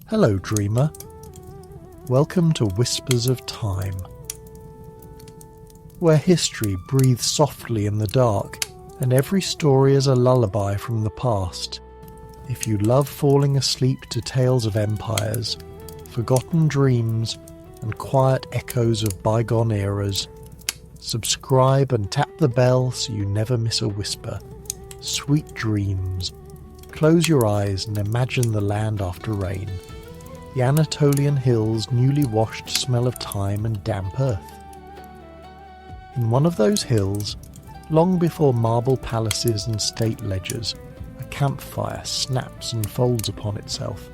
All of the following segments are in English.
Hello, dreamer. Welcome to Whispers of Time, where history breathes softly in the dark and every story is a lullaby from the past. If you love falling asleep to tales of empires, forgotten dreams, and quiet echoes of bygone eras, subscribe and tap the bell so you never miss a whisper. Sweet dreams. Close your eyes and imagine the land after rain. The Anatolian hills newly washed smell of time and damp earth. In one of those hills, long before marble palaces and state ledgers, a campfire snaps and folds upon itself.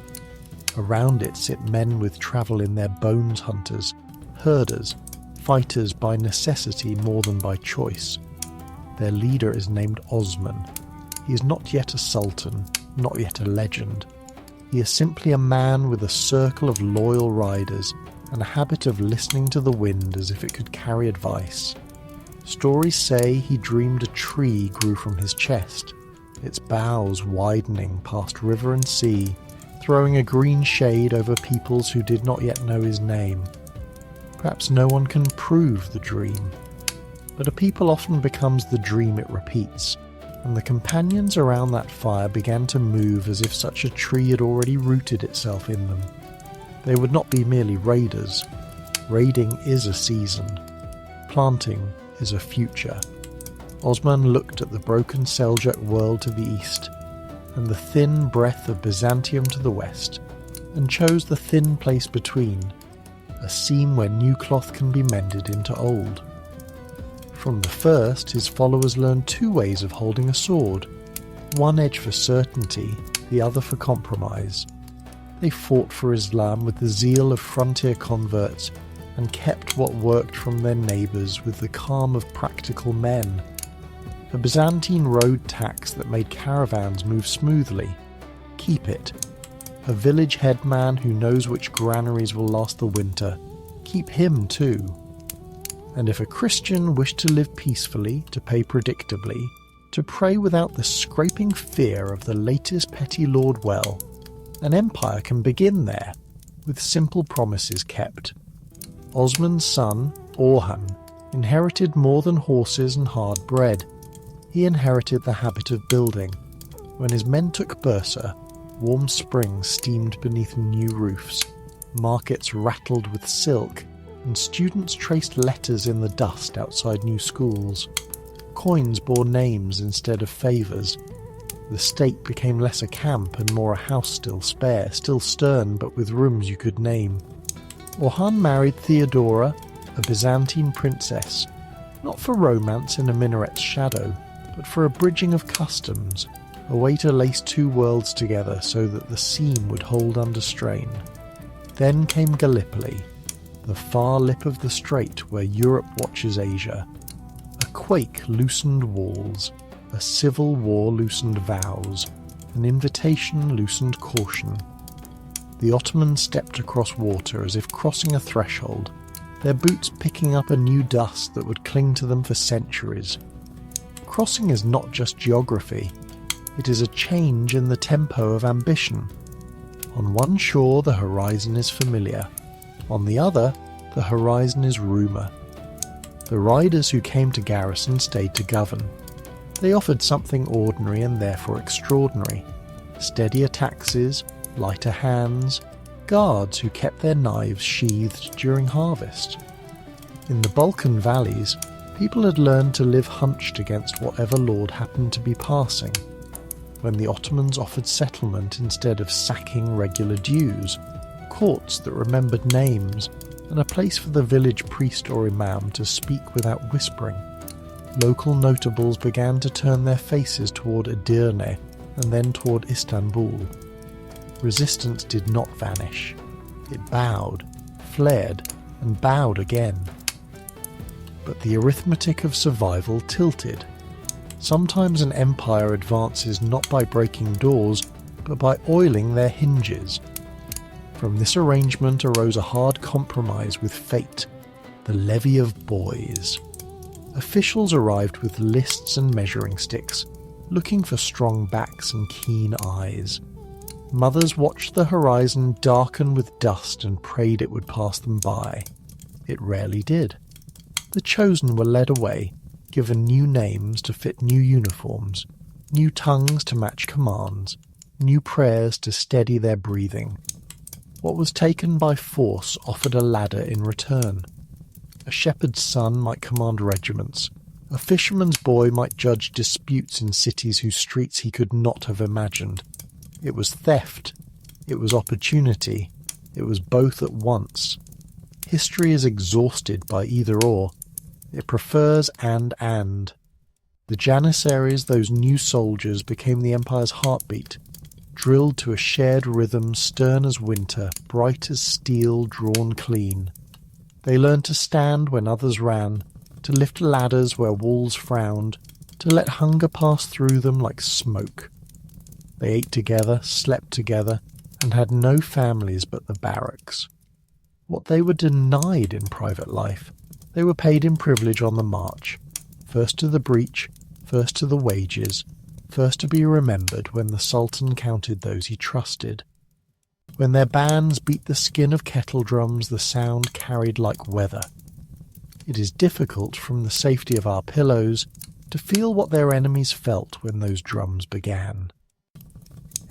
Around it sit men with travel in their bones, hunters, herders, fighters by necessity more than by choice. Their leader is named Osman. He is not yet a sultan, not yet a legend. He is simply a man with a circle of loyal riders and a habit of listening to the wind as if it could carry advice. Stories say he dreamed a tree grew from his chest, its boughs widening past river and sea, throwing a green shade over peoples who did not yet know his name. Perhaps no one can prove the dream, but a people often becomes the dream it repeats, and the companions around that fire began to move as if such a tree had already rooted itself in them. They would not be merely raiders. Raiding is a season. Planting is a future. Osman looked at the broken Seljuk world to the east, and the thin breadth of Byzantium to the west, and chose the thin place between, a seam where new cloth can be mended into old. From the first, his followers learned two ways of holding a sword, one edge for certainty, the other for compromise. They fought for Islam with the zeal of frontier converts and kept what worked from their neighbours with the calm of practical men. A Byzantine road tax that made caravans move smoothly. Keep it. A village headman who knows which granaries will last the winter. Keep him too. And if a Christian wished to live peacefully, to pay predictably, to pray without the scraping fear of the latest petty lord, well, an empire can begin there, with simple promises kept. Osman's son, Orhan, inherited more than horses and hard bread. He inherited the habit of building. When his men took Bursa, warm springs steamed beneath new roofs, markets rattled with silk, and students traced letters in the dust outside new schools. Coins bore names instead of favours. The state became less a camp and more a house still spare, still stern but with rooms you could name. Orhan married Theodora, a Byzantine princess, not for romance in a minaret's shadow, but for a bridging of customs, a way to lace two worlds together so that the seam would hold under strain. Then came Gallipoli, the far lip of the strait where Europe watches Asia. A quake loosened walls, a civil war loosened vows, an invitation loosened caution. The Ottomans stepped across water as if crossing a threshold, their boots picking up a new dust that would cling to them for centuries. Crossing is not just geography, it is a change in the tempo of ambition. On one shore the horizon is familiar, on the other the horizon is rumour. The riders who came to garrison stayed to govern. They offered something ordinary and therefore extraordinary. Steadier taxes, lighter hands, guards who kept their knives sheathed during harvest. In the Balkan valleys, people had learned to live hunched against whatever lord happened to be passing. When the Ottomans offered settlement instead of sacking regular dues, courts that remembered names, and a place for the village priest or imam to speak without whispering, local notables began to turn their faces toward Edirne and then toward Istanbul. Resistance did not vanish. It bowed, flared, and bowed again. But the arithmetic of survival tilted. Sometimes an empire advances not by breaking doors, but by oiling their hinges. From this arrangement arose a hard compromise with fate, the levy of boys. Officials arrived with lists and measuring sticks, looking for strong backs and keen eyes. Mothers watched the horizon darken with dust and prayed it would pass them by. It rarely did. The chosen were led away, given new names to fit new uniforms, new tongues to match commands, new prayers to steady their breathing. What was taken by force offered a ladder in return. A shepherd's son might command regiments. A fisherman's boy might judge disputes in cities whose streets he could not have imagined. It was theft. It was opportunity. It was both at once. History is exhausted by either or. It prefers and. The Janissaries, those new soldiers, became the Empire's heartbeat, drilled to a shared rhythm stern as winter, bright as steel drawn clean. They learned to stand when others ran, to lift ladders where walls frowned, to let hunger pass through them like smoke. They ate together, slept together, and had no families but the barracks. What they were denied in private life, they were paid in privilege on the march, first to the breach, first to the wages, first to be remembered when the Sultan counted those he trusted. When their bands beat the skin of kettle drums, the sound carried like weather. It is difficult from the safety of our pillows to feel what their enemies felt when those drums began.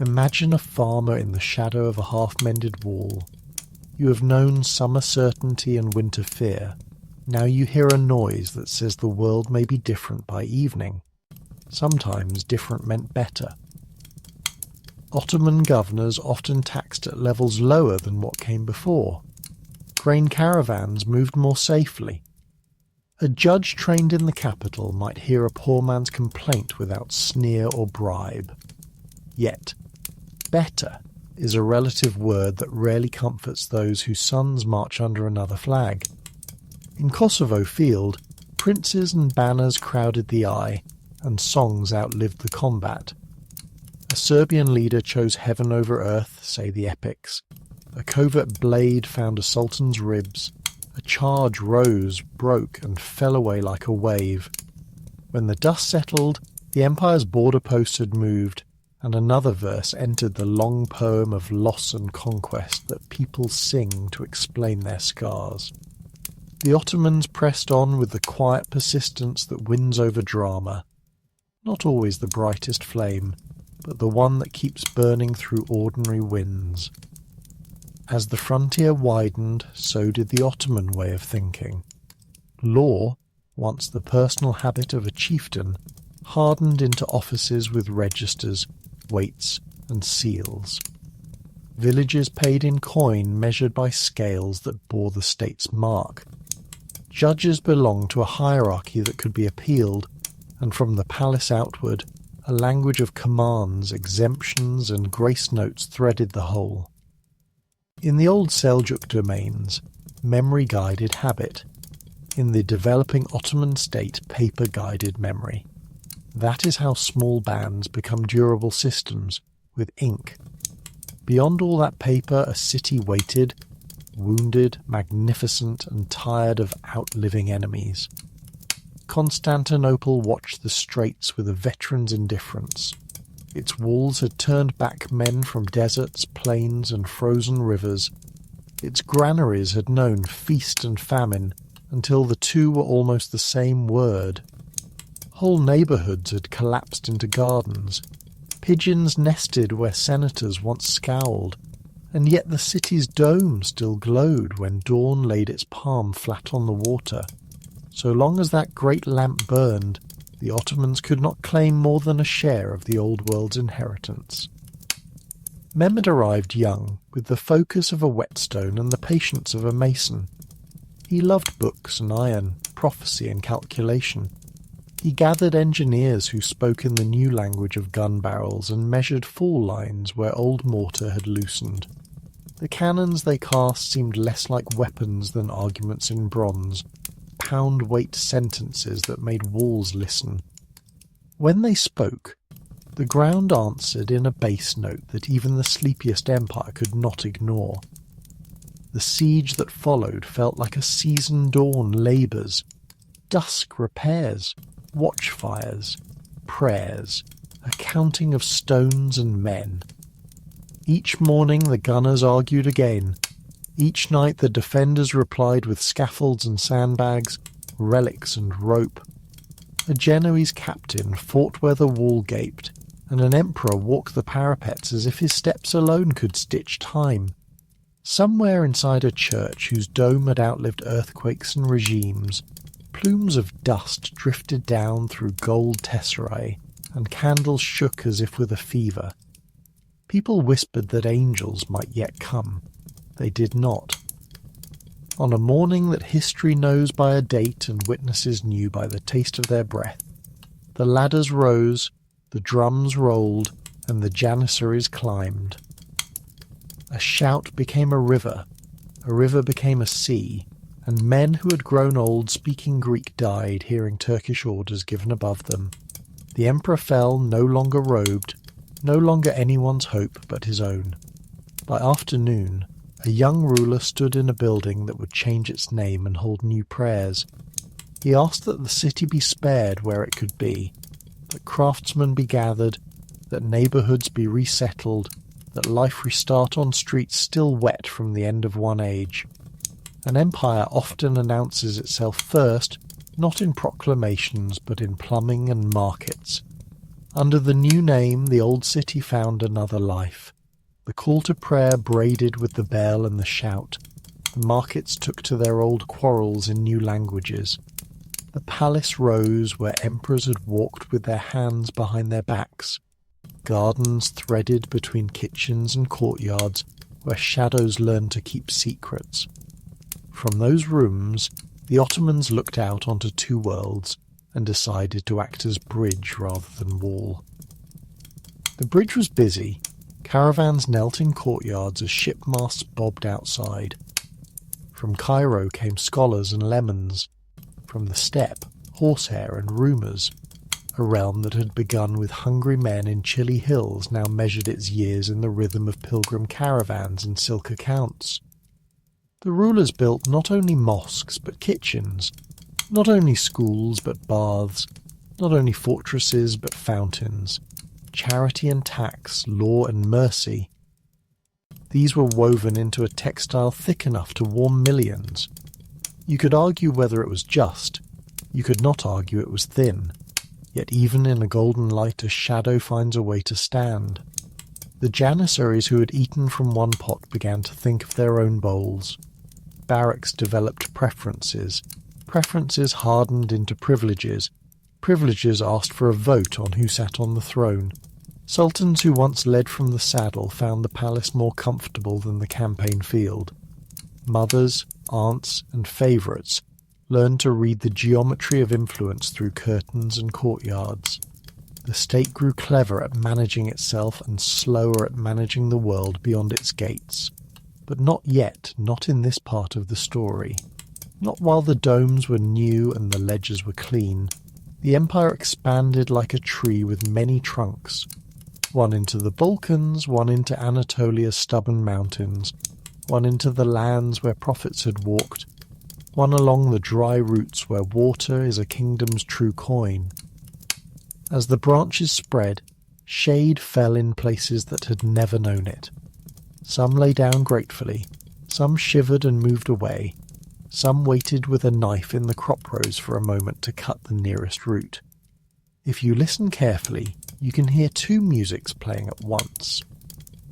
Imagine a farmer in the shadow of a half-mended wall. You have known summer certainty and winter fear. Now you hear a noise that says the world may be different by evening. Sometimes different meant better. Ottoman governors often taxed at levels lower than what came before. Grain caravans moved more safely. A judge trained in the capital might hear a poor man's complaint without sneer or bribe. Yet, better is a relative word that rarely comforts those whose sons march under another flag. In Kosovo Field, princes and banners crowded the eye, and songs outlived the combat. A Serbian leader chose heaven over earth, say the epics. A covert blade found a sultan's ribs. A charge rose, broke, and fell away like a wave. When the dust settled, the empire's border posts had moved, and another verse entered the long poem of loss and conquest that people sing to explain their scars. The Ottomans pressed on with the quiet persistence that wins over drama. Not always the brightest flame, but the one that keeps burning through ordinary winds. As the frontier widened, so did the Ottoman way of thinking. Law, once the personal habit of a chieftain, hardened into offices with registers, weights, and seals. Villages paid in coin measured by scales that bore the state's mark. Judges belonged to a hierarchy that could be appealed, and from the palace outward, a language of commands, exemptions, and grace notes threaded the whole. In the old Seljuk domains, memory guided habit. In the developing Ottoman state, paper guided memory. That is how small bands become durable systems, with ink. Beyond all that paper, a city waited, wounded, magnificent, and tired of outliving enemies. Constantinople watched the straits with a veteran's indifference. Its walls had turned back men from deserts, plains, and frozen rivers. Its granaries had known feast and famine, until the two were almost the same word. Whole neighbourhoods had collapsed into gardens. Pigeons nested where senators once scowled, and yet the city's dome still glowed when dawn laid its palm flat on the water. So long as that great lamp burned, the Ottomans could not claim more than a share of the old world's inheritance. Mehmed arrived young, with the focus of a whetstone and the patience of a mason. He loved books and iron, prophecy and calculation. He gathered engineers who spoke in the new language of gun barrels and measured fall lines where old mortar had loosened. The cannons they cast seemed less like weapons than arguments in bronze, pound-weight sentences that made walls listen. When they spoke, the ground answered in a bass note that even the sleepiest empire could not ignore. The siege that followed felt like a season-dawn labours, dusk repairs, watchfires, prayers, a counting of stones and men. Each morning the gunners argued again. Each night the defenders replied with scaffolds and sandbags, relics and rope. A Genoese captain fought where the wall gaped, and an emperor walked the parapets as if his steps alone could stitch time. Somewhere inside a church whose dome had outlived earthquakes and regimes, plumes of dust drifted down through gold tesserae, and candles shook as if with a fever. People whispered that angels might yet come. They did not. On a morning that history knows by a date and witnesses knew by the taste of their breath, the ladders rose, the drums rolled, and the janissaries climbed. A shout became a river became a sea, and men who had grown old speaking Greek died hearing Turkish orders given above them. The emperor fell, no longer robed, no longer anyone's hope but his own. By afternoon, a young ruler stood in a building that would change its name and hold new prayers. He asked that the city be spared where it could be, that craftsmen be gathered, that neighbourhoods be resettled, that life restart on streets still wet from the end of one age. An empire often announces itself first, not in proclamations but in plumbing and markets. Under the new name the old city found another life. The call to prayer braided with the bell and the shout. The markets took to their old quarrels in new languages. The palace rose where emperors had walked with their hands behind their backs. Gardens threaded between kitchens and courtyards where shadows learned to keep secrets. From those rooms, the Ottomans looked out onto two worlds and decided to act as bridge rather than wall. The bridge was busy. Caravans knelt in courtyards as shipmasts bobbed outside. From Cairo came scholars and lemons. From the steppe, horsehair and rumours. A realm that had begun with hungry men in chilly hills now measured its years in the rhythm of pilgrim caravans and silk accounts. The rulers built not only mosques but kitchens, not only schools but baths, not only fortresses but fountains, charity and tax, law and mercy. These were woven into a textile thick enough to warm millions. You could argue whether it was just. You could not argue it was thin. Yet even in a golden light a shadow finds a way to stand. The janissaries who had eaten from one pot began to think of their own bowls. Barracks developed preferences. Preferences hardened into privileges. Privileges asked for a vote on who sat on the throne. Sultans who once led from the saddle found the palace more comfortable than the campaign field. Mothers, aunts, and favourites learned to read the geometry of influence through curtains and courtyards. The state grew clever at managing itself and slower at managing the world beyond its gates. But not yet, not in this part of the story. Not while the domes were new and the ledges were clean. The empire expanded like a tree with many trunks. One into the Balkans, one into Anatolia's stubborn mountains, one into the lands where prophets had walked, one along the dry routes where water is a kingdom's true coin. As the branches spread, shade fell in places that had never known it. Some lay down gratefully, some shivered and moved away, some waited with a knife in the crop rows for a moment to cut the nearest root. If you listen carefully, you can hear two musics playing at once.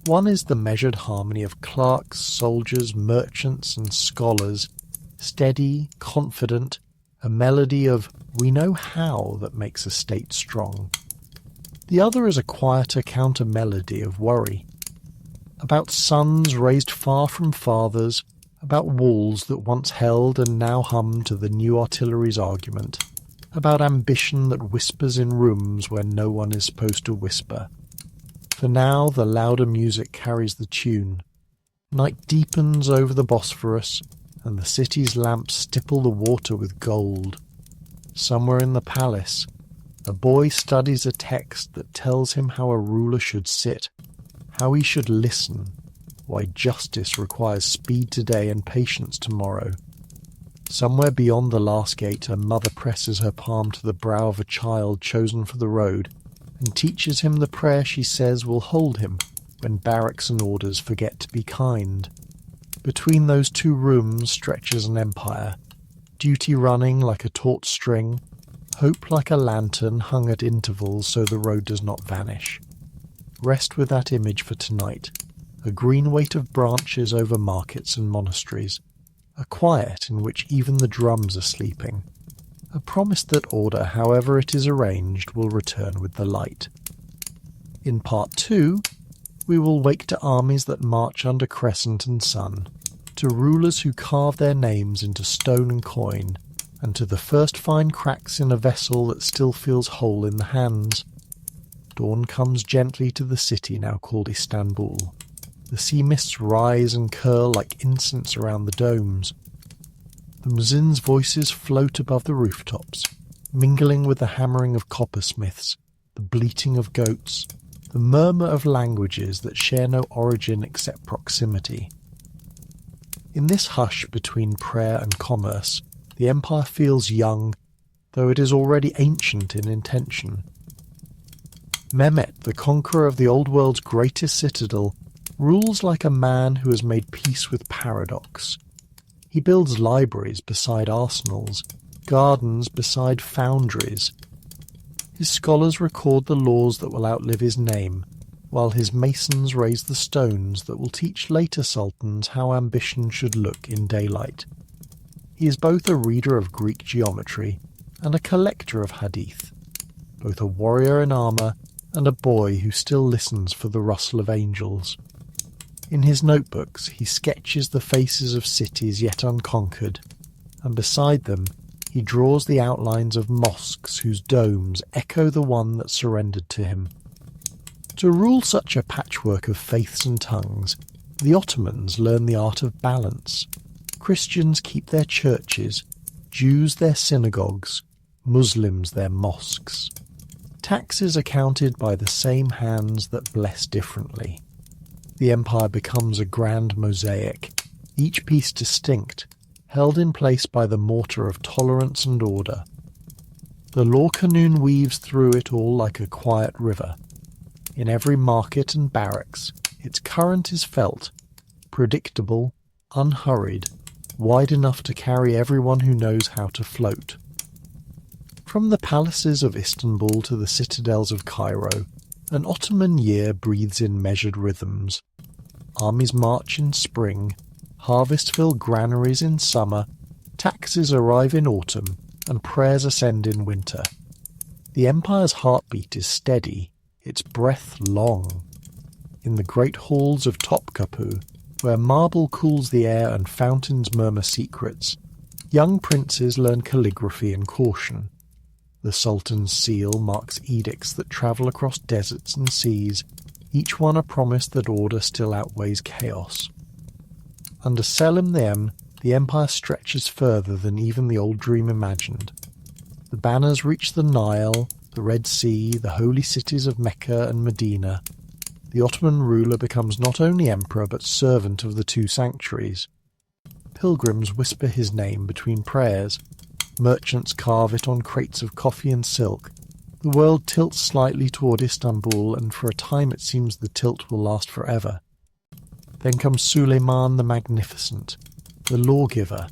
One is the measured harmony of clerks, soldiers, merchants, and scholars, steady, confident, a melody of "we know how" that makes a state strong. The other is a quieter counter-melody of worry, about sons raised far from fathers, about walls that once held and now hum to the new artillery's argument, about ambition that whispers in rooms where no one is supposed to whisper. For now the louder music carries the tune. Night deepens over the Bosphorus, and the city's lamps stipple the water with gold. Somewhere in the palace, a boy studies a text that tells him how a ruler should sit, how he should listen, why justice requires speed today and patience tomorrow. Somewhere beyond the last gate a mother presses her palm to the brow of a child chosen for the road and teaches him the prayer she says will hold him, when barracks and orders forget to be kind. Between those two rooms stretches an empire, duty running like a taut string, hope like a lantern hung at intervals so the road does not vanish. Rest with that image for tonight, a green weight of branches over markets and monasteries, a quiet in which even the drums are sleeping, a promise that order, however it is arranged, will return with the light. In Part 2, we will wake to armies that march under crescent and sun, to rulers who carve their names into stone and coin, and to the first fine cracks in a vessel that still feels whole in the hands. Dawn comes gently to the city now called Istanbul. The sea mists rise and curl like incense around the domes. The muezzin's voices float above the rooftops, mingling with the hammering of coppersmiths, the bleating of goats, the murmur of languages that share no origin except proximity. In this hush between prayer and commerce, the empire feels young, though it is already ancient in intention. Mehmet, the conqueror of the old world's greatest citadel, rules like a man who has made peace with paradox. He builds libraries beside arsenals, gardens beside foundries. His scholars record the laws that will outlive his name, while his masons raise the stones that will teach later sultans how ambition should look in daylight. He is both a reader of Greek geometry and a collector of hadith, both a warrior in armour and a boy who still listens for the rustle of angels. In his notebooks he sketches the faces of cities yet unconquered, and beside them he draws the outlines of mosques whose domes echo the one that surrendered to him. To rule such a patchwork of faiths and tongues, the Ottomans learn the art of balance. Christians keep their churches, Jews their synagogues, Muslims their mosques. Taxes are counted by the same hands that bless differently. The empire becomes a grand mosaic, each piece distinct, held in place by the mortar of tolerance and order. The law canoon weaves through it all like a quiet river. In every market and barracks, its current is felt, predictable, unhurried, wide enough to carry everyone who knows how to float. From the palaces of Istanbul to the citadels of Cairo, an Ottoman year breathes in measured rhythms. Armies march in spring, harvest fill granaries in summer, taxes arrive in autumn, and prayers ascend in winter. The empire's heartbeat is steady, its breath long. In the great halls of Topkapi, where marble cools the air and fountains murmur secrets, young princes learn calligraphy and caution. The Sultan's seal marks edicts that travel across deserts and seas, each one a promise that order still outweighs chaos. Under Selim the empire stretches further than even the old dream imagined. The banners reach the Nile, the Red Sea, the holy cities of Mecca and Medina. The Ottoman ruler becomes not only emperor but servant of the two sanctuaries. Pilgrims whisper his name between prayers. Merchants carve it on crates of coffee and silk. The world tilts slightly toward Istanbul, and for a time it seems the tilt will last forever. Then comes Suleiman the Magnificent, the lawgiver,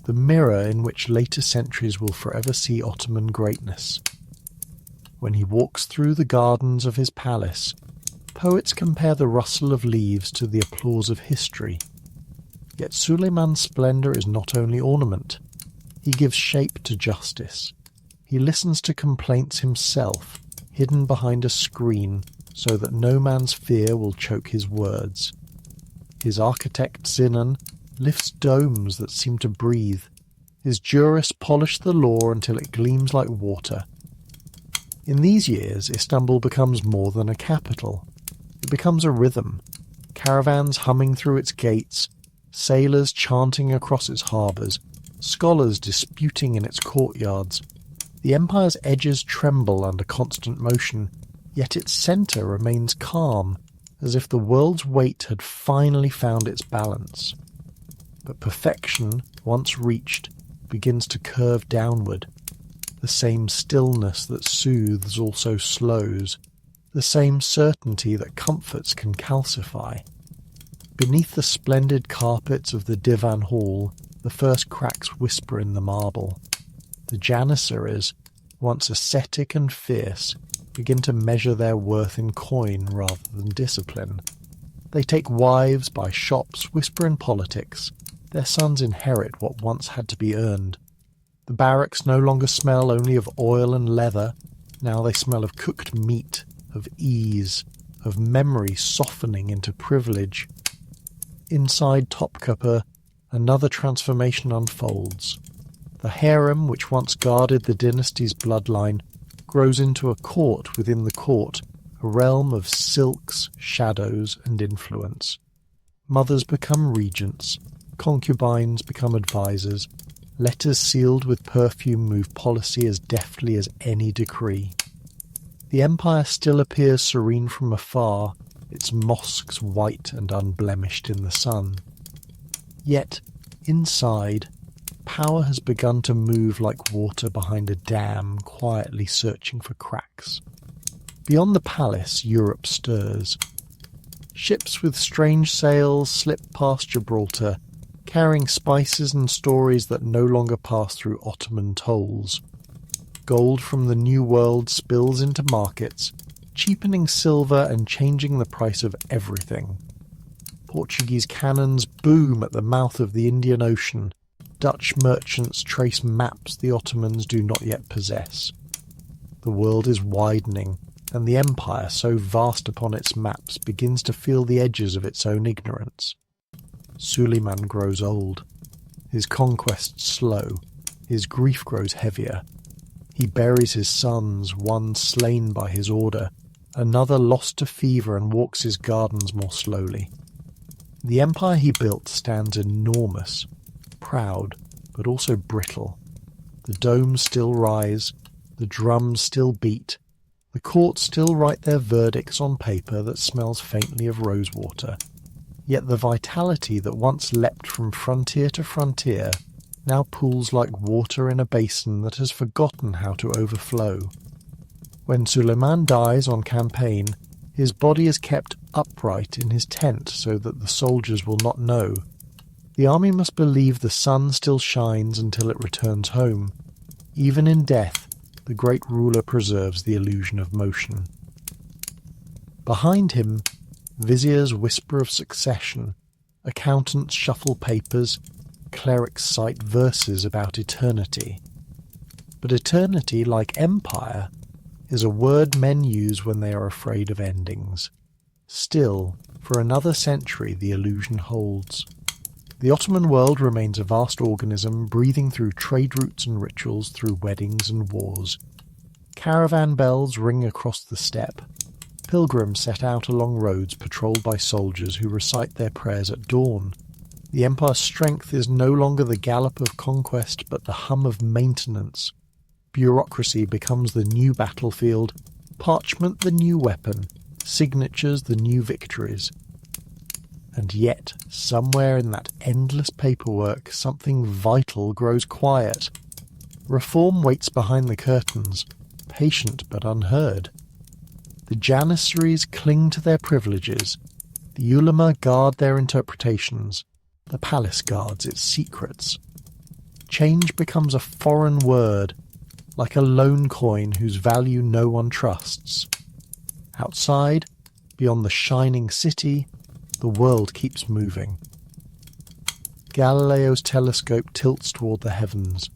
the mirror in which later centuries will forever see Ottoman greatness. When he walks through the gardens of his palace, poets compare the rustle of leaves to the applause of history. Yet Suleiman's splendour is not only ornament. He gives shape to justice. He listens to complaints himself, hidden behind a screen, so that no man's fear will choke his words. His architect Sinan lifts domes that seem to breathe. His jurists polish the law until it gleams like water. In these years, Istanbul becomes more than a capital. It becomes a rhythm. Caravans humming through its gates, sailors chanting across its harbours, scholars disputing in its courtyards. The empire's edges tremble under constant motion, yet its centre remains calm, as if the world's weight had finally found its balance. But perfection, once reached, begins to curve downward. The same stillness that soothes also slows. the same certainty that comforts can calcify. Beneath the splendid carpets of the divan hall, the first cracks whisper in the marble. The janissaries, once ascetic and fierce, begin to measure their worth in coin rather than discipline. They take wives, buy shops, whisper in politics. Their sons inherit what once had to be earned. The barracks no longer smell only of oil and leather. Now they smell of cooked meat, of ease, of memory softening into privilege. Inside Topkapi, another transformation unfolds. The harem, which once guarded the dynasty's bloodline, grows into a court within the court, a realm of silks, shadows, and influence. Mothers become regents, concubines become advisors, letters sealed with perfume move policy as deftly as any decree. The empire still appears serene from afar, its mosques white and unblemished in the sun. Yet, inside, power has begun to move like water behind a dam, quietly searching for cracks. Beyond the palace, Europe stirs. Ships with strange sails slip past Gibraltar, carrying spices and stories that no longer pass through Ottoman tolls. Gold from the New World spills into markets, cheapening silver and changing the price of everything. Portuguese cannons boom at the mouth of the Indian Ocean. Dutch merchants trace maps the Ottomans do not yet possess. The world is widening, and the empire, so vast upon its maps, begins to feel the edges of its own ignorance. Suleiman grows old. His conquests slow. His grief grows heavier. He buries his sons, one slain by his order, another lost to fever and walks his gardens more slowly. The empire he built stands enormous, proud, but also brittle. The domes still rise, the drums still beat, the courts still write their verdicts on paper that smells faintly of rosewater. Yet the vitality that once leapt from frontier to frontier now pools like water in a basin that has forgotten how to overflow. When Suleiman dies on campaign, his body is kept upright in his tent so that the soldiers will not know. The army must believe the sun still shines until it returns home. Even in death, the great ruler preserves the illusion of motion. Behind him, viziers whisper of succession, accountants shuffle papers, clerics cite verses about eternity. But eternity, like empire, is a word men use when they are afraid of endings. Still, for another century the illusion holds. The Ottoman world remains a vast organism, breathing through trade routes and rituals, through weddings and wars. Caravan bells ring across the steppe. Pilgrims set out along roads patrolled by soldiers who recite their prayers at dawn. The empire's strength is no longer the gallop of conquest, but the hum of maintenance. Bureaucracy becomes the new battlefield, parchment the new weapon, signatures the new victories. And yet, somewhere in that endless paperwork, something vital grows quiet. Reform waits behind the curtains, patient but unheard. The janissaries cling to their privileges, the ulama guard their interpretations, the palace guards its secrets. Change becomes a foreign word, like a loan coin whose value no one trusts. Outside, beyond the shining city, the world keeps moving. Galileo's telescope tilts toward the heavens.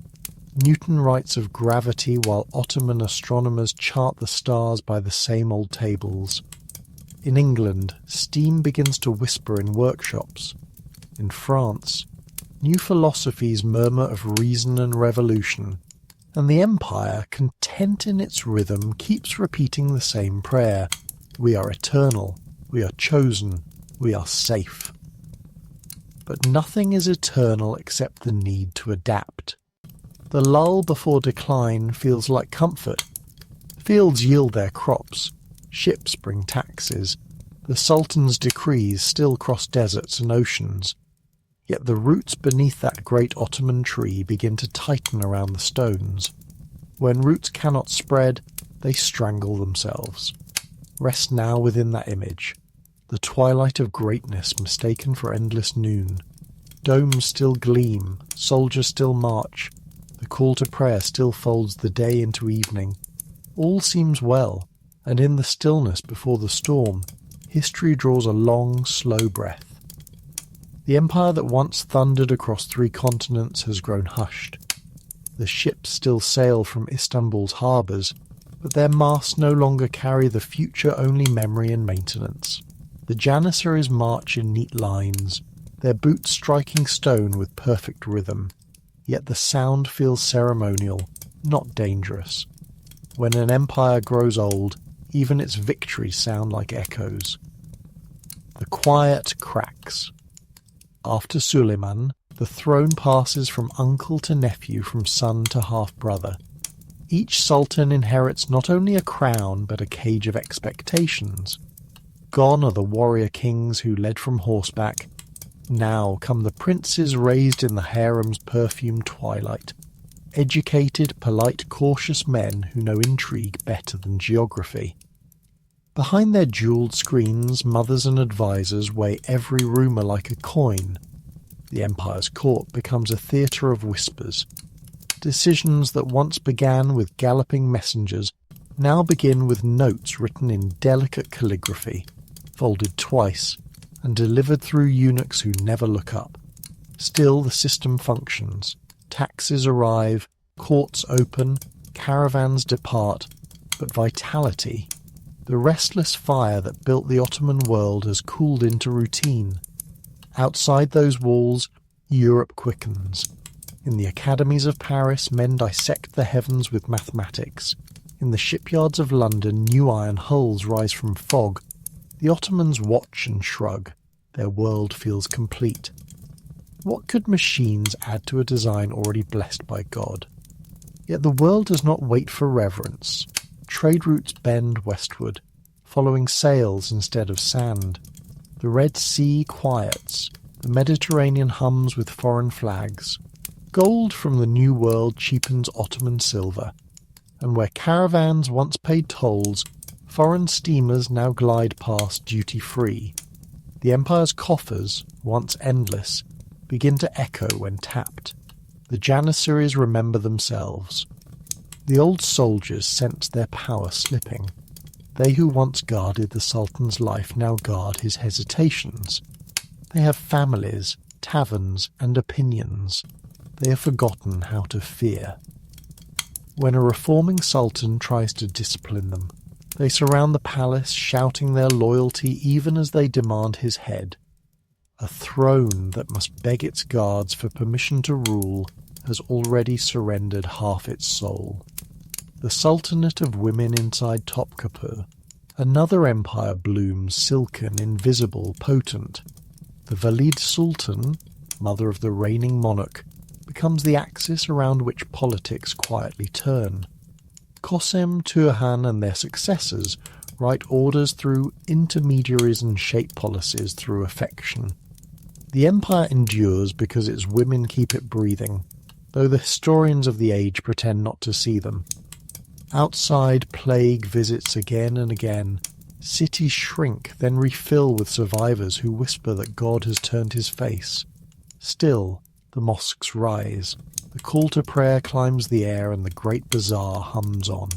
Newton writes of gravity while Ottoman astronomers chart the stars by the same old tables. In England, steam begins to whisper in workshops. In France, new philosophies murmur of reason and revolution, and the empire, content in its rhythm, keeps repeating the same prayer. We are eternal, we are chosen, we are safe. But nothing is eternal except the need to adapt. The lull before decline feels like comfort. Fields yield their crops, ships bring taxes, the Sultan's decrees still cross deserts and oceans. Yet the roots beneath that great Ottoman tree begin to tighten around the stones. When roots cannot spread, they strangle themselves. rests now within that image, the twilight of greatness mistaken for endless noon. Domes still gleam, soldiers still march, the call to prayer still folds the day into evening. All seems well, and in the stillness before the storm, history draws a long, slow breath. The empire that once thundered across 3 continents has grown hushed. The ships still sail from Istanbul's harbours, but their masts no longer carry the future-only memory and maintenance. The Janissaries march in neat lines, their boots striking stone with perfect rhythm, yet the sound feels ceremonial, not dangerous. When an empire grows old, even its victories sound like echoes. The quiet cracks. After Suleiman, the throne passes from uncle to nephew, from son to half-brother. Each sultan inherits not only a crown but a cage of expectations. Gone are the warrior kings who led from horseback. Now come the princes raised in the harem's perfumed twilight. Educated, polite, cautious men who know intrigue better than geography. Behind their jewelled screens, mothers and advisers weigh every rumour like a coin. The empire's court becomes a theatre of whispers. Decisions that once began with galloping messengers now begin with notes written in delicate calligraphy, folded twice, and delivered through eunuchs who never look up. Still the system functions. Taxes arrive, courts open, caravans depart, but vitality, the restless fire that built the Ottoman world, has cooled into routine. Outside those walls, Europe quickens. In the academies of Paris, men dissect the heavens with mathematics. In the shipyards of London, new iron hulls rise from fog. The Ottomans watch and shrug. Their world feels complete. What could machines add to a design already blessed by God? Yet the world does not wait for reverence. Trade routes bend westward, following sails instead of sand. The Red Sea quiets. The Mediterranean hums with foreign flags. Gold from the New World cheapens Ottoman silver. And where caravans once paid tolls, foreign steamers now glide past duty-free. The empire's coffers, once endless, begin to echo when tapped. The Janissaries remember themselves. The old soldiers sense their power slipping. They who once guarded the Sultan's life now guard his hesitations. They have families, taverns, and opinions. They have forgotten how to fear. When a reforming Sultan tries to discipline them, they surround the palace, shouting their loyalty even as they demand his head. A throne that must beg its guards for permission to rule has already surrendered half its soul. The Sultanate of women inside Topkapi. Another empire blooms, silken, invisible, potent. The Valid Sultan, mother of the reigning monarch, becomes the axis around which politics quietly turn. Qasem, Turhan and their successors write orders through intermediaries and shape policies through affection. The empire endures because its women keep it breathing, though the historians of the age pretend not to see them. Outside, plague visits again and again. Cities shrink, then refill with survivors who whisper that God has turned his face. Still, the mosques rise. The call to prayer climbs the air and the great bazaar hums on.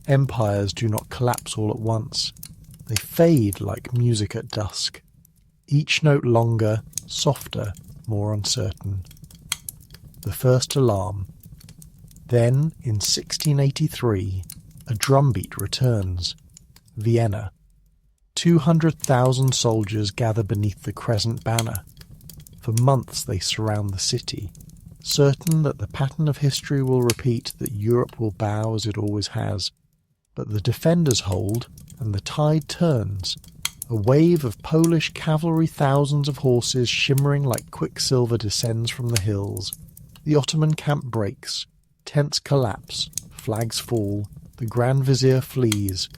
Empires do not collapse all at once. They fade like music at dusk. Each note longer, softer, more uncertain. The first alarm. Then, in 1683, a drumbeat returns. Vienna. 200,000 soldiers gather beneath the crescent banner. For months they surround the city, certain that the pattern of history will repeat, that Europe will bow as it always has. But the defenders hold, and the tide turns. A wave of Polish cavalry, thousands of horses shimmering like quicksilver, descends from the hills. The Ottoman camp breaks. Tents collapse. Flags fall. The Grand Vizier flees.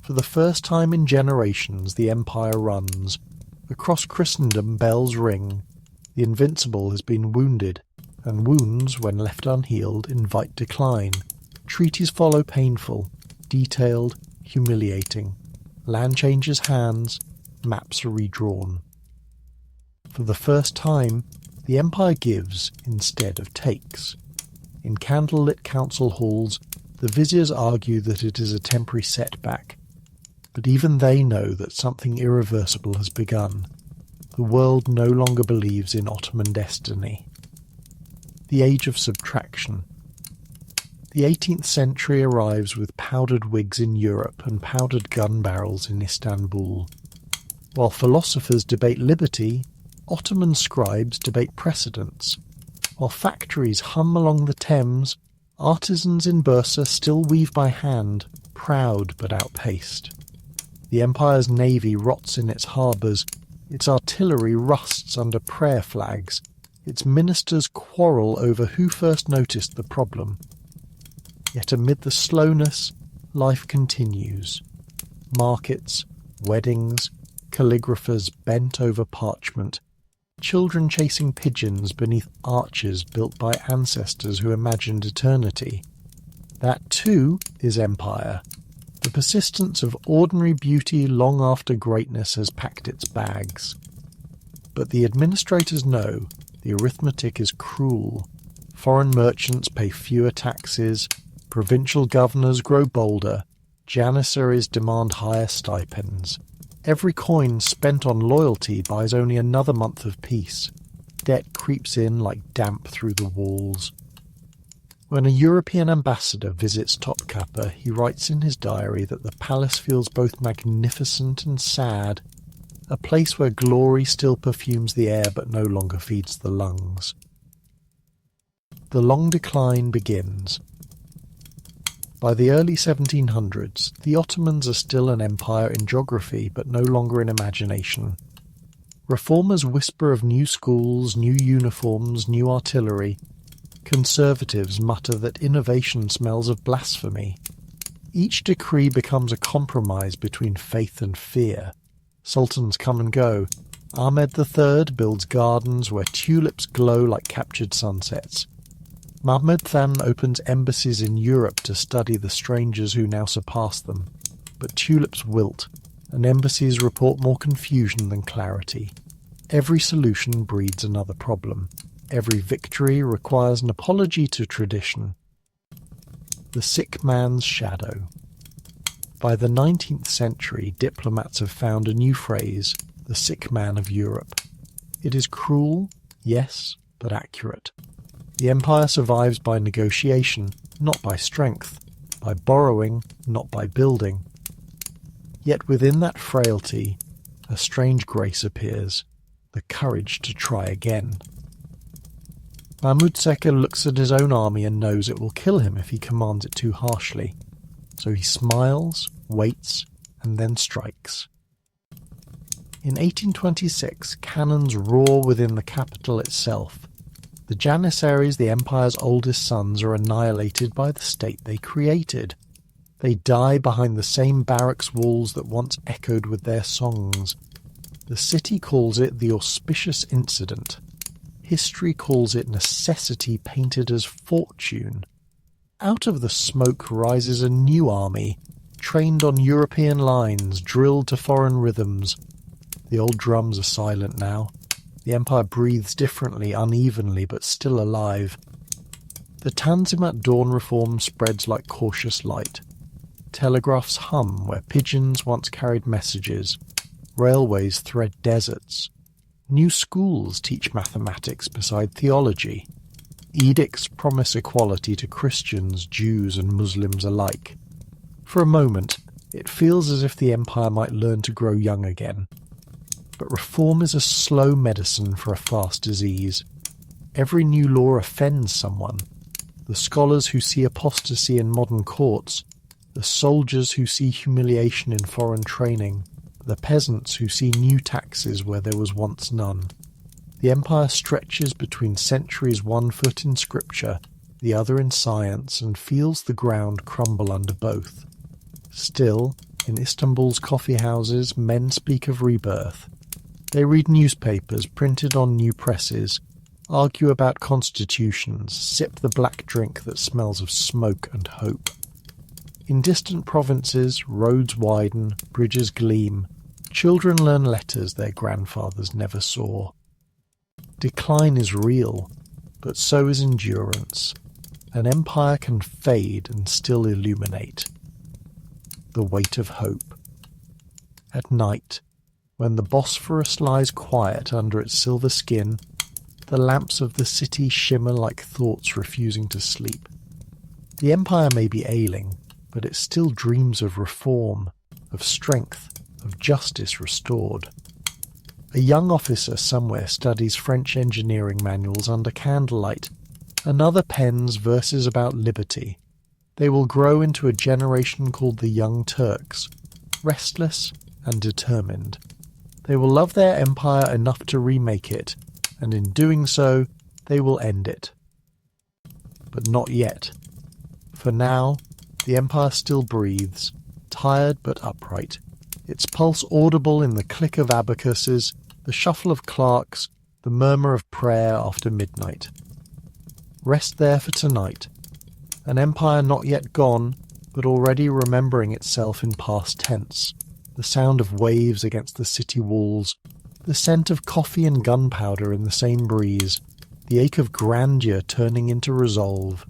For the first time in generations, the empire runs. Across Christendom bells ring. The invincible has been wounded, and wounds, when left unhealed, invite decline. Treaties follow painful, detailed, humiliating. Land changes hands, maps are redrawn. For the first time, the empire gives instead of takes. In candlelit council halls, the viziers argue that it is a temporary setback, but even they know that something irreversible has begun. The world no longer believes in Ottoman destiny. The Age of Subtraction. The 18th century arrives with powdered wigs in Europe and powdered gun barrels in Istanbul. While philosophers debate liberty, Ottoman scribes debate precedents. While factories hum along the Thames, artisans in Bursa still weave by hand, proud but outpaced. The empire's navy rots in its harbours, its artillery rusts under prayer flags, its ministers quarrel over who first noticed the problem. Yet amid the slowness, life continues. Markets, weddings, calligraphers bent over parchment, children chasing pigeons beneath arches built by ancestors who imagined eternity. That too is empire, the persistence of ordinary beauty long after greatness has packed its bags. But the administrators know the arithmetic is cruel. Foreign merchants pay fewer taxes, provincial governors grow bolder, janissaries demand higher stipends. Every coin spent on loyalty buys only another month of peace. Debt creeps in like damp through the walls. When a European ambassador visits Topkapi, he writes in his diary that the palace feels both magnificent and sad, a place where glory still perfumes the air but no longer feeds the lungs. The long decline begins. By the early 1700s, the Ottomans are still an empire in geography but no longer in imagination. Reformers whisper of new schools, new uniforms, new artillery. Conservatives mutter that innovation smells of blasphemy. Each decree becomes a compromise between faith and fear. Sultans come and go. Ahmed III builds gardens where tulips glow like captured sunsets. Mahmud Khan opens embassies in Europe to study the strangers who now surpass them. But tulips wilt, and embassies report more confusion than clarity. Every solution breeds another problem. Every victory requires an apology to tradition. The sick man's shadow. By the 19th century, diplomats have found a new phrase, the sick man of Europe. It is cruel, yes, but accurate. The empire survives by negotiation, not by strength, by borrowing, not by building. Yet within that frailty, a strange grace appears, the courage to try again. Mahmud Seker looks at his own army and knows it will kill him if he commands it too harshly. So he smiles, waits, and then strikes. In 1826, cannons roar within the capital itself. The Janissaries, the empire's oldest sons, are annihilated by the state they created. They die behind the same barracks walls that once echoed with their songs. The city calls it the auspicious incident. History calls it necessity painted as fortune. Out of the smoke rises a new army, trained on European lines, drilled to foreign rhythms. The old drums are silent now. The empire breathes differently, unevenly, but still alive. The Tanzimat dawn reform spreads like cautious light. Telegraphs hum where pigeons once carried messages. Railways thread deserts. New schools teach mathematics beside theology. Edicts promise equality to Christians, Jews, and Muslims alike. For a moment, it feels as if the empire might learn to grow young again. But reform is a slow medicine for a fast disease. Every new law offends someone. The scholars who see apostasy in modern courts, the soldiers who see humiliation in foreign training, the peasants who see new taxes where there was once none. The empire stretches between centuries, one foot in scripture, the other in science, and feels the ground crumble under both. Still, in Istanbul's coffee houses, men speak of rebirth. They read newspapers printed on new presses, argue about constitutions, sip the black drink that smells of smoke and hope. In distant provinces, roads widen, bridges gleam. Children learn letters their grandfathers never saw. Decline is real, but so is endurance. An empire can fade and still illuminate. The weight of hope. At night, when the Bosphorus lies quiet under its silver skin, the lamps of the city shimmer like thoughts refusing to sleep. The empire may be ailing, but it still dreams of reform, of strength, of justice restored. A young officer somewhere studies French engineering manuals under candlelight. Another pens verses about liberty. They will grow into a generation called the Young Turks, restless and determined. They will love their empire enough to remake it, and in doing so, they will end it. But not yet. For now, the empire still breathes, tired but upright, its pulse audible in the click of abacuses, the shuffle of clerks, the murmur of prayer after midnight. Rest there for tonight. An empire not yet gone, but already remembering itself in past tense. The sound of waves against the city walls, the scent of coffee and gunpowder in the same breeze, the ache of grandeur turning into resolve.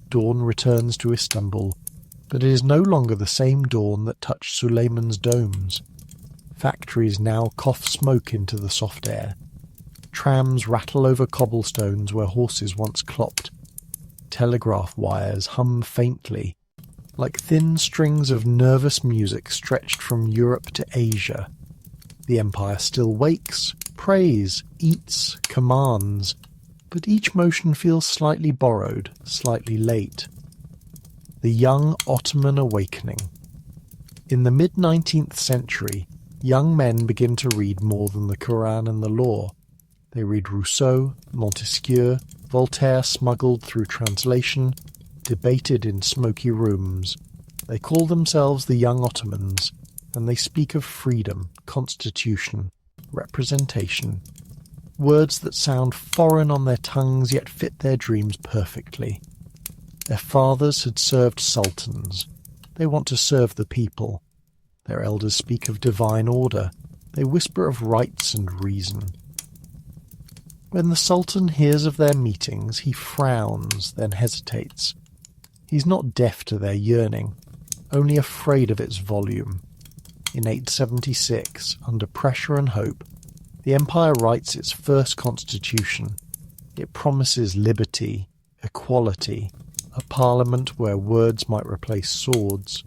Dawn returns to Istanbul, but it is no longer the same dawn that touched Suleiman's domes. Factories now cough smoke into the soft air. Trams rattle over cobblestones where horses once clopped. Telegraph wires hum faintly, like thin strings of nervous music stretched from Europe to Asia. The empire still wakes, prays, eats, commands, but each motion feels slightly borrowed, slightly late. The young Ottoman awakening. In the mid-19th century, young men begin to read more than the Quran and the law. They read Rousseau, Montesquieu, Voltaire smuggled through translation, debated in smoky rooms. They call themselves the Young Ottomans, and they speak of freedom, constitution, representation. Words that sound foreign on their tongues yet fit their dreams perfectly. Their fathers had served sultans. They want to serve the people. Their elders speak of divine order. They whisper of rights and reason. When the Sultan hears of their meetings, he frowns, then hesitates. He's not deaf to their yearning, only afraid of its volume. In 876, under pressure and hope, the empire writes its first constitution. It promises liberty, equality, a parliament where words might replace swords.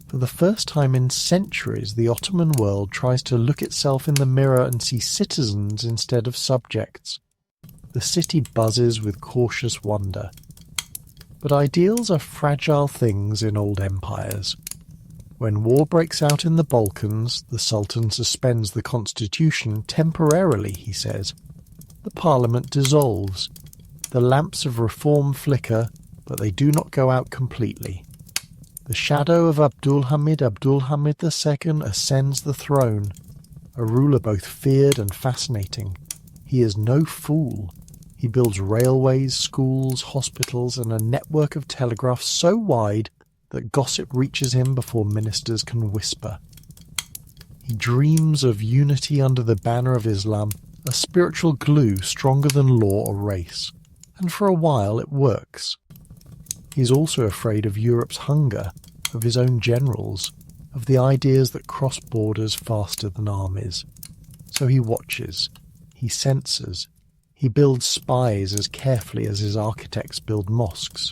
For the first time in centuries, the Ottoman world tries to look itself in the mirror and see citizens instead of subjects. The city buzzes with cautious wonder. But ideals are fragile things in old empires. When war breaks out in the Balkans, the Sultan suspends the constitution temporarily, he says. The parliament dissolves. The lamps of reform flicker, but they do not go out completely. The shadow of Abdulhamid II ascends the throne, a ruler both feared and fascinating. He is no fool. He builds railways, schools, hospitals, and a network of telegraphs so wide that gossip reaches him before ministers can whisper. He dreams of unity under the banner of Islam, a spiritual glue stronger than law or race, and for a while it works. He is also afraid of Europe's hunger, of his own generals, of the ideas that cross borders faster than armies. So he watches, he censors, he builds spies as carefully as his architects build mosques.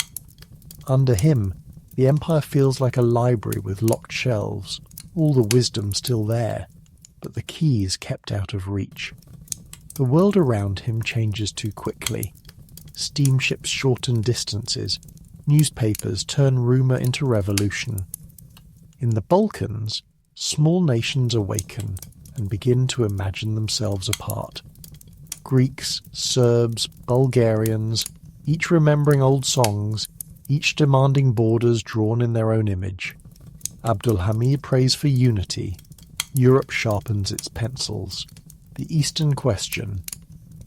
Under him, the empire feels like a library with locked shelves, all the wisdom still there, but the keys kept out of reach. The world around him changes too quickly. Steamships shorten distances. Newspapers turn rumour into revolution. In the Balkans, small nations awaken and begin to imagine themselves apart. Greeks, Serbs, Bulgarians, each remembering old songs, each demanding borders drawn in their own image. Abdulhamid prays for unity. Europe sharpens its pencils. The Eastern question.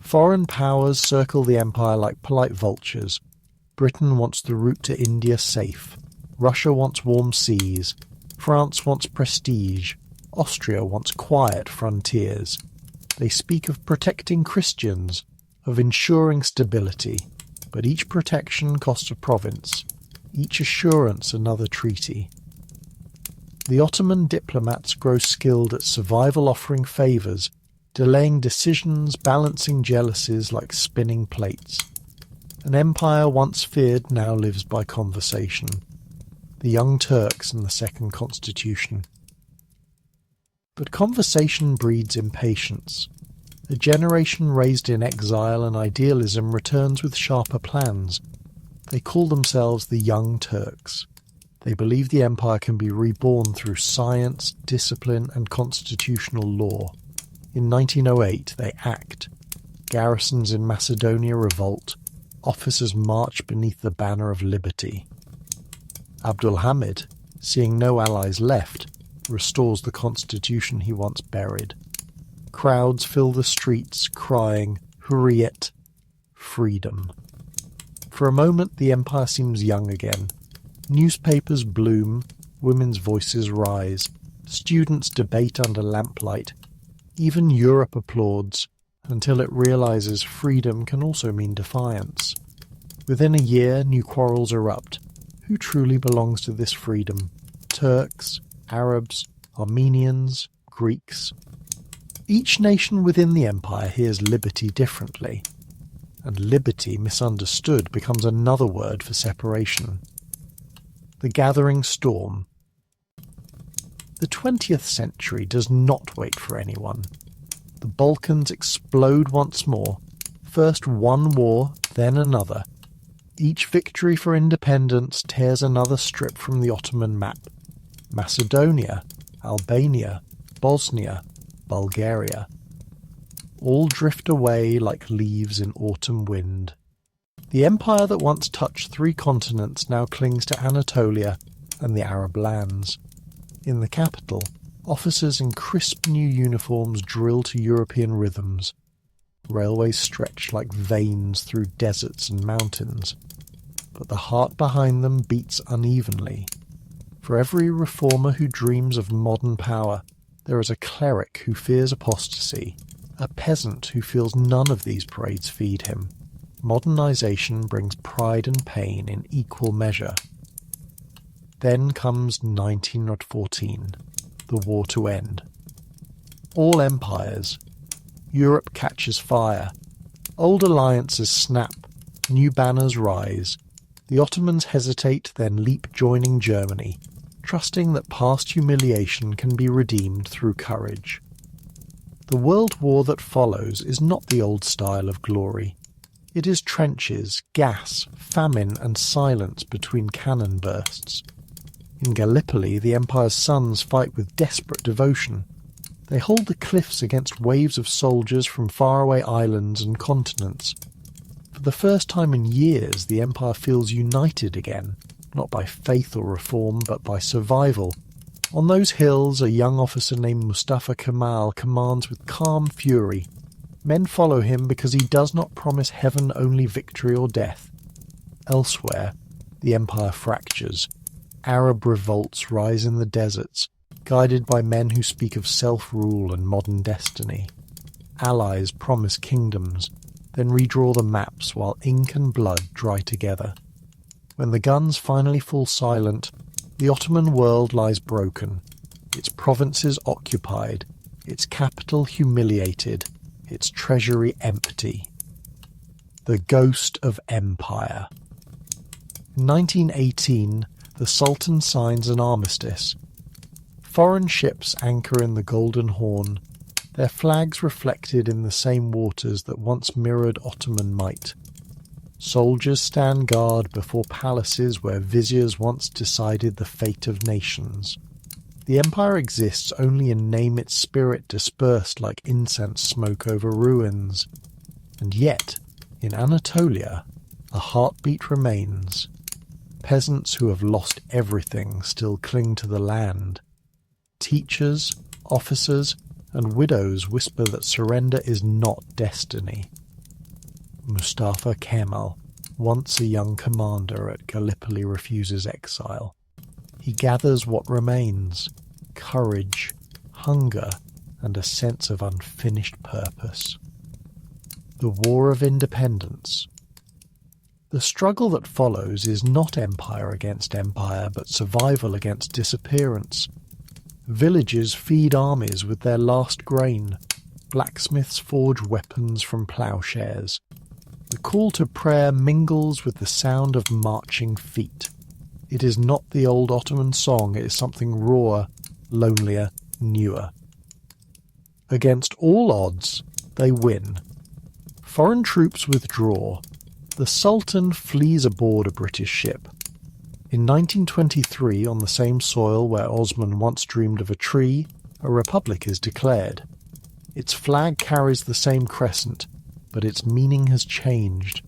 Foreign powers circle the empire like polite vultures. Britain wants the route to India safe. Russia wants warm seas, France wants prestige, Austria wants quiet frontiers. They speak of protecting Christians, of ensuring stability, but each protection costs a province, each assurance another treaty. The Ottoman diplomats grow skilled at survival, offering favours, delaying decisions, balancing jealousies like spinning plates. An empire once feared now lives by conversation. The Young Turks and the Second Constitution. But conversation breeds impatience. A generation raised in exile and idealism returns with sharper plans. They call themselves the Young Turks. They believe the empire can be reborn through science, discipline, and constitutional law. In 1908 they act. Garrisons in Macedonia revolt. Officers march beneath the banner of liberty. Abdul Hamid, seeing no allies left, restores the constitution he once buried. Crowds fill the streets crying, "Hurriyet," freedom. For a moment the empire seems young again. Newspapers bloom, women's voices rise, students debate under lamplight. Even Europe applauds, until it realizes freedom can also mean defiance. Within a year, new quarrels erupt. Who truly belongs to this freedom? Turks, Arabs, Armenians, Greeks. Each nation within the empire hears liberty differently, and liberty misunderstood becomes another word for separation. The gathering storm. The 20th century does not wait for anyone. The Balkans explode once more, first one war, then another. Each victory for independence tears another strip from the Ottoman map. Macedonia, Albania, Bosnia, Bulgaria. All drift away like leaves in autumn wind. The empire that once touched 3 continents now clings to Anatolia and the Arab lands. In the capital, officers in crisp new uniforms drill to European rhythms. Railways stretch like veins through deserts and mountains, but the heart behind them beats unevenly. For every reformer who dreams of modern power, there is a cleric who fears apostasy, a peasant who feels none of these parades feed him. Modernization brings pride and pain in equal measure. Then comes 1914, the war to end. All empires. Europe catches fire. Old alliances snap, new banners rise. The Ottomans hesitate, then leap, joining Germany, trusting that past humiliation can be redeemed through courage. The world war that follows is not the old style of glory. It is trenches, gas, famine, and silence between cannon bursts. In Gallipoli, the Empire's sons fight with desperate devotion. They hold the cliffs against waves of soldiers from faraway islands and continents. For the first time in years, the Empire feels united again, not by faith or reform, but by survival. On those hills, a young officer named Mustafa Kemal commands with calm fury. Men follow him because he does not promise heaven only victory or death. Elsewhere, the Empire fractures. Arab revolts rise in the deserts, guided by men who speak of self-rule and modern destiny. Allies promise kingdoms, then redraw the maps while ink and blood dry together. When the guns finally fall silent, the Ottoman world lies broken, its provinces occupied, its capital humiliated, its treasury empty. The ghost of empire. In 1918, the Sultan signs an armistice. Foreign ships anchor in the Golden Horn, their flags reflected in the same waters that once mirrored Ottoman might. Soldiers stand guard before palaces where viziers once decided the fate of nations. The empire exists only in name, its spirit dispersed like incense smoke over ruins. And yet, in Anatolia, a heartbeat remains. Peasants who have lost everything still cling to the land. Teachers, officers, and widows whisper that surrender is not destiny. Mustafa Kemal, once a young commander at Gallipoli, refuses exile. He gathers what remains: courage, hunger, and a sense of unfinished purpose. The War of Independence. The struggle that follows is not empire against empire, but survival against disappearance. Villages feed armies with their last grain. Blacksmiths forge weapons from ploughshares. The call to prayer mingles with the sound of marching feet. It is not the old Ottoman song, it is something rawer, lonelier, newer. Against all odds, they win. Foreign troops withdraw. The Sultan flees aboard a British ship. In 1923, on the same soil where Osman once dreamed of a tree, a republic is declared. Its flag carries the same crescent, but its meaning has changed.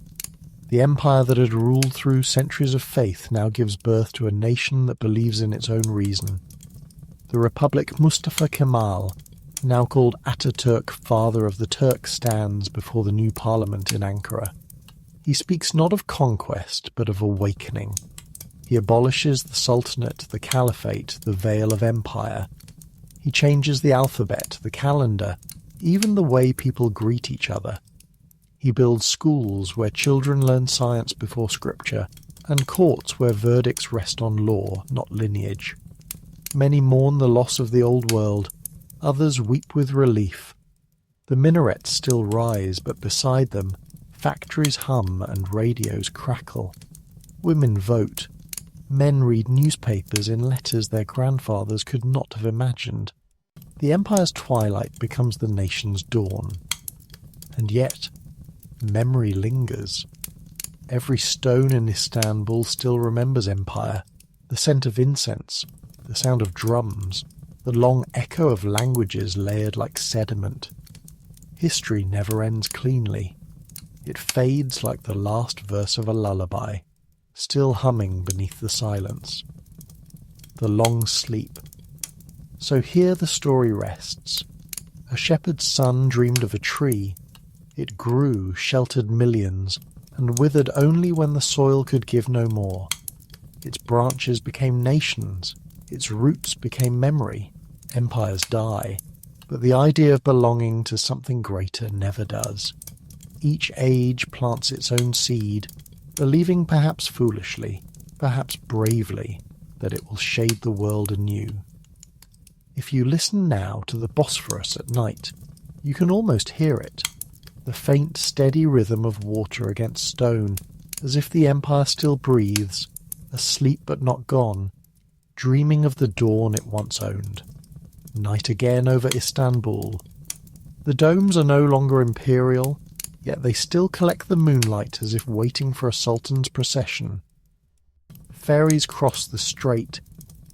The empire that had ruled through centuries of faith now gives birth to a nation that believes in its own reason. The Republic Mustafa Kemal, now called Ataturk, father of the Turks, stands before the new parliament in Ankara. He speaks not of conquest, but of awakening. He abolishes the sultanate, the caliphate, the veil of empire. He changes the alphabet, the calendar, even the way people greet each other. He builds schools where children learn science before scripture, and courts where verdicts rest on law, not lineage. Many mourn the loss of the old world, others weep with relief. The minarets still rise, but beside them, factories hum and radios crackle. Women vote. Men read newspapers in letters their grandfathers could not have imagined. The empire's twilight becomes the nation's dawn. And yet, memory lingers. Every stone in Istanbul still remembers empire, the scent of incense, the sound of drums, the long echo of languages layered like sediment. History never ends cleanly. It fades like the last verse of a lullaby, still humming beneath the silence. The long sleep. So here the story rests. A shepherd's son dreamed of a tree. It grew, sheltered millions, and withered only when the soil could give no more. Its branches became nations. Its roots became memory. Empires die, but the idea of belonging to something greater never does. Each age plants its own seed, believing perhaps foolishly, perhaps bravely, that it will shade the world anew. If you listen now to the Bosphorus at night, you can almost hear it, the faint, steady rhythm of water against stone, as if the empire still breathes, asleep but not gone, dreaming of the dawn it once owned. Night again over Istanbul. The domes are no longer imperial, yet they still collect the moonlight as if waiting for a sultan's procession. Ferries cross the strait,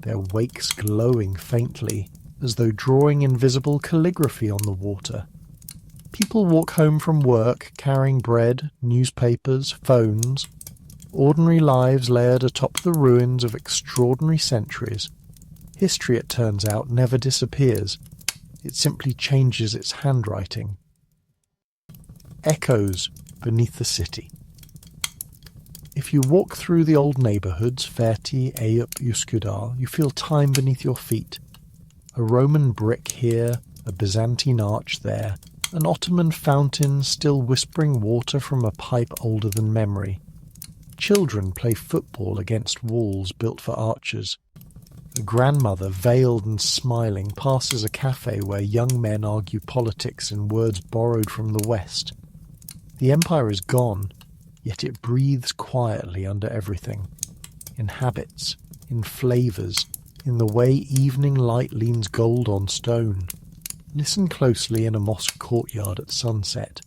their wakes glowing faintly, as though drawing invisible calligraphy on the water. People walk home from work carrying bread, newspapers, phones, ordinary lives layered atop the ruins of extraordinary centuries. History, it turns out, never disappears. It simply changes its handwriting. Echoes beneath the city. If you walk through the old neighbourhoods, Ferti, Eyüp, Üsküdar, you feel time beneath your feet. A Roman brick here, a Byzantine arch there, an Ottoman fountain still whispering water from a pipe older than memory. Children play football against walls built for archers. A grandmother, veiled and smiling, passes a cafe where young men argue politics in words borrowed from the West. The empire is gone, yet it breathes quietly under everything. In habits, in flavours, in the way evening light leans gold on stone. Listen closely in a mosque courtyard at sunset.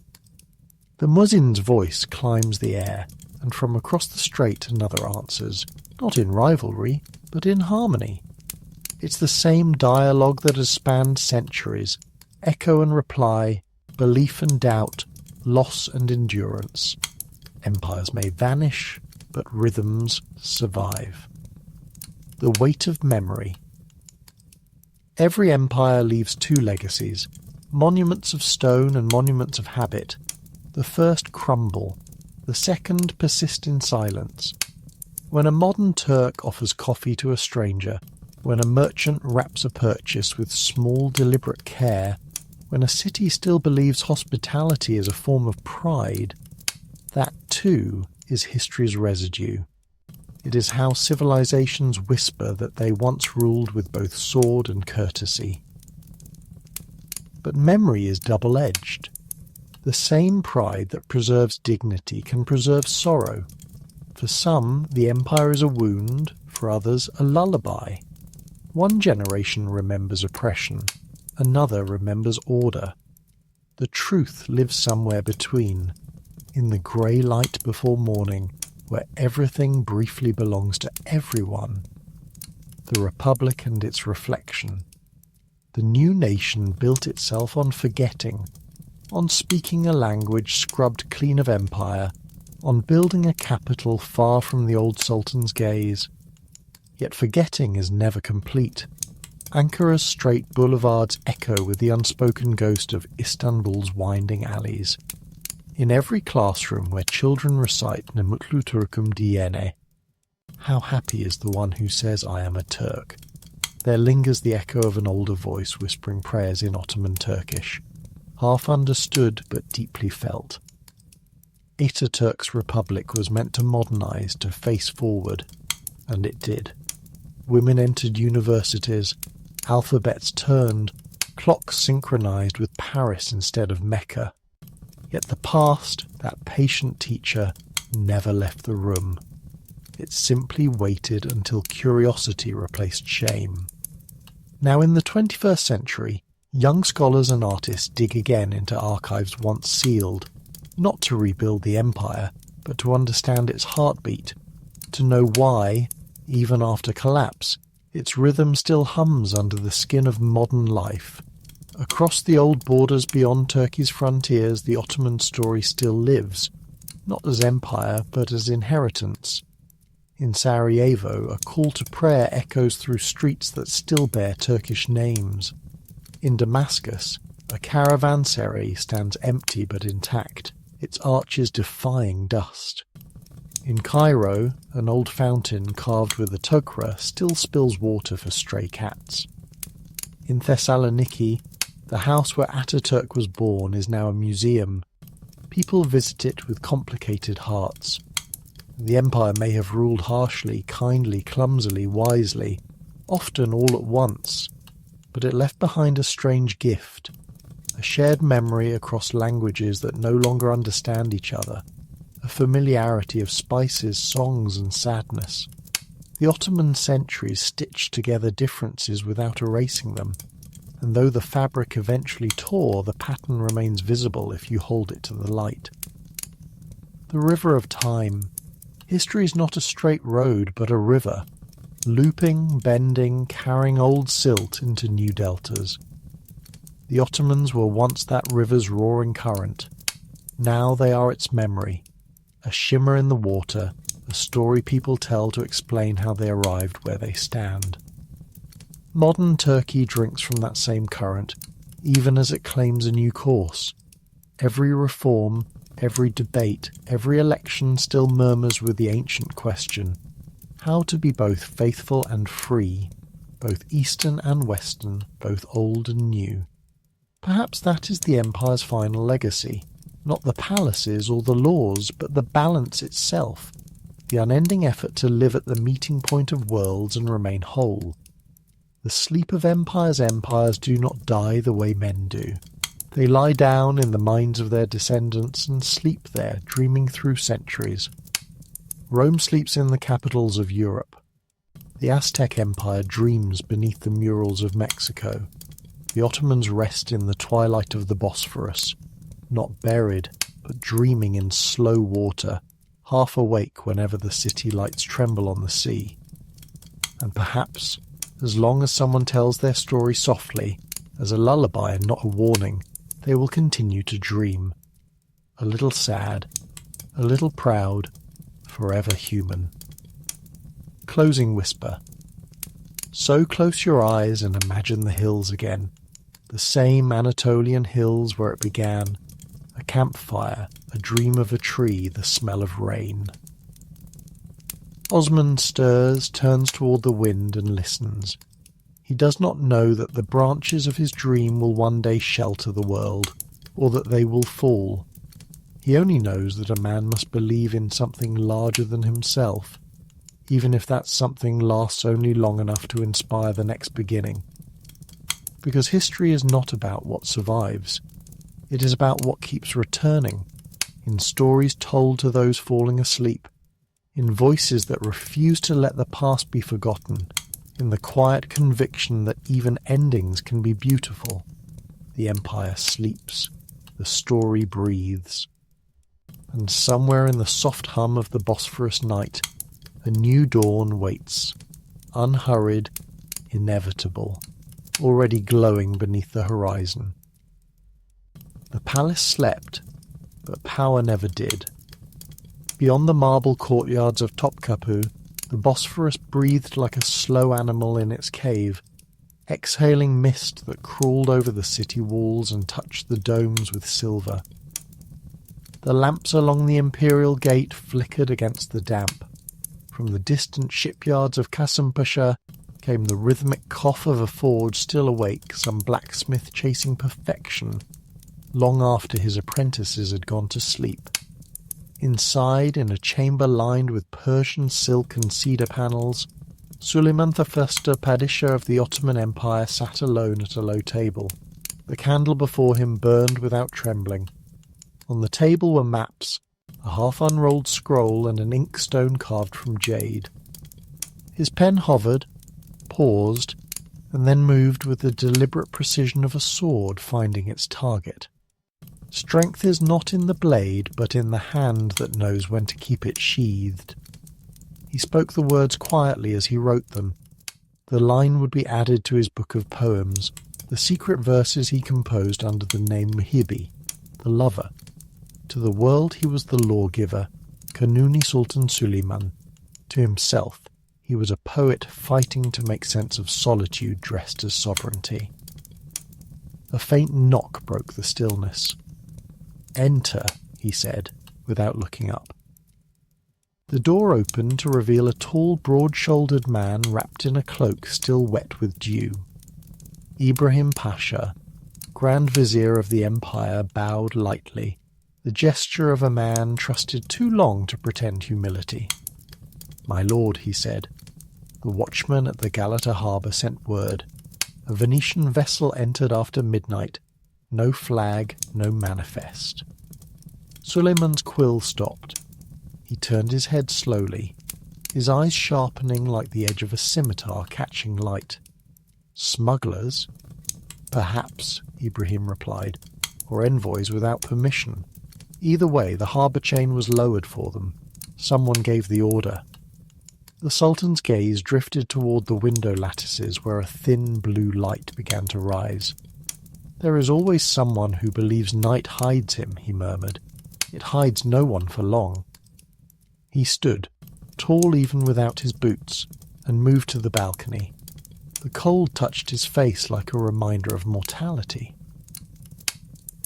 The muezzin's voice climbs the air, and from across the strait another answers, not in rivalry, but in harmony. It's the same dialogue that has spanned centuries, echo and reply, belief and doubt, loss and endurance. Empires may vanish, but rhythms survive. The weight of memory. Every empire leaves two legacies, monuments of stone and monuments of habit. The first crumble, the second persist in silence. When a modern Turk offers coffee to a stranger, when a merchant wraps a purchase with small deliberate care, when a city still believes hospitality is a form of pride, that too is history's residue. It is how civilizations whisper that they once ruled with both sword and courtesy. But memory is double-edged. The same pride that preserves dignity can preserve sorrow. For some, the empire is a wound, for others, a lullaby. One generation remembers oppression, another remembers order. The truth lives somewhere between, in the grey light before morning, where everything briefly belongs to everyone. The Republic and its reflection. The new nation built itself on forgetting, on speaking a language scrubbed clean of empire, on building a capital far from the old sultan's gaze. Yet forgetting is never complete. Ankara''s straight boulevards echo with the unspoken ghost of Istanbul's winding alleys. In every classroom where children recite Ne mutlu Türk'üm diyene, how happy is the one who says I am a Turk, there lingers the echo of an older voice whispering prayers in Ottoman Turkish, half understood but deeply felt. Ataturk's republic was meant to modernize, to face forward, and it did. Women entered universities, alphabets turned, clocks synchronized with Paris instead of Mecca. Yet the past, that patient teacher, never left the room. It simply waited until curiosity replaced shame. Now in the 21st century, young scholars and artists dig again into archives once sealed, not to rebuild the empire, but to understand its heartbeat, to know why, even after collapse, its rhythm still hums under the skin of modern life. Across the old borders beyond Turkey's frontiers, the Ottoman story still lives, not as empire, but as inheritance. In Sarajevo, a call to prayer echoes through streets that still bear Turkish names. In Damascus, a caravanserai stands empty but intact, its arches defying dust. In Cairo, an old fountain carved with a tokra still spills water for stray cats. In Thessaloniki, the house where Ataturk was born is now a museum. People visit it with complicated hearts. The empire may have ruled harshly, kindly, clumsily, wisely, often all at once, but it left behind a strange gift, a shared memory across languages that no longer understand each other, a familiarity of spices, songs, and sadness. The Ottoman centuries stitched together differences without erasing them, and though the fabric eventually tore, the pattern remains visible if you hold it to the light. The river of time. History is not a straight road, but a river, looping, bending, carrying old silt into new deltas. The Ottomans were once that river's roaring current. Now they are its memory, a shimmer in the water, a story people tell to explain how they arrived where they stand. Modern Turkey drinks from that same current, even as it claims a new course. Every reform, every debate, every election still murmurs with the ancient question, how to be both faithful and free, both Eastern and Western, both old and new. Perhaps that is the empire's final legacy, not the palaces or the laws, but the balance itself, the unending effort to live at the meeting point of worlds and remain whole. The sleep of empires do not die the way men do. They lie down in the minds of their descendants and sleep there, dreaming through centuries. Rome sleeps in the capitals of Europe. The Aztec Empire dreams beneath the murals of Mexico. The Ottomans rest in the twilight of the Bosphorus, not buried, but dreaming in slow water, half awake whenever the city lights tremble on the sea. And perhaps, as long as someone tells their story softly, as a lullaby and not a warning, they will continue to dream. A little sad, a little proud, forever human. Closing whisper. So close your eyes and imagine the hills again, the same Anatolian hills where it began, a campfire, a dream of a tree, the smell of rain. Osman stirs, turns toward the wind and listens. He does not know that the branches of his dream will one day shelter the world, or that they will fall. He only knows that a man must believe in something larger than himself, even if that something lasts only long enough to inspire the next beginning. Because history is not about what survives. It is about what keeps returning, in stories told to those falling asleep, in voices that refuse to let the past be forgotten, in the quiet conviction that even endings can be beautiful. The empire sleeps, the story breathes. And somewhere in the soft hum of the Bosphorus night, a new dawn waits, unhurried, inevitable, already glowing beneath the horizon. The palace slept, but power never did. Beyond the marble courtyards of Topkapi, the Bosphorus breathed like a slow animal in its cave, exhaling mist that crawled over the city walls and touched the domes with silver. The lamps along the imperial gate flickered against the damp. From the distant shipyards of Kasımpaşa came the rhythmic cough of a forge still awake, some blacksmith chasing perfection, long after his apprentices had gone to sleep. Inside, in a chamber lined with Persian silk and cedar panels, Suleiman I, Padishah of the Ottoman Empire, sat alone at a low table. The candle before him burned without trembling. On the table were maps, a half-unrolled scroll and an inkstone carved from jade. His pen hovered, paused, and then moved with the deliberate precision of a sword finding its target. Strength is not in the blade, but in the hand that knows when to keep it sheathed. He spoke the words quietly as he wrote them. The line would be added to his book of poems, the secret verses he composed under the name Muhibi, the lover. To the world he was the lawgiver, Kanuni Sultan Suleiman. To himself, he was a poet fighting to make sense of solitude dressed as sovereignty. A faint knock broke the stillness. "Enter," he said, without looking up. The door opened to reveal a tall, broad-shouldered man wrapped in a cloak still wet with dew. Ibrahim Pasha, Grand Vizier of the Empire, bowed lightly, the gesture of a man trusted too long to pretend humility. "My lord," he said, "the watchman at the Galata harbour sent word. A Venetian vessel entered after midnight. No flag, no manifest." Suleiman's quill stopped. He turned his head slowly, his eyes sharpening like the edge of a scimitar catching light. "Smugglers?" "Perhaps," Ibrahim replied, "or envoys without permission. Either way, the harbour chain was lowered for them. Someone gave the order." The Sultan's gaze drifted toward the window lattices where a thin blue light began to rise. "There is always someone who believes night hides him," he murmured. "It hides no one for long." He stood, tall even without his boots, and moved to the balcony. The cold touched his face like a reminder of mortality.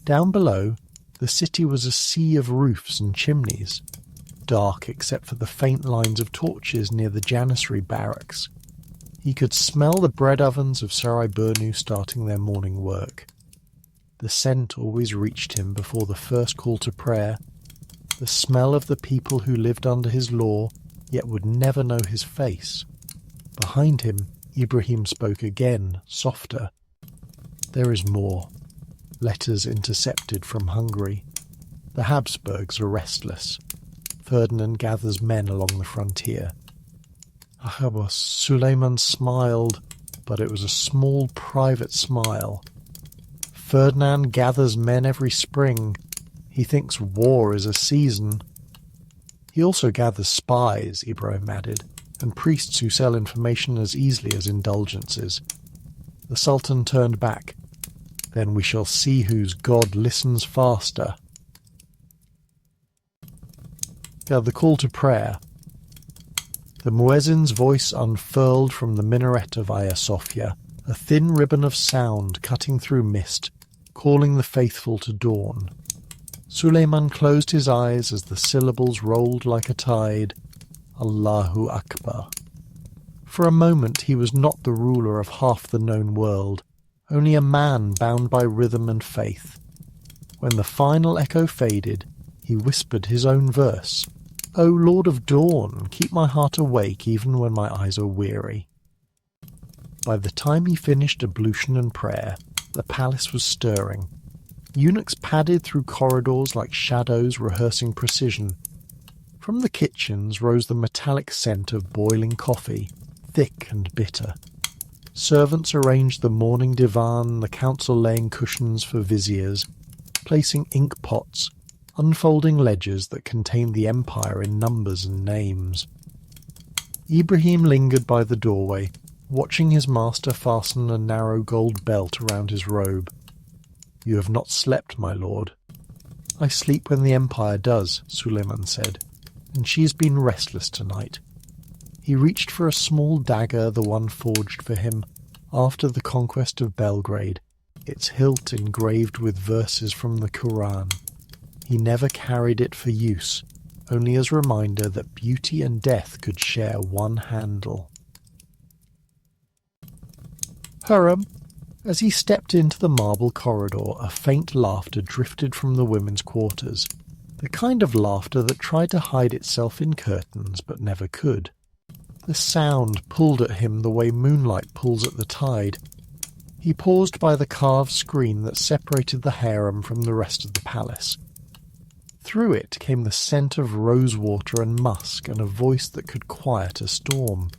Down below, the city was a sea of roofs and chimneys, dark except for the faint lines of torches near the Janissary barracks. He could smell the bread ovens of Sarayburnu starting their morning work. The scent always reached him before the first call to prayer, the smell of the people who lived under his law, yet would never know his face. Behind him, Ibrahim spoke again, softer. "There is more. Letters intercepted from Hungary. The Habsburgs are restless. Ferdinand gathers men along the frontier." Ahabos Suleiman smiled, but it was a small private smile. "Ferdinand gathers men every spring. He thinks war is a season." "He also gathers spies," Ibrahim added, "and priests who sell information as easily as indulgences." The Sultan turned back. "Then we shall see whose God listens faster." The call to prayer. The muezzin's voice unfurled from the minaret of Hagia Sophia, a thin ribbon of sound cutting through mist, calling the faithful to dawn. Suleiman closed his eyes as the syllables rolled like a tide. Allahu Akbar. For a moment he was not the ruler of half the known world, only a man bound by rhythm and faith. When the final echo faded, he whispered his own verse, "O Lord of Dawn, keep my heart awake even when my eyes are weary." By the time he finished ablution and prayer, the palace was stirring. Eunuchs padded through corridors like shadows rehearsing precision. From the kitchens rose the metallic scent of boiling coffee, thick and bitter. Servants arranged the morning divan, the council laying cushions for viziers, placing ink pots, unfolding ledgers that contained the empire in numbers and names. Ibrahim lingered by the doorway, watching his master fasten a narrow gold belt around his robe. "You have not slept, my lord." "I sleep when the empire does," Suleiman said, "and she has been restless tonight." He reached for a small dagger, the one forged for him after the conquest of Belgrade, its hilt engraved with verses from the Quran. He never carried it for use, only as a reminder that beauty and death could share one handle. Hurram. As he stepped into the marble corridor, a faint laughter drifted from the women's quarters, the kind of laughter that tried to hide itself in curtains but never could. The sound pulled at him the way moonlight pulls at the tide. He paused by the carved screen that separated the harem from the rest of the palace. Through it came the scent of rosewater and musk and a voice that could quiet a storm.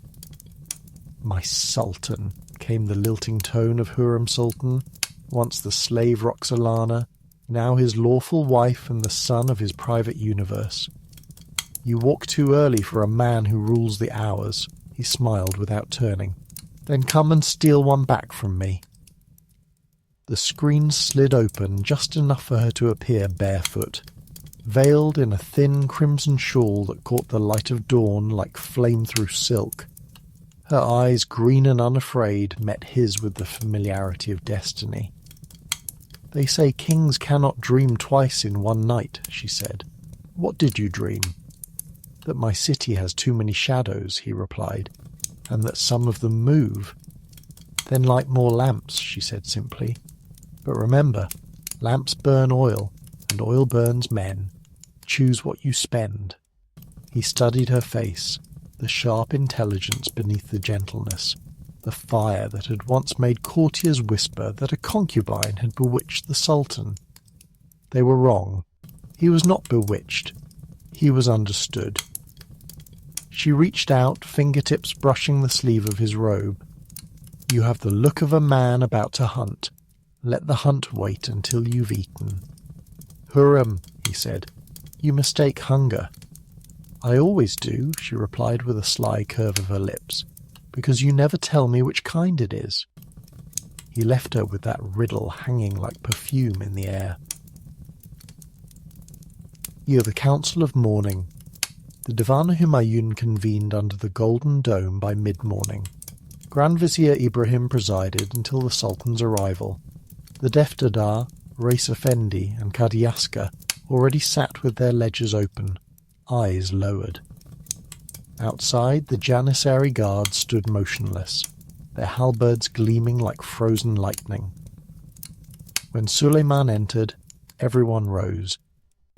"My Sultan," came the lilting tone of Hurrem Sultan, once the slave Roxolana, now his lawful wife and the son of his private universe. "You walk too early for a man who rules the hours," he smiled without turning. "Then come and steal one back from me." The screen slid open just enough for her to appear barefoot, veiled in a thin crimson shawl that caught the light of dawn like flame through silk. Her eyes, green and unafraid, met his with the familiarity of destiny. "They say kings cannot dream twice in one night," she said. "What did you dream?" "That my city has too many shadows," he replied, "and that some of them move." "Then light more lamps," she said simply. "But remember, lamps burn oil, and oil burns men. Choose what you spend." He studied her face, the sharp intelligence beneath the gentleness, the fire that had once made courtiers whisper that a concubine had bewitched the Sultan. They were wrong. He was not bewitched. He was understood. She reached out, fingertips brushing the sleeve of his robe. "You have the look of a man about to hunt. Let the hunt wait until you've eaten." "Hurrem," he said, "you mistake hunger." "I always do," she replied with a sly curve of her lips, "because you never tell me which kind it is." He left her with that riddle hanging like perfume in the air. Year the Council of Mourning. The Divan-i-Humayun convened under the Golden Dome by mid-morning. Grand Vizier Ibrahim presided until the Sultan's arrival. The Defterdar, Reis Effendi and Kadiaska already sat with their ledgers open, eyes lowered. Outside, the Janissary guards stood motionless, their halberds gleaming like frozen lightning. When Suleiman entered, everyone rose.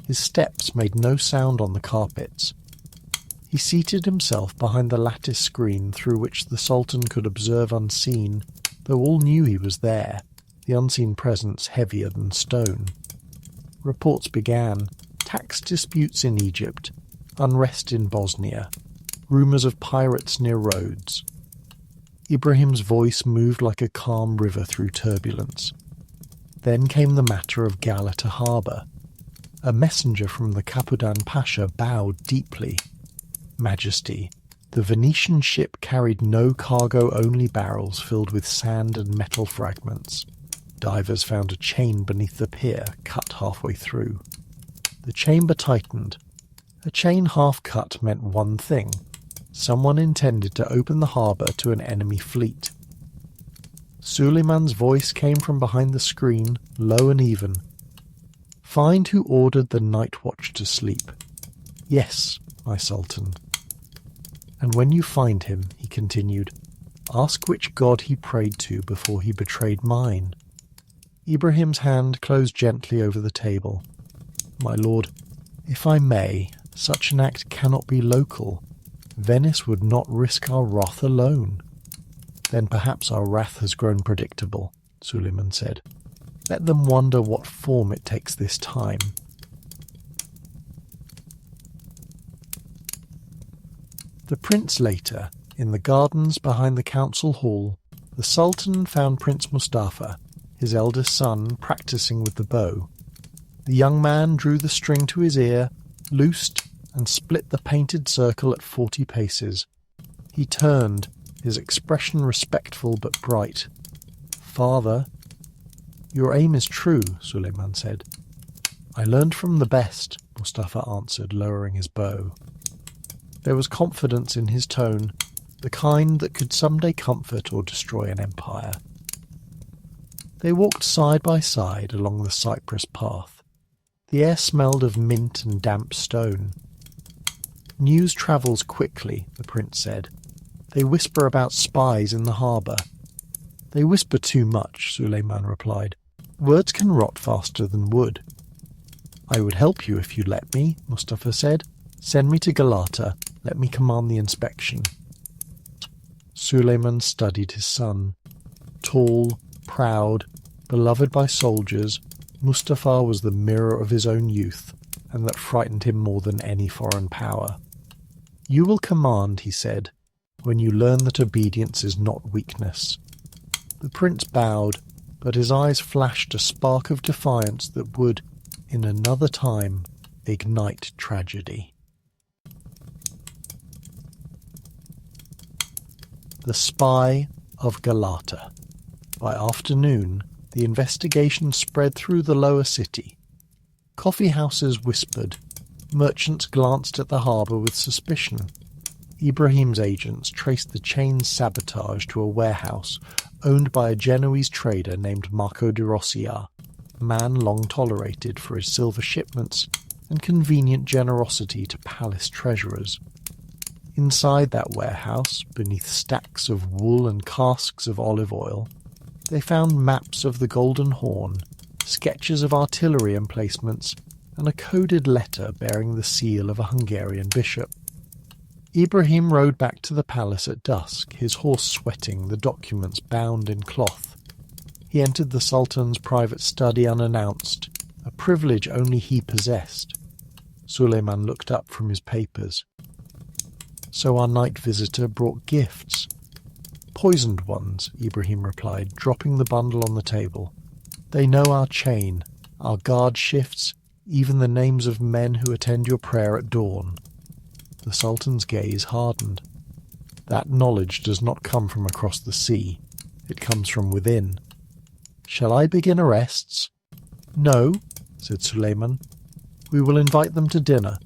His steps made no sound on the carpets. He seated himself behind the lattice screen through which the Sultan could observe unseen, though all knew he was there, the unseen presence heavier than stone. Reports began. Tax disputes in Egypt, unrest in Bosnia, rumours of pirates near Rhodes. Ibrahim's voice moved like a calm river through turbulence. Then came the matter of Galata harbour. A messenger from the Capudan Pasha bowed deeply. "Majesty, the Venetian ship carried no cargo, only barrels filled with sand and metal fragments. Divers found a chain beneath the pier, cut halfway through. The chamber tightened. A chain half cut meant one thing. Someone intended to open the harbour to an enemy fleet." Suleiman's voice came from behind the screen, low and even. "Find who ordered the night watch to sleep." "Yes, my Sultan." And when you find him, he continued, ask which god he prayed to before he betrayed mine. Ibrahim's hand closed gently over the table. My lord, if I may, such an act cannot be local. Venice would not risk our wrath alone. Then perhaps our wrath has grown predictable, Suleiman said. Let them wonder what form it takes this time. The prince later, in the gardens behind the council hall, the Sultan found Prince Mustafa, his eldest son, practicing with the bow. The young man drew the string to his ear, loosed, and split the painted circle at 40 paces. He turned, his expression respectful but bright. Father, your aim is true, Suleiman said. I learned from the best, Mustafa answered, lowering his bow. There was confidence in his tone, the kind that could someday comfort or destroy an empire. They walked side by side along the cypress path. The air smelled of mint and damp stone. News travels quickly, the prince said. They whisper about spies in the harbour. They whisper too much, Suleiman replied. Words can rot faster than wood. I would help you if you let me, Mustafa said. Send me to Galata. Let me command the inspection. Suleiman studied his son. Tall, proud, beloved by soldiers, Mustafa was the mirror of his own youth, and that frightened him more than any foreign power. You will command, he said, when you learn that obedience is not weakness. The prince bowed, but his eyes flashed a spark of defiance that would, in another time, ignite tragedy. The Spy of Galata. By afternoon, the investigation spread through the lower city. Coffee houses whispered. Merchants glanced at the harbour with suspicion. Ibrahim's agents traced the chain's sabotage to a warehouse owned by a Genoese trader named Marco di Rossia, a man long tolerated for his silver shipments and convenient generosity to palace treasurers. Inside that warehouse, beneath stacks of wool and casks of olive oil, they found maps of the Golden Horn, sketches of artillery emplacements, and a coded letter bearing the seal of a Hungarian bishop. Ibrahim rode back to the palace at dusk, his horse sweating, the documents bound in cloth. He entered the Sultan's private study unannounced, a privilege only he possessed. Suleiman looked up from his papers. So our night visitor brought gifts. Poisoned ones, Ibrahim replied, dropping the bundle on the table. They know our chain, our guard shifts, even the names of men who attend your prayer at dawn. The Sultan's gaze hardened. That knowledge does not come from across the sea. It comes from within. Shall I begin arrests? No, said Suleiman. We will invite them to dinner.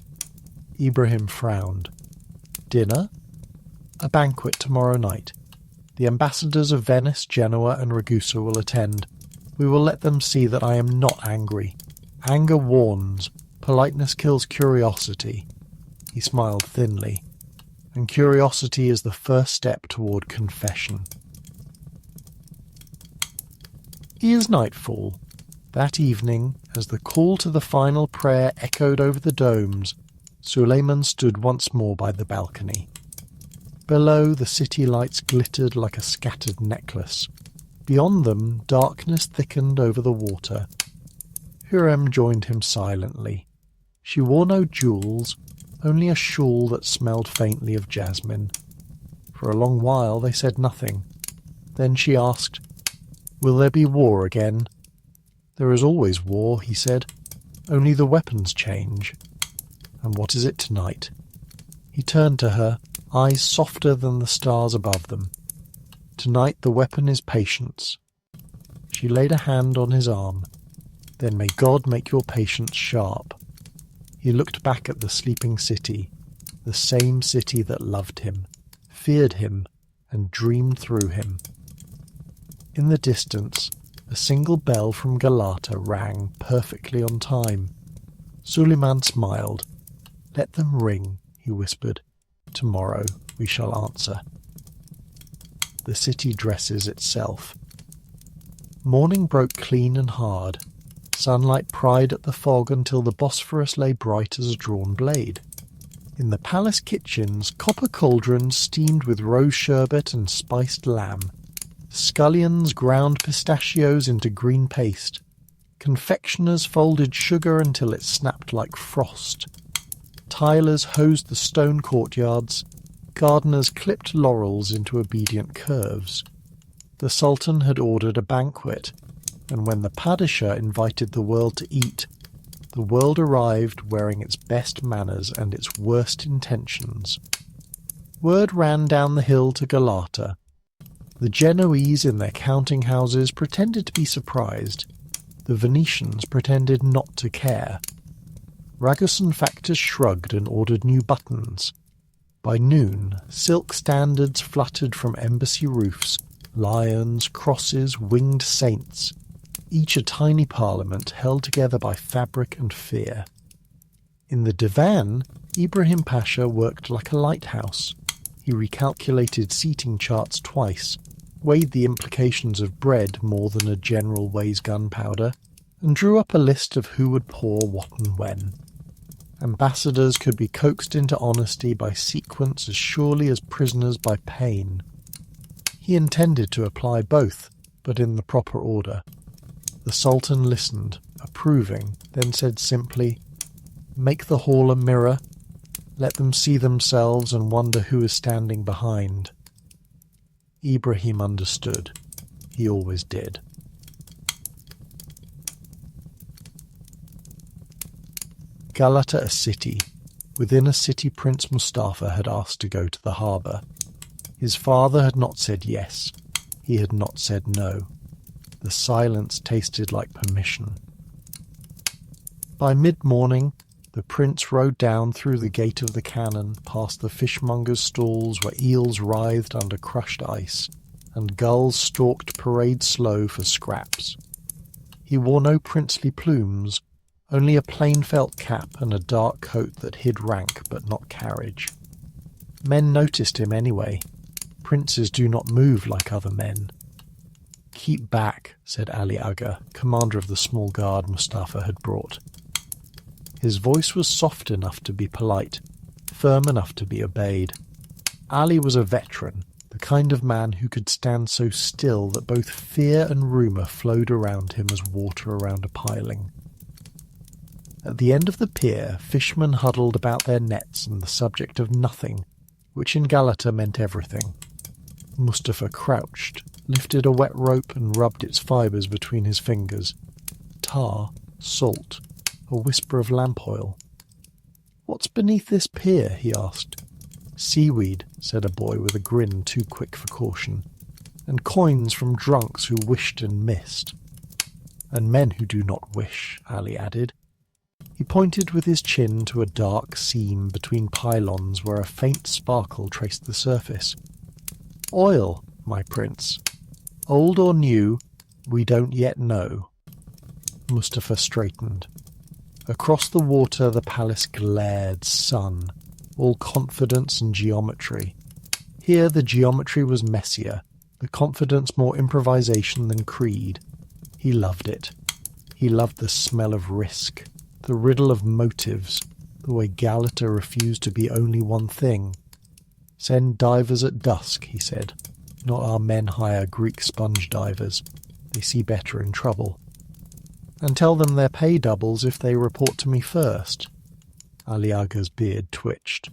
Ibrahim frowned. Dinner? A banquet tomorrow night. The ambassadors of Venice, Genoa, and Ragusa will attend. We will let them see that I am not angry. Anger warns. Politeness kills curiosity. He smiled thinly. And curiosity is the first step toward confession. It is nightfall. That evening, as the call to the final prayer echoed over the domes, Suleiman stood once more by the balcony. Below, the city lights glittered like a scattered necklace. Beyond them, darkness thickened over the water. Hurrem joined him silently. She wore no jewels, only a shawl that smelled faintly of jasmine. For a long while they said nothing. Then she asked, "Will there be war again?" "There is always war," he said. "Only the weapons change." "And what is it tonight?" He turned to her, eyes softer than the stars above them. "Tonight the weapon is patience." She laid a hand on his arm. "Then may God make your patience sharp." He looked back at the sleeping city, the same city that loved him, feared him, and dreamed through him. In the distance, a single bell from Galata rang perfectly on time. Suleiman smiled. "Let them ring," he whispered. Tomorrow we shall answer. The city dresses itself. Morning broke clean and hard. Sunlight pried at the fog until the Bosphorus lay bright as a drawn blade. In the palace kitchens, copper cauldrons steamed with rose sherbet and spiced lamb. Scullions ground pistachios into green paste. Confectioners folded sugar until it snapped like frost. Tilers hosed the stone courtyards. Gardeners clipped laurels into obedient curves. The Sultan had ordered a banquet, and when the Padishah invited the world to eat, the world arrived wearing its best manners and its worst intentions. Word ran down the hill to Galata. The Genoese in their counting houses pretended to be surprised. The Venetians pretended not to care. Ragusan factors shrugged and ordered new buttons. By noon, silk standards fluttered from embassy roofs, lions, crosses, winged saints, each a tiny parliament held together by fabric and fear. In the divan, Ibrahim Pasha worked like a lighthouse. He recalculated seating charts twice, weighed the implications of bread more than a general weighs gunpowder, and drew up a list of who would pour what and when. Ambassadors could be coaxed into honesty by sequence as surely as prisoners by pain. He intended to apply both, but in the proper order. The Sultan listened, approving, then said simply, "Make the hall a mirror. Let them see themselves and wonder who is standing behind." Ibrahim understood. He always did. Galata, a city. Within a city, Prince Mustafa had asked to go to the harbour. His father had not said yes. He had not said no. The silence tasted like permission. By mid-morning, the prince rode down through the gate of the cannon, past the fishmongers' stalls where eels writhed under crushed ice, and gulls stalked parade slow for scraps. He wore no princely plumes, only a plain felt cap and a dark coat that hid rank but not carriage. Men noticed him anyway. Princes do not move like other men. "Keep back," said Ali Aga, commander of the small guard Mustafa had brought. His voice was soft enough to be polite, firm enough to be obeyed. Ali was a veteran, the kind of man who could stand so still that both fear and rumour flowed around him as water around a piling. At the end of the pier, fishermen huddled about their nets and the subject of nothing, which in Galata meant everything. Mustafa crouched, lifted a wet rope and rubbed its fibres between his fingers. Tar, salt, a whisper of lamp oil. "What's beneath this pier?" he asked. "Seaweed," said a boy with a grin too quick for caution, "and coins from drunks who wished and missed." "And men who do not wish," Ali added. He pointed with his chin to a dark seam between pylons where a faint sparkle traced the surface. "Oil, my prince. Old or new, we don't yet know." Mustafa straightened. Across the water the palace glared, sun, all confidence and geometry. Here the geometry was messier, the confidence more improvisation than creed. He loved it. He loved the smell of risk, the riddle of motives, the way Galata refused to be only one thing. "Send divers at dusk," he said. "Not our men hire Greek sponge divers. They see better in trouble. And tell them their pay doubles if they report to me first." Ali Aga's beard twitched.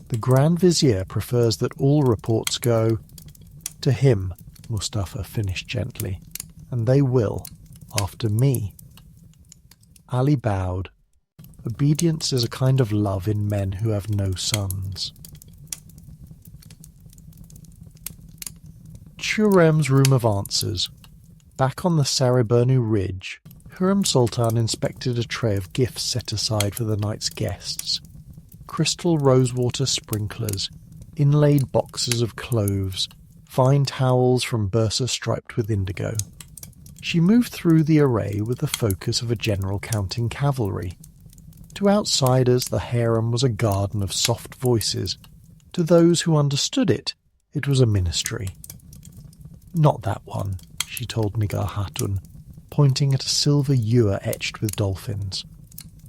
"The Grand Vizier prefers that all reports go—" "To him," Mustafa finished gently. "And they will, after me." Ali bowed. Obedience is a kind of love in men who have no sons. Churem's Room of Answers. Back on the Sariburnu Ridge, Hurrem Sultan inspected a tray of gifts set aside for the night's guests. Crystal rosewater sprinklers, inlaid boxes of cloves, fine towels from Bursa striped with indigo. She moved through the array with the focus of a general counting cavalry. To outsiders, the harem was a garden of soft voices, To those who understood it, it was a ministry. "Not that one," she told Nigar Hatun, pointing at a silver ewer etched with dolphins.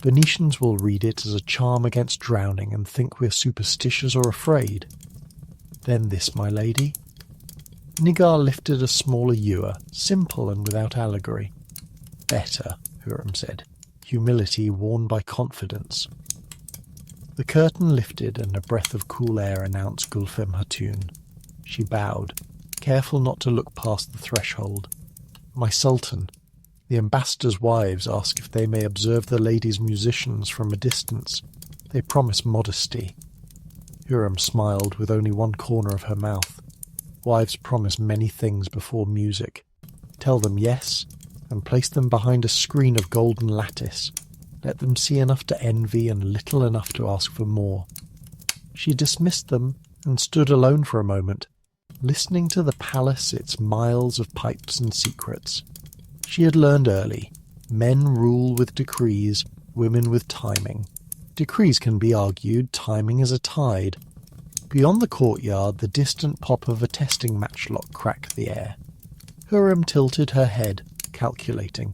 "Venetians will read it as a charm against drowning and think we're superstitious or afraid." "Then this, my lady?" Nigar lifted a smaller ewer, simple and without allegory. "Better," Hurrem said, humility worn by confidence. The curtain lifted and a breath of cool air announced Gulfem Hatun. She bowed, careful not to look past the threshold. "My Sultan, the ambassadors' wives ask if they may observe the ladies' musicians from a distance. They promise modesty." Hurrem smiled with only one corner of her mouth. Wives promise many things before music. Tell them yes, and place them behind a screen of golden lattice. Let them see enough to envy and little enough to ask for more. She dismissed them and stood alone for a moment, listening to the palace, its miles of pipes and secrets. She had learned early, men rule with decrees, women with timing. Decrees can be argued, timing is a tide. Beyond the courtyard, the distant pop of a testing matchlock cracked the air. Hurrem tilted her head, calculating.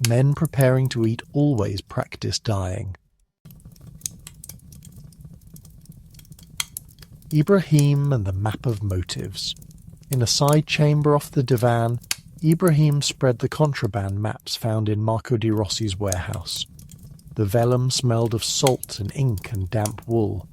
Men preparing to eat always practice dying. Ibrahim and the map of motives. In a side chamber off the divan, Ibrahim spread the contraband maps found in Marco di Rossi's warehouse. The vellum smelled of salt and ink and damp wool.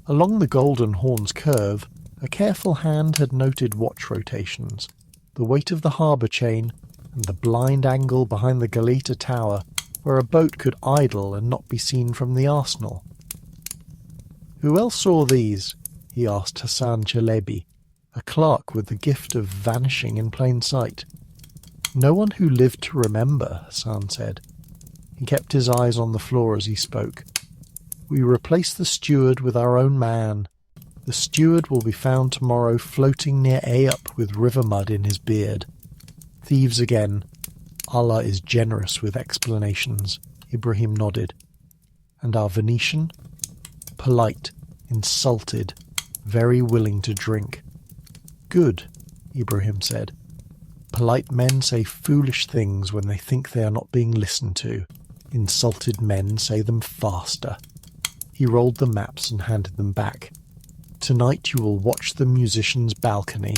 Along the Golden Horn's curve, a careful hand had noted watch rotations, the weight of the harbour chain, and the blind angle behind the Galata Tower, where a boat could idle and not be seen from the arsenal. "Who else saw these?" he asked Hassan Chalebi, a clerk with the gift of vanishing in plain sight. "No one who lived to remember," Hassan said. He kept his eyes on the floor as he spoke. "We replace the steward with our own man. The steward will be found tomorrow floating near Ayup with river mud in his beard. Thieves again. Allah is generous with explanations." Ibrahim nodded. "And our Venetian?" "Polite, insulted, very willing to drink." "Good," Ibrahim said. "Polite men say foolish things when they think they are not being listened to. Insulted men say them faster." He rolled the maps and handed them back. "Tonight you will watch the musicians' balcony.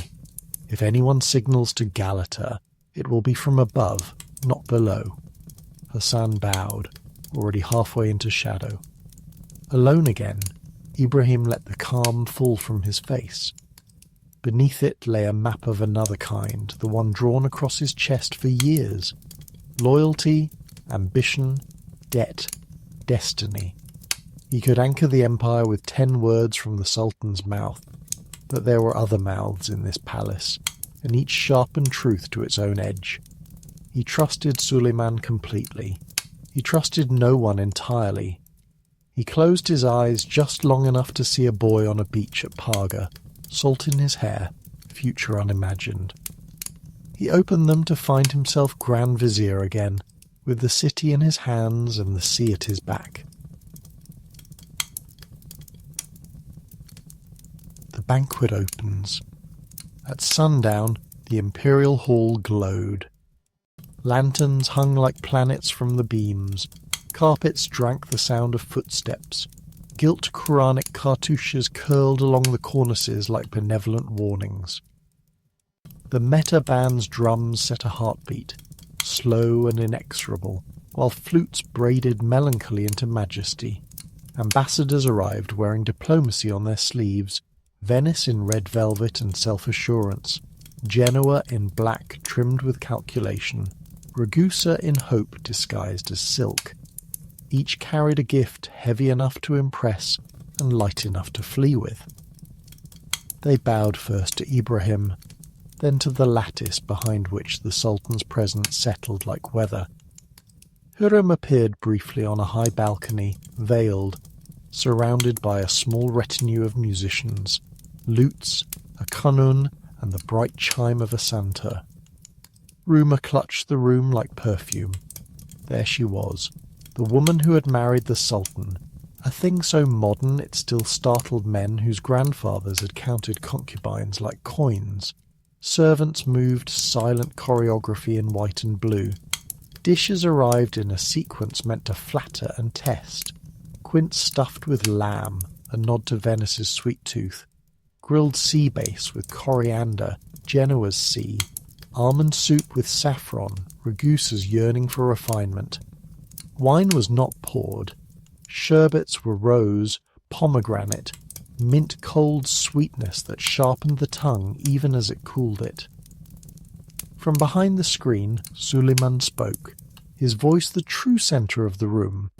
If anyone signals to Galata, it will be from above, not below." Hassan bowed, already halfway into shadow. Alone again, Ibrahim let the calm fall from his face. Beneath it lay a map of another kind, the one drawn across his chest for years. Loyalty, ambition, debt, destiny. He could anchor the empire with 10 words from the Sultan's mouth, but there were other mouths in this palace, and each sharpened truth to its own edge. He trusted Suleiman completely. He trusted no one entirely. He closed his eyes just long enough to see a boy on a beach at Parga, salt in his hair, future unimagined. He opened them to find himself Grand Vizier again, with the city in his hands and the sea at his back. The banquet opens. At sundown, the imperial hall glowed. Lanterns hung like planets from the beams. Carpets drank the sound of footsteps. Gilt Quranic cartouches curled along the cornices like benevolent warnings. The meta band's drums set a heartbeat, slow and inexorable, while flutes braided melancholy into majesty. Ambassadors arrived wearing diplomacy on their sleeves, Venice in red velvet and self-assurance, Genoa in black trimmed with calculation, Ragusa in hope disguised as silk. Each carried a gift heavy enough to impress and light enough to flee with. They bowed first to Ibrahim, then to the lattice behind which the Sultan's presence settled like weather. Hurrem appeared briefly on a high balcony, veiled, surrounded by a small retinue of musicians, lutes, a kanun, and the bright chime of a santur. Rumour clutched the room like perfume. There she was, the woman who had married the Sultan, a thing so modern it still startled men whose grandfathers had counted concubines like coins. Servants moved silent choreography in white and blue. Dishes arrived in a sequence meant to flatter and test. Quince stuffed with lamb, a nod to Venice's sweet tooth. Grilled sea bass with coriander, Genoa's sea. Almond soup with saffron, Ragusa's yearning for refinement. Wine was not poured. Sherbets were rose, pomegranate, mint cold sweetness that sharpened the tongue even as it cooled it. From behind the screen, Suleiman spoke, his voice the true centre of the room.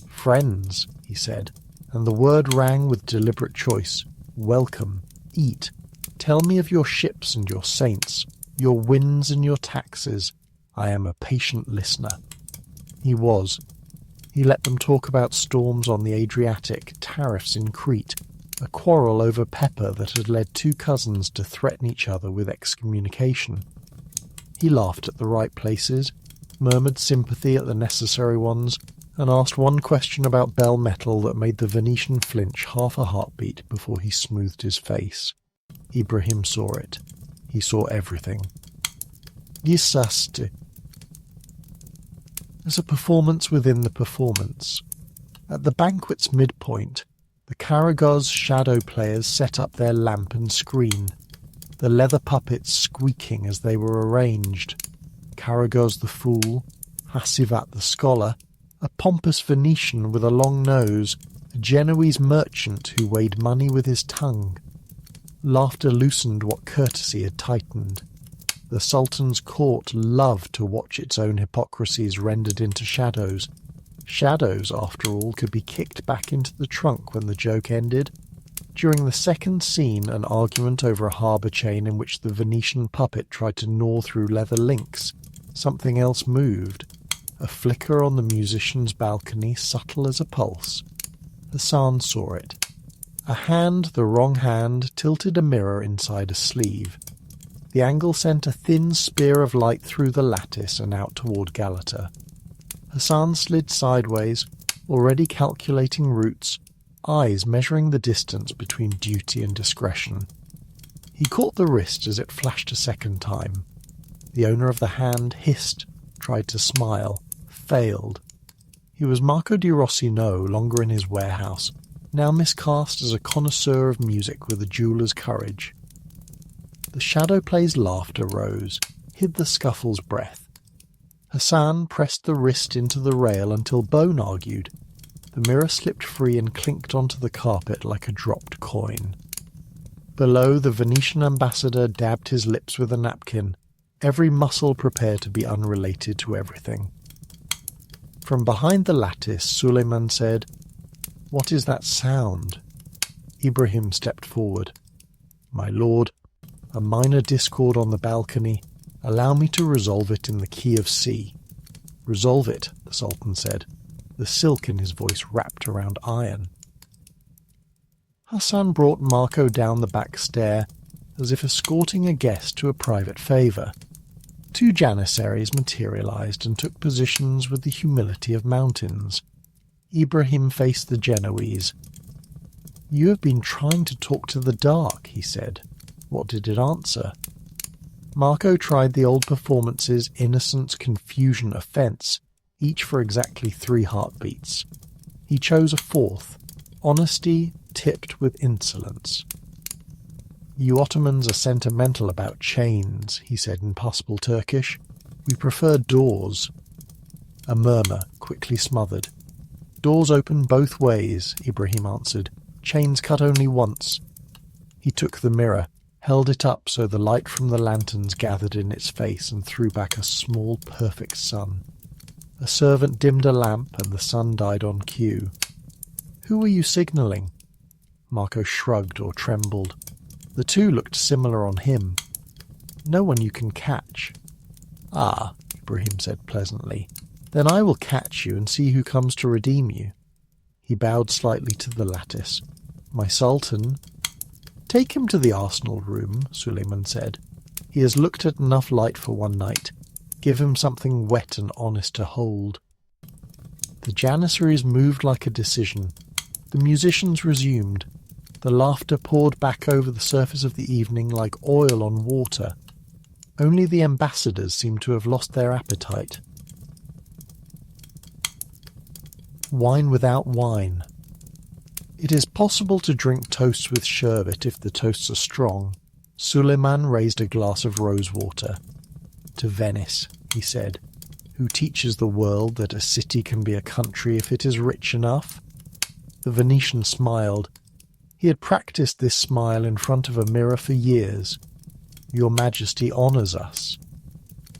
"Friends," he said, and the word rang with deliberate choice. "Welcome. Eat. Tell me of your ships and your saints, your winds and your taxes. I am a patient listener." He was. He let them talk about storms on the Adriatic, tariffs in Crete, a quarrel over pepper that had led two cousins to threaten each other with excommunication. He laughed at the right places, murmured sympathy at the necessary ones, and asked one question about bell metal that made the Venetian flinch half a heartbeat before he smoothed his face. Ibrahim saw it. He saw everything. Gisaste. As a performance within the performance. At the banquet's midpoint, the Karagos shadow players set up their lamp and screen, the leather puppets squeaking as they were arranged. Karagos the fool, Hasivat the scholar, a pompous Venetian with a long nose, a Genoese merchant who weighed money with his tongue. Laughter loosened what courtesy had tightened. The Sultan's court loved to watch its own hypocrisies rendered into shadows. Shadows, after all, could be kicked back into the trunk when the joke ended. During the second scene, an argument over a harbour chain in which the Venetian puppet tried to gnaw through leather links. Something else moved. A flicker on the musician's balcony, subtle as a pulse. Hassan saw it. A hand, the wrong hand, tilted a mirror inside a sleeve. The angle sent a thin spear of light through the lattice and out toward Galata. Hassan slid sideways, already calculating routes, eyes measuring the distance between duty and discretion. He caught the wrist as it flashed a second time. The owner of the hand hissed, tried to smile, failed. He was Marco di Rossi no longer in his warehouse, now miscast as a connoisseur of music with a jeweller's courage. The shadow play's laughter rose, hid the scuffle's breath. Hassan pressed the wrist into the rail until Bone argued. The mirror slipped free and clinked onto the carpet like a dropped coin. Below, the Venetian ambassador dabbed his lips with a napkin, every muscle prepared to be unrelated to everything. From behind the lattice, Suleiman said, "What is that sound?" Ibrahim stepped forward. "My lord, a minor discord on the balcony. Allow me to resolve it in the key of C." "Resolve it," the Sultan said, the silk in his voice wrapped around iron. Hassan brought Marco down the back stair, as if escorting a guest to a private favour. Two janissaries materialised and took positions with the humility of mountains. Ibrahim faced the Genoese. "You have been trying to talk to the dark," he said. What did it answer? Marco tried the old performance's innocence, confusion, offence, each for exactly 3 heartbeats. He chose a fourth, honesty tipped with insolence. "You Ottomans are sentimental about chains," he said in possible Turkish. "We prefer doors." A murmur, quickly smothered. "Doors open both ways," Ibrahim answered. "Chains cut only once." He took the mirror, held it up so the light from the lanterns gathered in its face and threw back a small, perfect sun. A servant dimmed a lamp and the sun died on cue. "Who were you signalling?" Marco shrugged or trembled. The two looked similar on him. "No one you can catch." "Ah," Ibrahim said pleasantly. "Then I will catch you and see who comes to redeem you." He bowed slightly to the lattice. "My Sultan—" "Take him to the arsenal room," Suleiman said. "He has looked at enough light for one night. Give him something wet and honest to hold." The Janissaries moved like a decision. The musicians resumed. The laughter poured back over the surface of the evening like oil on water. Only the ambassadors seemed to have lost their appetite. Wine without wine. It is possible to drink toasts with sherbet if the toasts are strong. Suleiman raised a glass of rosewater. To Venice, he said, who teaches the world that a city can be a country if it is rich enough. The Venetian smiled. He had practiced this smile in front of a mirror for years. Your Majesty honours us.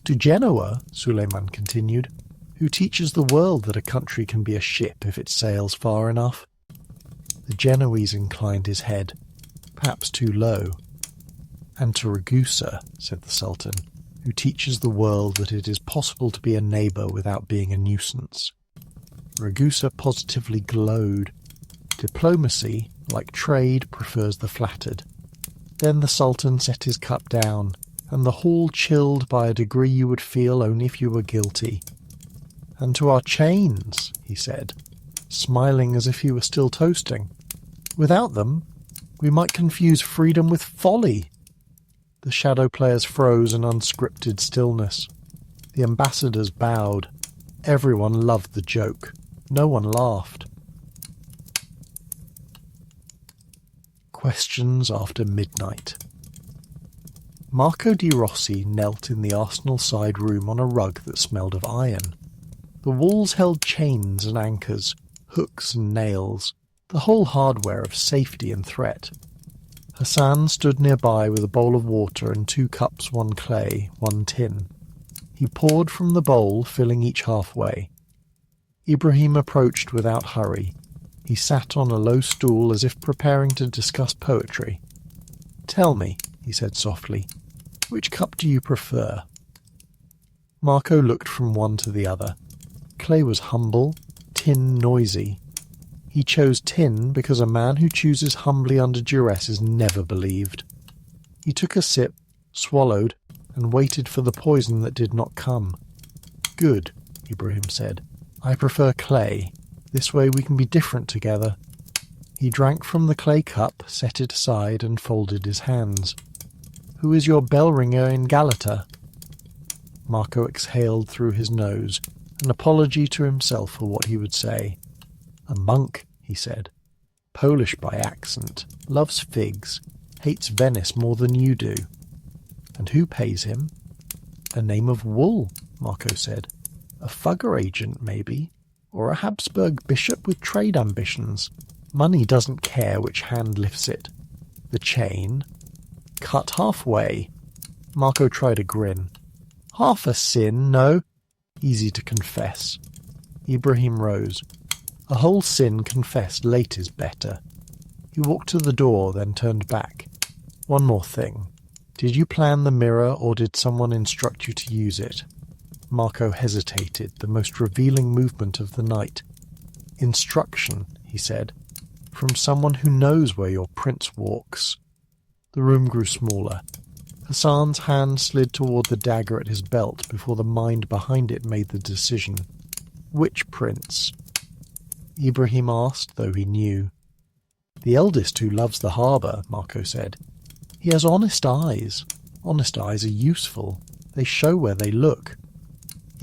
To Genoa, Suleiman continued, who teaches the world that a country can be a ship if it sails far enough. The Genoese inclined his head, perhaps too low. And to Ragusa, said the Sultan, who teaches the world that it is possible to be a neighbour without being a nuisance. Ragusa positively glowed. Diplomacy, like trade, prefers the flattered. Then the Sultan set his cup down, and the hall chilled by a degree you would feel only if you were guilty. And to our chains, he said, smiling as if he were still toasting. Without them, we might confuse freedom with folly. The shadow players froze in unscripted stillness. The ambassadors bowed. Everyone loved the joke. No one laughed. Questions after midnight. Marco di Rossi knelt in the arsenal side room on a rug that smelled of iron. The walls held chains and anchors, hooks and nails, the whole hardware of safety and threat. Hassan stood nearby with a bowl of water and 2 cups, 1 clay, 1 tin. He poured from the bowl, filling each halfway. Ibrahim approached without hurry. He sat on a low stool as if preparing to discuss poetry. "Tell me," he said softly, "which cup do you prefer?" Marco looked from one to the other. Clay was humble, tin noisy. He chose tin because a man who chooses humbly under duress is never believed. He took a sip, swallowed, and waited for the poison that did not come. "Good," Ibrahim said. "I prefer clay. This way we can be different together." He drank from the clay cup, set it aside, and folded his hands. "Who is your bell ringer in Galata?" Marco exhaled through his nose, an apology to himself for what he would say. "A monk," he said. "Polish by accent, loves figs, hates Venice more than you do." "And who pays him?" "A name of wool," Marco said. "A Fugger agent, maybe, or a Habsburg bishop with trade ambitions. Money doesn't care which hand lifts it. The chain? Cut halfway." Marco tried a grin. "Half a sin, no? Easy to confess." Ibrahim rose. "A whole sin confessed late is better." He walked to the door, then turned back. "One more thing. Did you plan the mirror, or did someone instruct you to use it?" Marco hesitated, the most revealing movement of the night. "Instruction," he said, "from someone who knows where your prince walks." The room grew smaller. Hassan's hand slid toward the dagger at his belt before the mind behind it made the decision. "Which prince?" Ibrahim asked, though he knew. "The eldest who loves the harbour," Marco said. "He has honest eyes. Honest eyes are useful. They show where they look."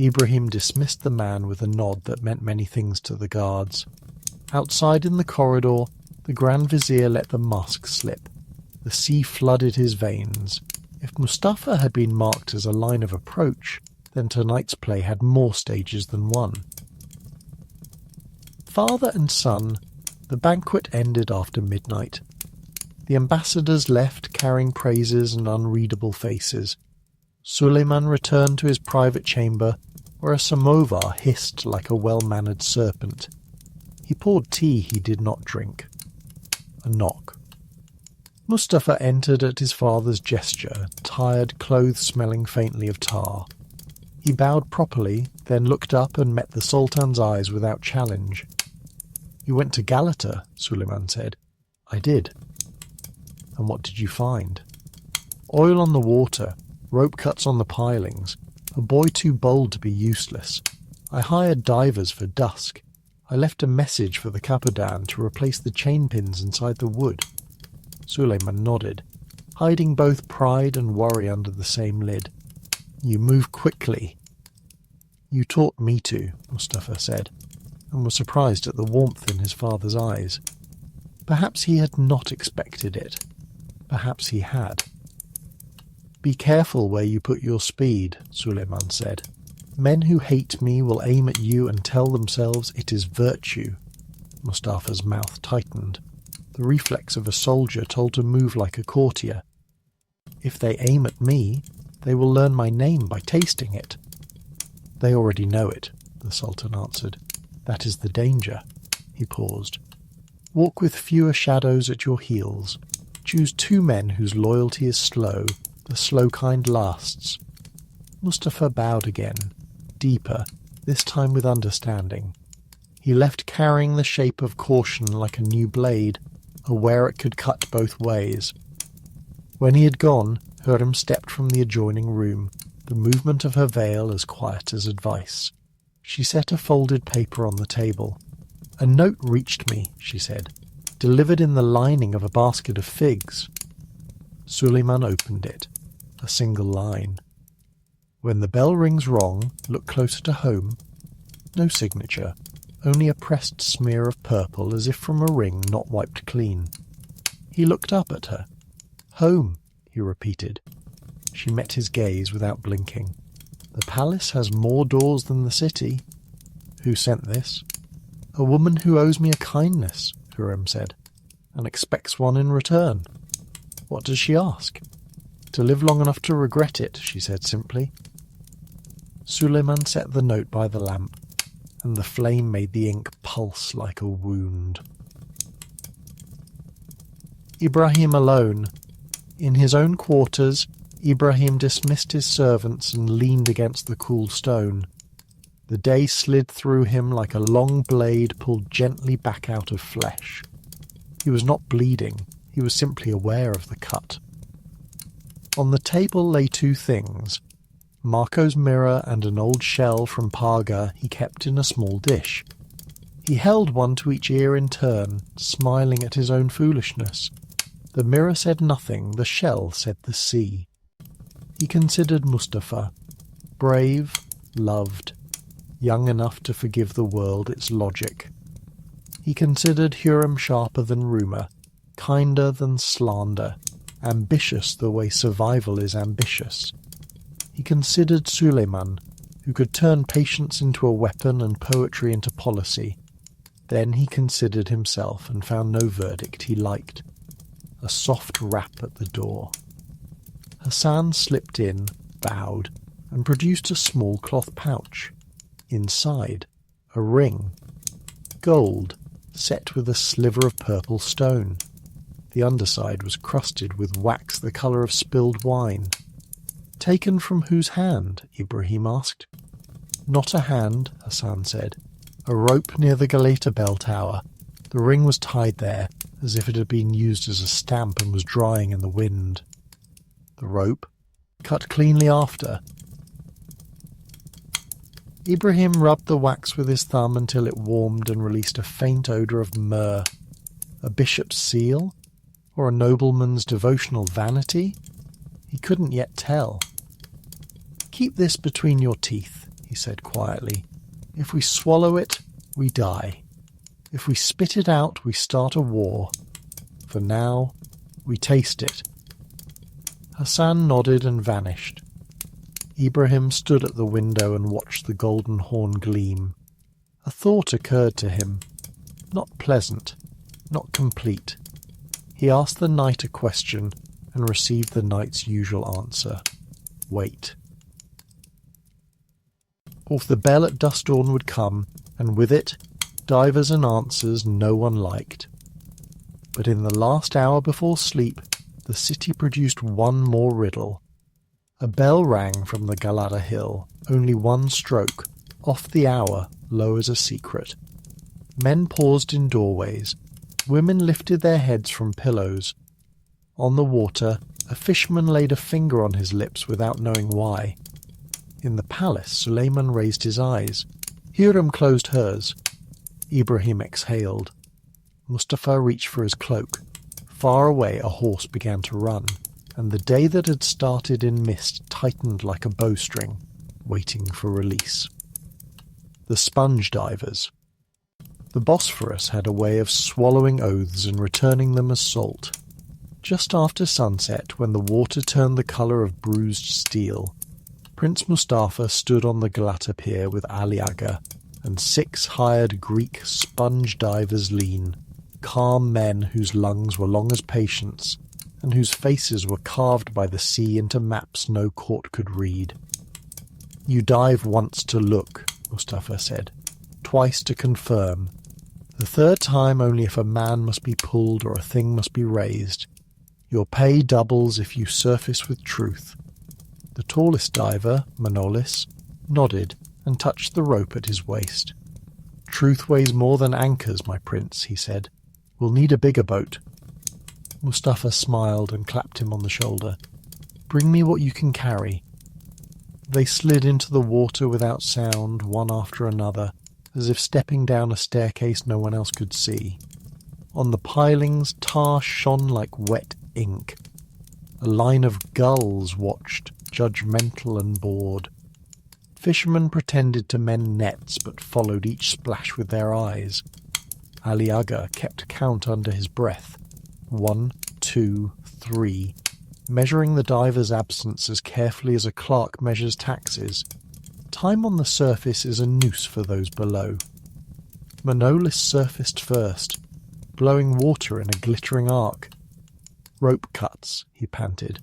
Ibrahim dismissed the man with a nod that meant many things to the guards. Outside in the corridor, the Grand Vizier let the musk slip. The sea flooded his veins. If Mustafa had been marked as a line of approach, then tonight's play had more stages than one. Father and son, the banquet ended after midnight. The ambassadors left carrying praises and unreadable faces. Suleiman returned to his private chamber, where a samovar hissed like a well-mannered serpent. He poured tea he did not drink. A knock. Mustafa entered at his father's gesture, tired, clothes smelling faintly of tar. He bowed properly, then looked up and met the Sultan's eyes without challenge. "You went to Galata," Suleiman said. "I did." "And what did you find?" "Oil on the water, rope cuts on the pilings, a boy too bold to be useless. I hired divers for dusk. I left a message for the Capodan to replace the chain pins inside the wood. Suleiman nodded, hiding both pride and worry under the same lid. You move quickly. You taught me to, Mustafa said, and was surprised at the warmth in his father's eyes. Perhaps he had not expected it. Perhaps he had. Be careful where you put your speed, Suleiman said. Men who hate me will aim at you and tell themselves it is virtue. Mustafa's mouth tightened. The reflex of a soldier told to move like a courtier. If they aim at me, they will learn my name by tasting it. They already know it, the Sultan answered. That is the danger. He paused. Walk with fewer shadows at your heels. Choose 2 men whose loyalty is slow. The slow kind lasts. Mustafa bowed again, deeper, this time with understanding. He left carrying the shape of caution like a new blade, aware it could cut both ways. When he had gone, Hürrem stepped from the adjoining room, the movement of her veil as quiet as advice. She set a folded paper on the table. A note reached me, she said, delivered in the lining of a basket of figs. Suleiman opened it. A single line. When the bell rings wrong, look closer to home. No signature, only a pressed smear of purple as if from a ring not wiped clean. He looked up at her. Home, he repeated. She met his gaze without blinking. The palace has more doors than the city. Who sent this? A woman who owes me a kindness, Hürrem said, and expects one in return. What does she ask? To live long enough to regret it, she said simply. Suleiman set the note by the lamp, and the flame made the ink pulse like a wound. Ibrahim alone. In his own quarters, Ibrahim dismissed his servants and leaned against the cool stone. The day slid through him like a long blade pulled gently back out of flesh. He was not bleeding, he was simply aware of the cut. On the table lay 2 things, Marco's mirror and an old shell from Parga he kept in a small dish. He held one to each ear in turn, smiling at his own foolishness. The mirror said nothing, the shell said the sea. He considered Mustafa, brave, loved, young enough to forgive the world its logic. He considered Hürrem sharper than rumour, kinder than slander, ambitious the way survival is ambitious. He considered Suleiman, who could turn patience into a weapon and poetry into policy. Then he considered himself and found no verdict he liked. A soft rap at the door. Hassan slipped in, bowed, and produced a small cloth pouch. Inside, a ring. Gold, set with a sliver of purple stone. The underside was crusted with wax the colour of spilled wine. Taken from whose hand? Ibrahim asked. Not a hand, Hassan said. A rope near the Galata bell tower. The ring was tied there, as if it had been used as a stamp and was drying in the wind. The rope, cut cleanly after. Ibrahim rubbed the wax with his thumb until it warmed and released a faint odour of myrrh. A bishop's seal? Or a nobleman's devotional vanity? He couldn't yet tell. Keep this between your teeth, he said quietly. If we swallow it, we die. If we spit it out, we start a war. For now, we taste it. Hassan nodded and vanished. Ibrahim stood at the window and watched the golden horn gleam. A thought occurred to him. Not pleasant, not complete. He asked the knight a question and received the knight's usual answer. Wait. Off the bell at dusk dawn would come, and with it, divers and answers no one liked. But in the last hour before sleep, the city produced one more riddle. A bell rang from the Galata hill, only one stroke, off the hour, low as a secret. Men paused in doorways. Women lifted their heads from pillows. On the water, a fisherman laid a finger on his lips without knowing why. In the palace, Suleiman raised his eyes. Hürrem closed hers. Ibrahim exhaled. Mustafa reached for his cloak. Far away a horse began to run, and the day that had started in mist tightened like a bowstring, waiting for release. The sponge divers. The Bosphorus had a way of swallowing oaths and returning them as salt. Just after sunset, when the water turned the colour of bruised steel, Prince Mustafa stood on the Galata pier with Ali Aga and 6 hired Greek sponge divers lean, calm men whose lungs were long as patience and whose faces were carved by the sea into maps no court could read. "You dive once to look," Mustafa said, "twice to confirm. The third time only if a man must be pulled or a thing must be raised. Your pay doubles if you surface with truth." The tallest diver, Manolis, nodded and touched the rope at his waist. "Truth weighs more than anchors, my prince," he said. "We'll need a bigger boat." Mustafa smiled and clapped him on the shoulder. "Bring me what you can carry." They slid into the water without sound, one after another, as if stepping down a staircase no one else could see. On the pilings, tar shone like wet ink. A line of gulls watched, judgmental and bored. Fishermen pretended to mend nets, but followed each splash with their eyes. Ali Aga kept count under his breath. 1, 2, 3, measuring the diver's absence as carefully as a clerk measures taxes. Time on the surface is a noose for those below. Manolis surfaced first, blowing water in a glittering arc. "Rope cuts," he panted.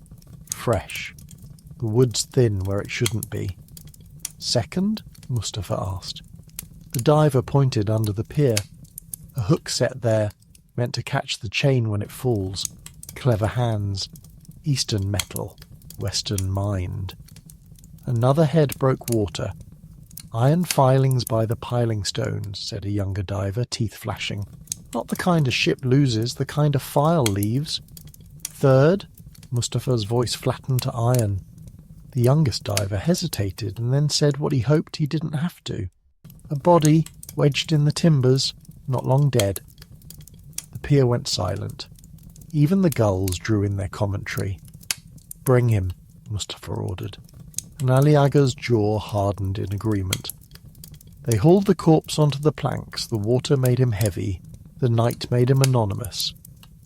"Fresh. The wood's thin where it shouldn't be." "Second?" Mustafa asked. The diver pointed under the pier. "A hook set there, meant to catch the chain when it falls. Clever hands. Eastern metal, Western mind." Another head broke water. "Iron filings by the piling stones," said a younger diver, teeth flashing. "Not the kind a ship loses, the kind a file leaves." "Third?" Mustafa's voice flattened to iron. The youngest diver hesitated and then said what he hoped he didn't have to. "A body, wedged in the timbers, not long dead." The pier went silent. Even the gulls drew in their commentary. "Bring him," Mustafa ordered, and Ali Aga's jaw hardened in agreement. They hauled the corpse onto the planks. The water made him heavy, the night made him anonymous,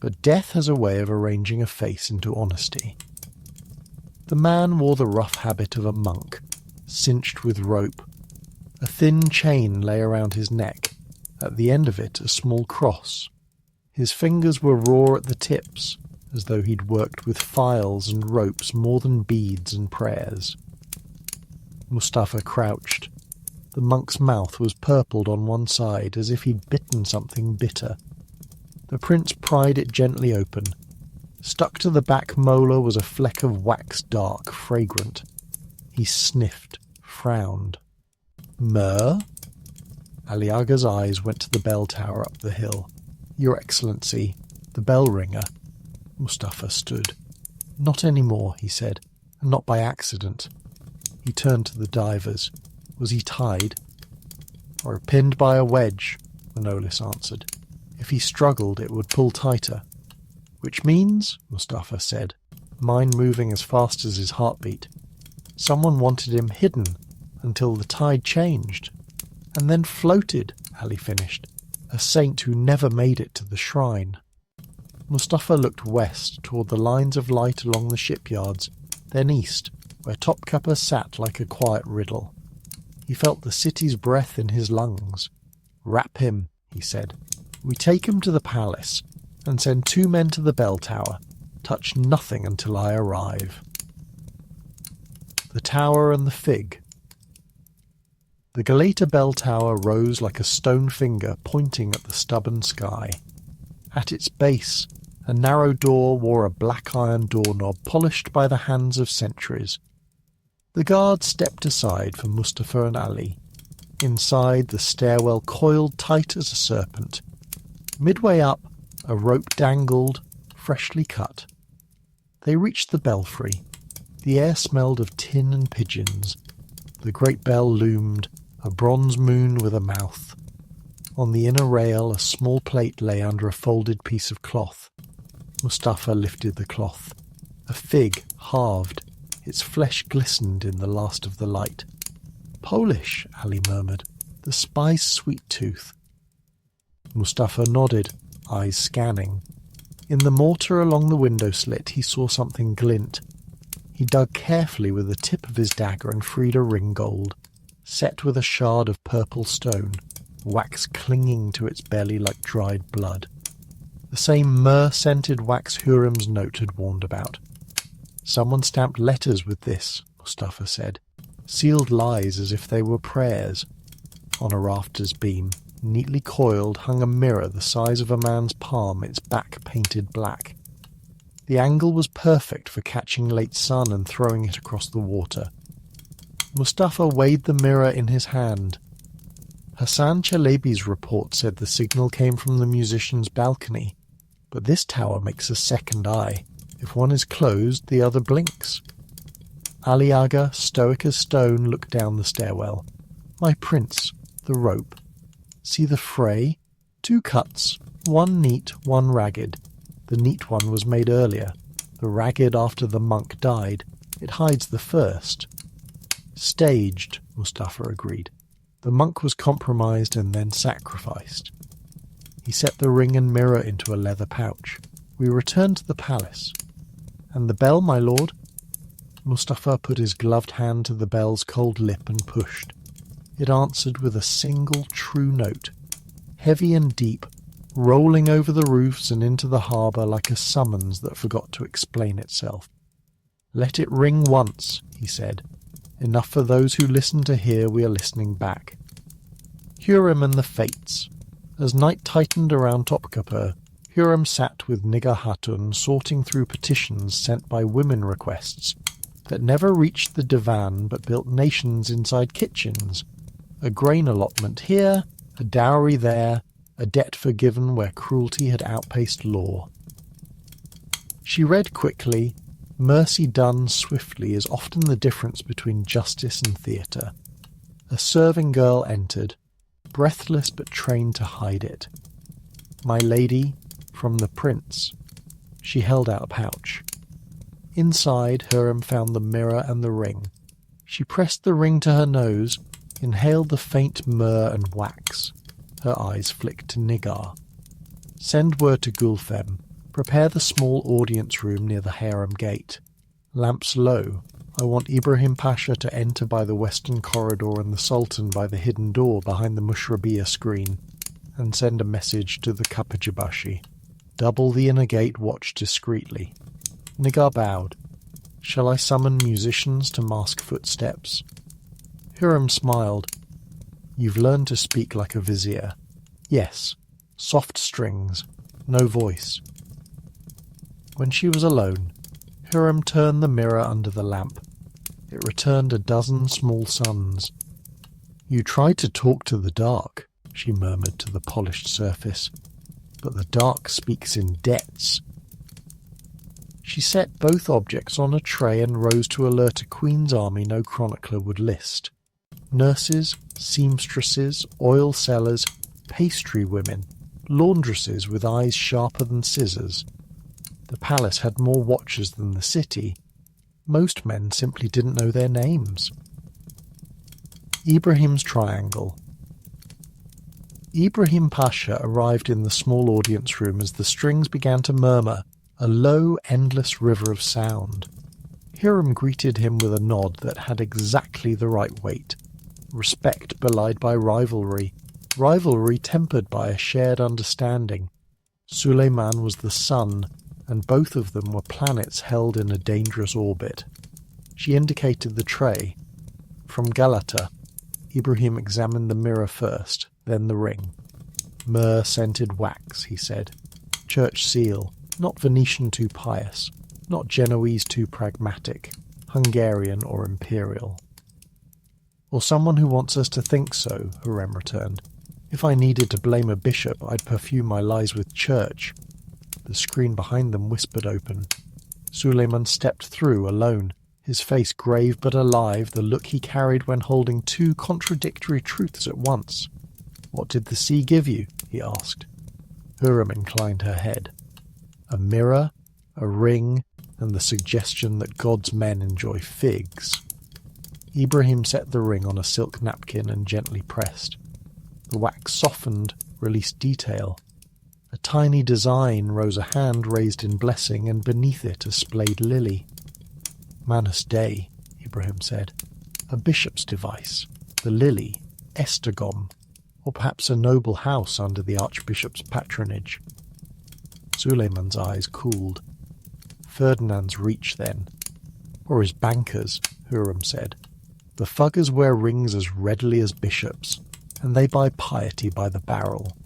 but death has a way of arranging a face into honesty. The man wore the rough habit of a monk, cinched with rope. A thin chain lay around his neck, at the end of it a small cross. His fingers were raw at the tips, as though he'd worked with files and ropes more than beads and prayers. Mustafa crouched. The monk's mouth was purpled on one side, as if he'd bitten something bitter. The prince pried it gently open. Stuck to the back molar was a fleck of wax, dark, fragrant. He sniffed, frowned. "Myrrh?" Ali Aga's eyes went to the bell tower up the hill. "Your Excellency, the bell ringer." Mustafa stood. "Not any more," he said, "and not by accident." He turned to the divers. "Was he tied?" "Or pinned by a wedge," Manolis answered. "If he struggled, it would pull tighter." "Which means," Mustafa said, mind moving as fast as his heartbeat, "someone wanted him hidden until the tide changed. And then floated," Ali finished. "A saint who never made it to the shrine." Mustafa looked west toward the lines of light along the shipyards, then east, where Topkapi sat like a quiet riddle. He felt the city's breath in his lungs. "Wrap him," he said. "We take him to the palace, and send 2 men to the bell tower. Touch nothing until I arrive." The tower and the fig. The Galata bell tower rose like a stone finger pointing at the stubborn sky. At its base, a narrow door wore a black iron doorknob polished by the hands of centuries. The guard stepped aside for Mustafa and Ali. Inside, the stairwell coiled tight as a serpent. Midway up, a rope dangled, freshly cut. They reached the belfry. The air smelled of tin and pigeons. The great bell loomed, a bronze moon with a mouth. On the inner rail, a small plate lay under a folded piece of cloth. Mustafa lifted the cloth. A fig, halved. Its flesh glistened in the last of the light. "Polish," Ali murmured. "The spy's sweet tooth." Mustafa nodded, eyes scanning. In the mortar along the window slit he saw something glint. He dug carefully with the tip of his dagger and freed a ringgold, set with a shard of purple stone, wax clinging to its belly like dried blood. The same myrrh-scented wax Hurrem's note had warned about. "Someone stamped letters with this," Mustafa said. "Sealed lies as if they were prayers." On a rafter's beam, neatly coiled, hung a mirror the size of a man's palm, its back painted black. The angle was perfect for catching late sun and throwing it across the water. Mustafa weighed the mirror in his hand. Hassan Chalabi's report said the signal came from the musician's balcony, but this tower makes a second eye. If one is closed, the other blinks. Ali Aga, stoic as stone, looked down the stairwell. "My prince, the rope. See the fray? 2 cuts, one neat, one ragged. The neat one was made earlier, the ragged after the monk died. It hides the first." "Staged," Mustafa agreed. "The monk was compromised and then sacrificed." He set the ring and mirror into a leather pouch. "We returned to the palace." "And the bell, my lord?" Mustafa put his gloved hand to the bell's cold lip and pushed. It answered with a single true note, heavy and deep, rolling over the roofs and into the harbour like a summons that forgot to explain itself. "Let it ring once," he said. "Enough for those who listen to hear we are listening back." Hurrem and the Fates. As night tightened around Topkapi, Hurrem sat with Nigar Hatun sorting through petitions sent by women requests that never reached the divan but built nations inside kitchens. A grain allotment here, a dowry there, a debt forgiven where cruelty had outpaced law. She read quickly. Mercy done swiftly is often the difference between justice and theatre. A serving girl entered, breathless but trained to hide it. "My lady, from the prince." She held out a pouch. Inside, Hurrem found the mirror and the ring. She pressed the ring to her nose, inhaled the faint myrrh and wax. Her eyes flicked to Nigar. "Send word to Gulfem. Prepare the small audience room near the harem gate. Lamps low. I want Ibrahim Pasha to enter by the western corridor and the Sultan by the hidden door behind the Mushrabiyah screen, and send a message to the Kapajibashi. Double the inner gate watch discreetly." Nigar bowed. "Shall I summon musicians to mask footsteps?" Hurrem smiled. "You've learned to speak like a vizier." "Yes. Soft strings. No voice." When she was alone, Hurrem turned the mirror under the lamp. It returned a dozen small suns. "You tried to talk to the dark," she murmured to the polished surface, "but the dark speaks in debts." She set both objects on a tray and rose to alert a Queen's army no chronicler would list. Nurses, seamstresses, oil sellers, pastry women, laundresses with eyes sharper than scissors. The palace had more watchers than the city. Most men simply didn't know their names. Ibrahim's Triangle. Ibrahim Pasha arrived in the small audience room as the strings began to murmur, a low, endless river of sound. Hurrem greeted him with a nod that had exactly the right weight. Respect belied by rivalry, rivalry tempered by a shared understanding. Suleiman was the sun, and both of them were planets held in a dangerous orbit. She indicated the tray. From Galata, Ibrahim examined the mirror first, then the ring. "Myrrh-scented wax," he said. "Church seal, not Venetian too pious, not Genoese too pragmatic, Hungarian or imperial." "Or someone who wants us to think so," Hurrem returned. "If I needed to blame a bishop, I'd perfume my lies with church." The screen behind them whispered open. Suleiman stepped through, alone, his face grave but alive, the look he carried when holding 2 contradictory truths at once. What did the sea give you? He asked. Hurrem inclined her head. A mirror, a ring, and the suggestion that God's men enjoy figs. Ibrahim set the ring on a silk napkin and gently pressed. The wax softened, released detail. A tiny design rose, a hand raised in blessing, and beneath it a splayed lily. Manus Dei, Ibrahim said. A bishop's device. The lily, Estergom, or perhaps a noble house under the archbishop's patronage. Suleiman's eyes cooled. Ferdinand's reach, then. Or his bankers, Hurrem said. The fuggers wear rings as readily as bishops, and they buy piety by the barrel.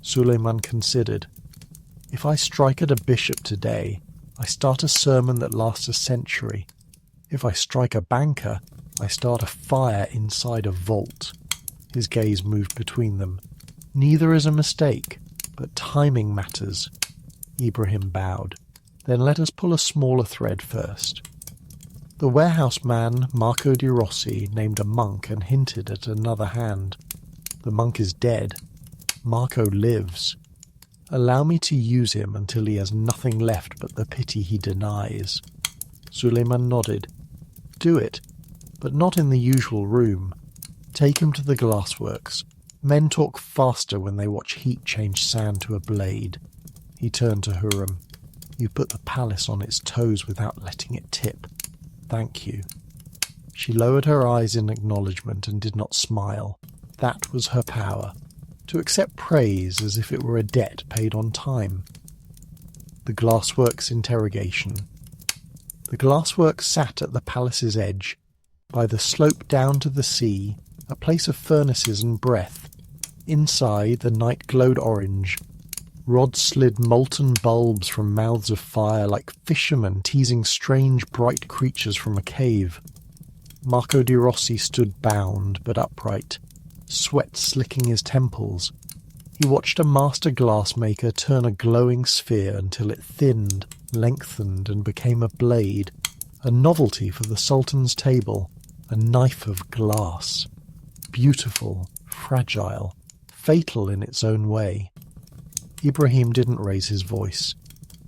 Suleiman considered. If I strike at a bishop today, I start a sermon that lasts a century. If I strike a banker, I start a fire inside a vault. His gaze moved between them. Neither is a mistake, but timing matters. Ibrahim bowed. Then let us pull a smaller thread first. The warehouse man, Marco di Rossi, named a monk and hinted at another hand. The monk is dead. Marco lives. Allow me to use him until he has nothing left but the pity he denies. Suleiman nodded. Do it, but not in the usual room. Take him to the glassworks. Men talk faster when they watch heat change sand to a blade. He turned to Hurrem. You put the palace on its toes without letting it tip. Thank you. She lowered her eyes in acknowledgement and did not smile. That was her power. To accept praise as if it were a debt paid on time. The glassworks interrogation. The glassworks sat at the palace's edge, by the slope down to the sea, a place of furnaces and breath. Inside, the night glowed orange. Rods slid molten bulbs from mouths of fire like fishermen teasing strange bright creatures from a cave. Marco di Rossi stood bound but upright, sweat slicking his temples. He watched a master glassmaker turn a glowing sphere until it thinned, lengthened, and became a blade, a novelty for the Sultan's table, a knife of glass. Beautiful, fragile, fatal in its own way. Ibrahim didn't raise his voice.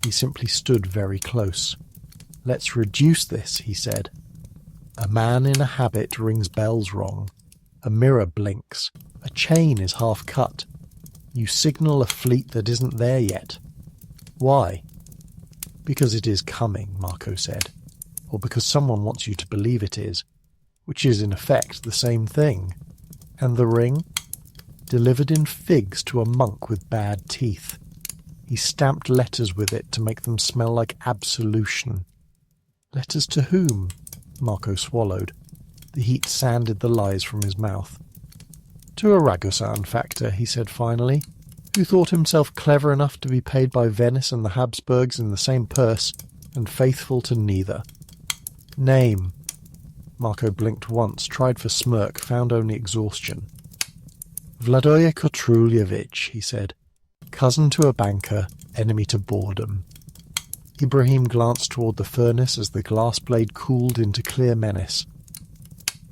He simply stood very close. Let's reduce this, he said. A man in a habit rings bells wrong. A mirror blinks. A chain is half cut. You signal a fleet that isn't there yet. Why? Because it is coming, Marco said. Or because someone wants you to believe it is, which is in effect the same thing. And the ring? Delivered in figs to a monk with bad teeth. He stamped letters with it to make them smell like absolution. Letters to whom? Marco swallowed. The heat sanded the lies from his mouth. To a Ragusan factor, he said finally, who thought himself clever enough to be paid by Venice and the Habsburgs in the same purse, and faithful to neither. Name. Marco blinked once, tried for smirk, found only exhaustion. Vladoje Kotruljevich, he said. Cousin to a banker, enemy to boredom. Ibrahim glanced toward the furnace as the glass blade cooled into clear menace.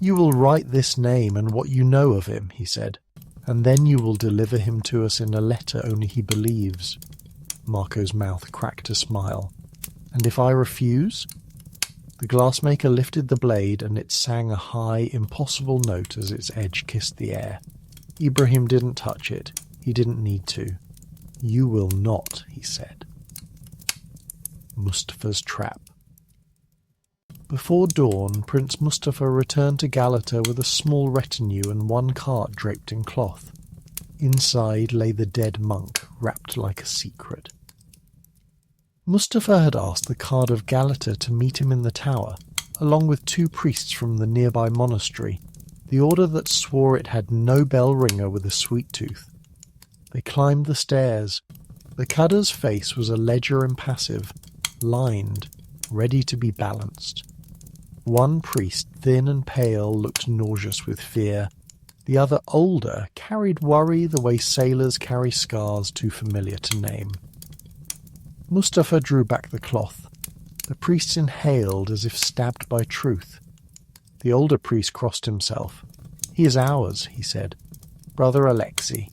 You will write this name and what you know of him, he said, and then you will deliver him to us in a letter only he believes. Marco's mouth cracked a smile. And if I refuse? The glassmaker lifted the blade and it sang a high, impossible note as its edge kissed the air. Ibrahim didn't touch it. He didn't need to. You will not, he said. Mustafa's trap. Before dawn, Prince Mustafa returned to Galata with a small retinue and one cart draped in cloth. Inside lay the dead monk, wrapped like a secret. Mustafa had asked the Card of Galata to meet him in the tower, along with 2 priests from the nearby monastery, the order that swore it had no bell ringer with a sweet tooth. They climbed the stairs. The Qadr's face was a ledger impassive, lined, ready to be balanced. One priest, thin and pale, looked nauseous with fear. The other, older, carried worry the way sailors carry scars too familiar to name. Mustafa drew back the cloth. The priests inhaled as if stabbed by truth. The older priest crossed himself. He is ours, he said. Brother Alexei.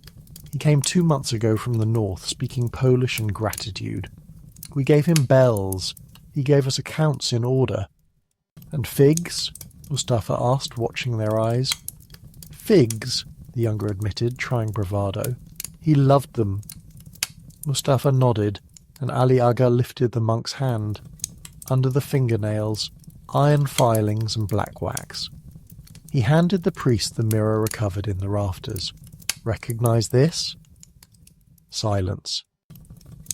He came 2 months ago from the north, speaking Polish and gratitude. We gave him bells. He gave us accounts in order. And figs? Mustafa asked, watching their eyes. Figs, the younger admitted, trying bravado. He loved them. Mustafa nodded, and Ali Aga lifted the monk's hand. Under the fingernails, iron filings and black wax. He handed the priest the mirror recovered in the rafters. Recognize this? Silence.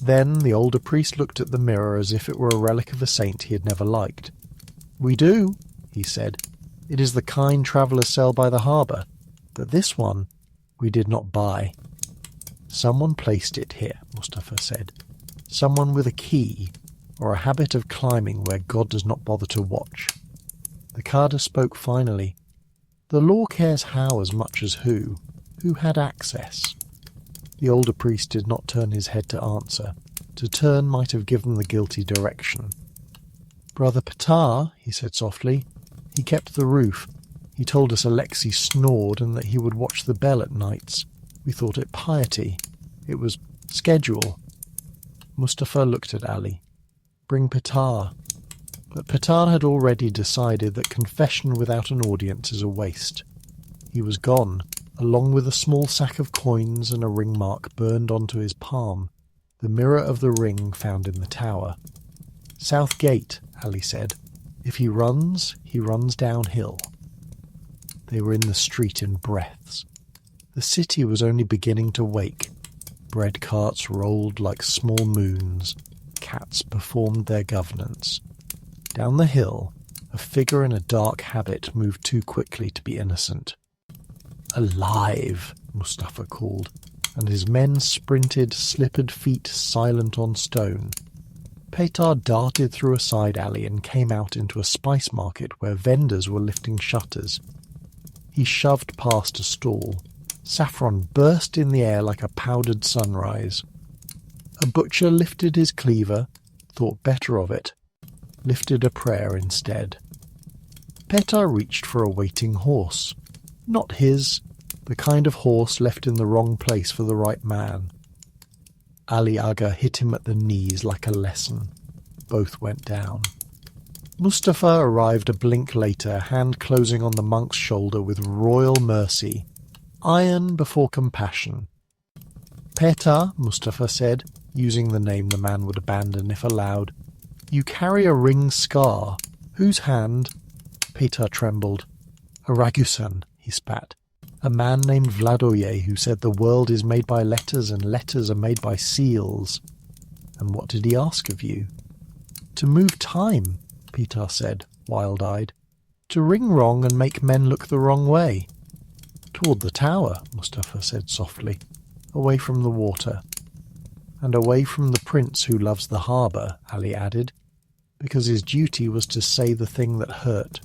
Then the older priest looked at the mirror as if it were a relic of a saint he had never liked. We do, he said. It is the kind travellers sell by the harbour, but this one we did not buy. Someone placed it here, Mustafa said. Someone with a key, or a habit of climbing where God does not bother to watch. The Kada spoke finally. The law cares how as much as who. Who had access? The older priest did not turn his head to answer. To turn might have given the guilty direction. Brother Petar, he said softly. He kept the roof. He told us Alexei snored and that he would watch the bell at nights. We thought it piety. It was schedule. Mustafa looked at Ali. Bring Petar. But Petar had already decided that confession without an audience is a waste. He was gone, along with a small sack of coins and a ring mark burned onto his palm, the mirror of the ring found in the tower. South Gate, Ali said. If he runs downhill. They were in the street in breaths. The city was only beginning to wake. Bread carts rolled like small moons. Cats performed their governance. Down the hill, a figure in a dark habit moved too quickly to be innocent. Alive, Mustafa called, and his men sprinted, slippered feet silent on stone. Petar darted through a side alley and came out into a spice market where vendors were lifting shutters. He shoved past a stall. Saffron burst in the air like a powdered sunrise. A butcher lifted his cleaver, thought better of it, lifted a prayer instead. Petar reached for a waiting horse. Not his, the kind of horse left in the wrong place for the right man. Ali Aga hit him at the knees like a lesson. Both went down. Mustafa arrived a blink later, hand closing on the monk's shoulder with royal mercy. Iron before compassion. Petar, Mustafa said, using the name the man would abandon if allowed. You carry a ring scar. Whose hand? Petar trembled. A Ragusan, he spat. A man named Vladoye who said the world is made by letters and letters are made by seals. And what did he ask of you? To move time, Petar said, wild-eyed. To ring wrong and make men look the wrong way. Toward the tower, Mustafa said softly. Away from the water. And away from the prince who loves the harbour, Ali added, because his duty was to say the thing that hurt.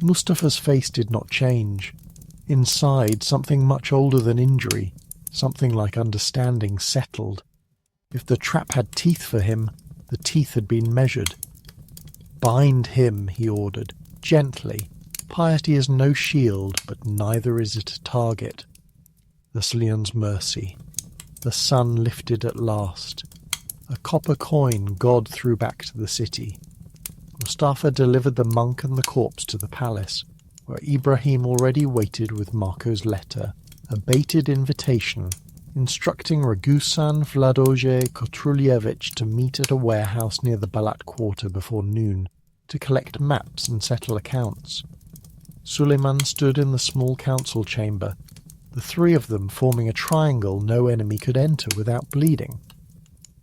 Mustafa's face did not change. Inside, something much older than injury, something like understanding settled. If the trap had teeth for him, the teeth had been measured. Bind him, he ordered, gently. Piety is no shield, but neither is it a target. The Slion's mercy. The sun lifted at last. A copper coin God threw back to the city. Mustafa delivered the monk and the corpse to the palace, where Ibrahim already waited with Marco's letter, a baited invitation, instructing Ragusan Vladoje Kotrulievich to meet at a warehouse near the Balat quarter before noon, to collect maps and settle accounts. Suleiman stood in the small council chamber, the three of them forming a triangle no enemy could enter without bleeding.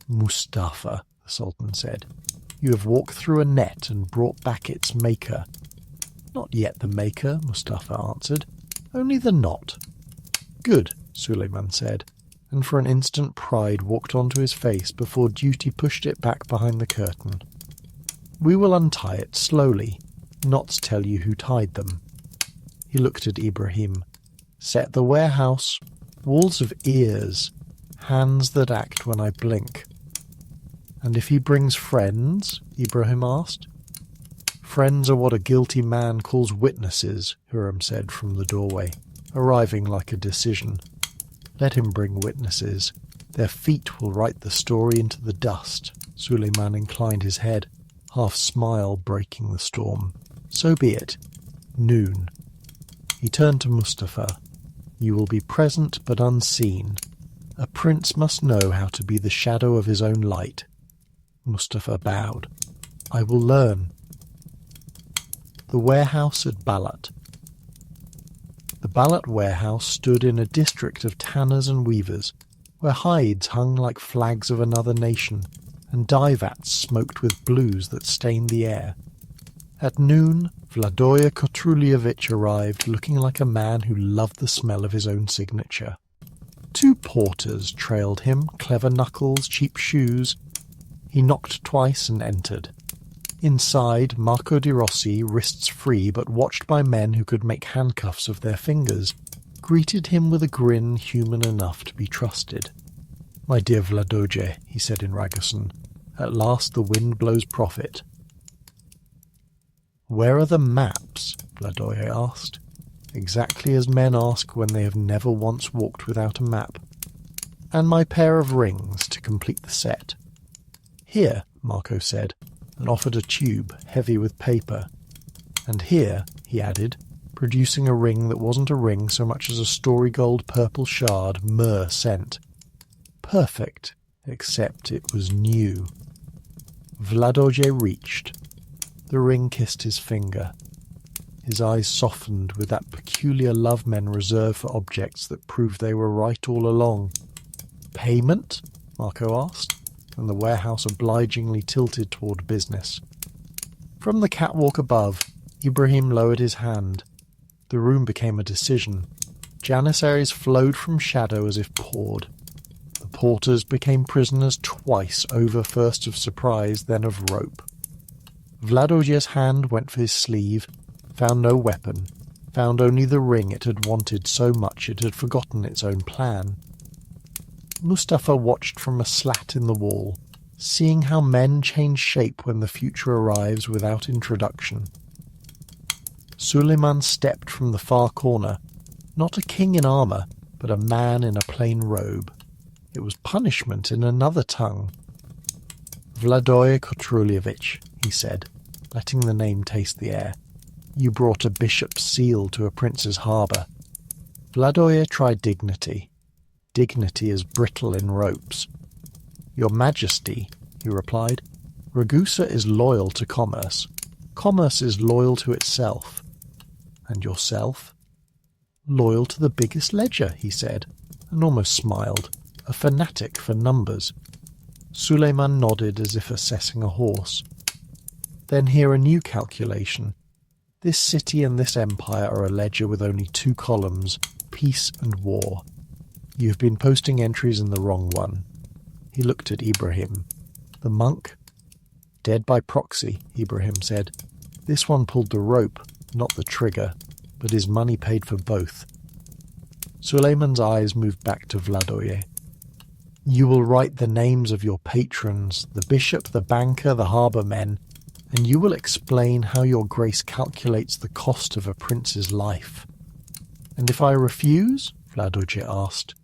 Mustafa, the Sultan said, you have walked through a net and brought back its maker. Not yet the maker, Mustafa answered, only the knot. Good, Suleiman said, and for an instant pride walked onto his face before duty pushed it back behind the curtain. We will untie it slowly. Knots tell you who tied them. He looked at Ibrahim. Set the warehouse. Walls of ears. Hands that act when I blink. And if he brings friends? Ibrahim asked. Friends are what a guilty man calls witnesses, Hurrem said from the doorway. arriving like a decision. Let him bring witnesses. Their feet will write the story into the dust. Suleiman inclined his head, half smile breaking the storm. So be it. Noon. He turned to Mustafa. You will be present but unseen. A prince must know how to be the shadow of his own light. Mustafa bowed. I will learn. The warehouse at Balat. The Balat warehouse stood in a district of tanners and weavers, where hides hung like flags of another nation, and dye vats smoked with blues that stained the air. At noon, Vladoya Kotrulievich arrived, looking like a man who loved the smell of his own signature. 2 porters trailed him, clever knuckles, cheap shoes. He knocked twice and entered. Inside, Marco di Rossi, wrists free but watched by men who could make handcuffs of their fingers, greeted him with a grin human enough to be trusted. My dear Vladoje, he said in Ragusan, at last the wind blows profit. Where are the maps? Vladoje asked, exactly as men ask when they have never once walked without a map. And my pair of rings to complete the set. Here, Marco said, and offered a tube heavy with paper. And here, he added, producing a ring that wasn't a ring so much as a story-gold purple shard Myrrh sent. Perfect, except it was new. Vladoje reached. The ring kissed his finger. His eyes softened with that peculiar love men reserve for objects that proved they were right all along. Payment? Marco asked, and the warehouse obligingly tilted toward business. From the catwalk above, Ibrahim lowered his hand. The room became a decision. Janissaries flowed from shadow as if poured. The porters became prisoners twice over, first of surprise, then of rope. Vladoje's hand went for his sleeve, found no weapon, found only the ring it had wanted so much it had forgotten its own plan. Mustafa watched from a slat in the wall, seeing how men change shape when the future arrives without introduction. Suleiman stepped from the far corner, not a king in armour, but a man in a plain robe. It was punishment in another tongue. Vladoya Kotrulievich, he said, letting the name taste the air. You brought a bishop's seal to a prince's harbour. Vladoya tried dignity. Dignity is brittle in ropes. Your Majesty, he replied, Ragusa is loyal to commerce. Commerce is loyal to itself. And yourself? Loyal to the biggest ledger, he said, and almost smiled, a fanatic for numbers. Suleiman nodded as if assessing a horse. Then here a new calculation. This city and this empire are a ledger with only 2 columns, peace and war. You've been posting entries in the wrong one. He looked at Ibrahim. The monk? Dead by proxy, Ibrahim said. This one pulled the rope, not the trigger, but his money paid for both. Suleiman's eyes moved back to Vladoye. You will write the names of your patrons, the bishop, the banker, the harbour men, and you will explain how your grace calculates the cost of a prince's life. And if I refuse? Vladoje asked,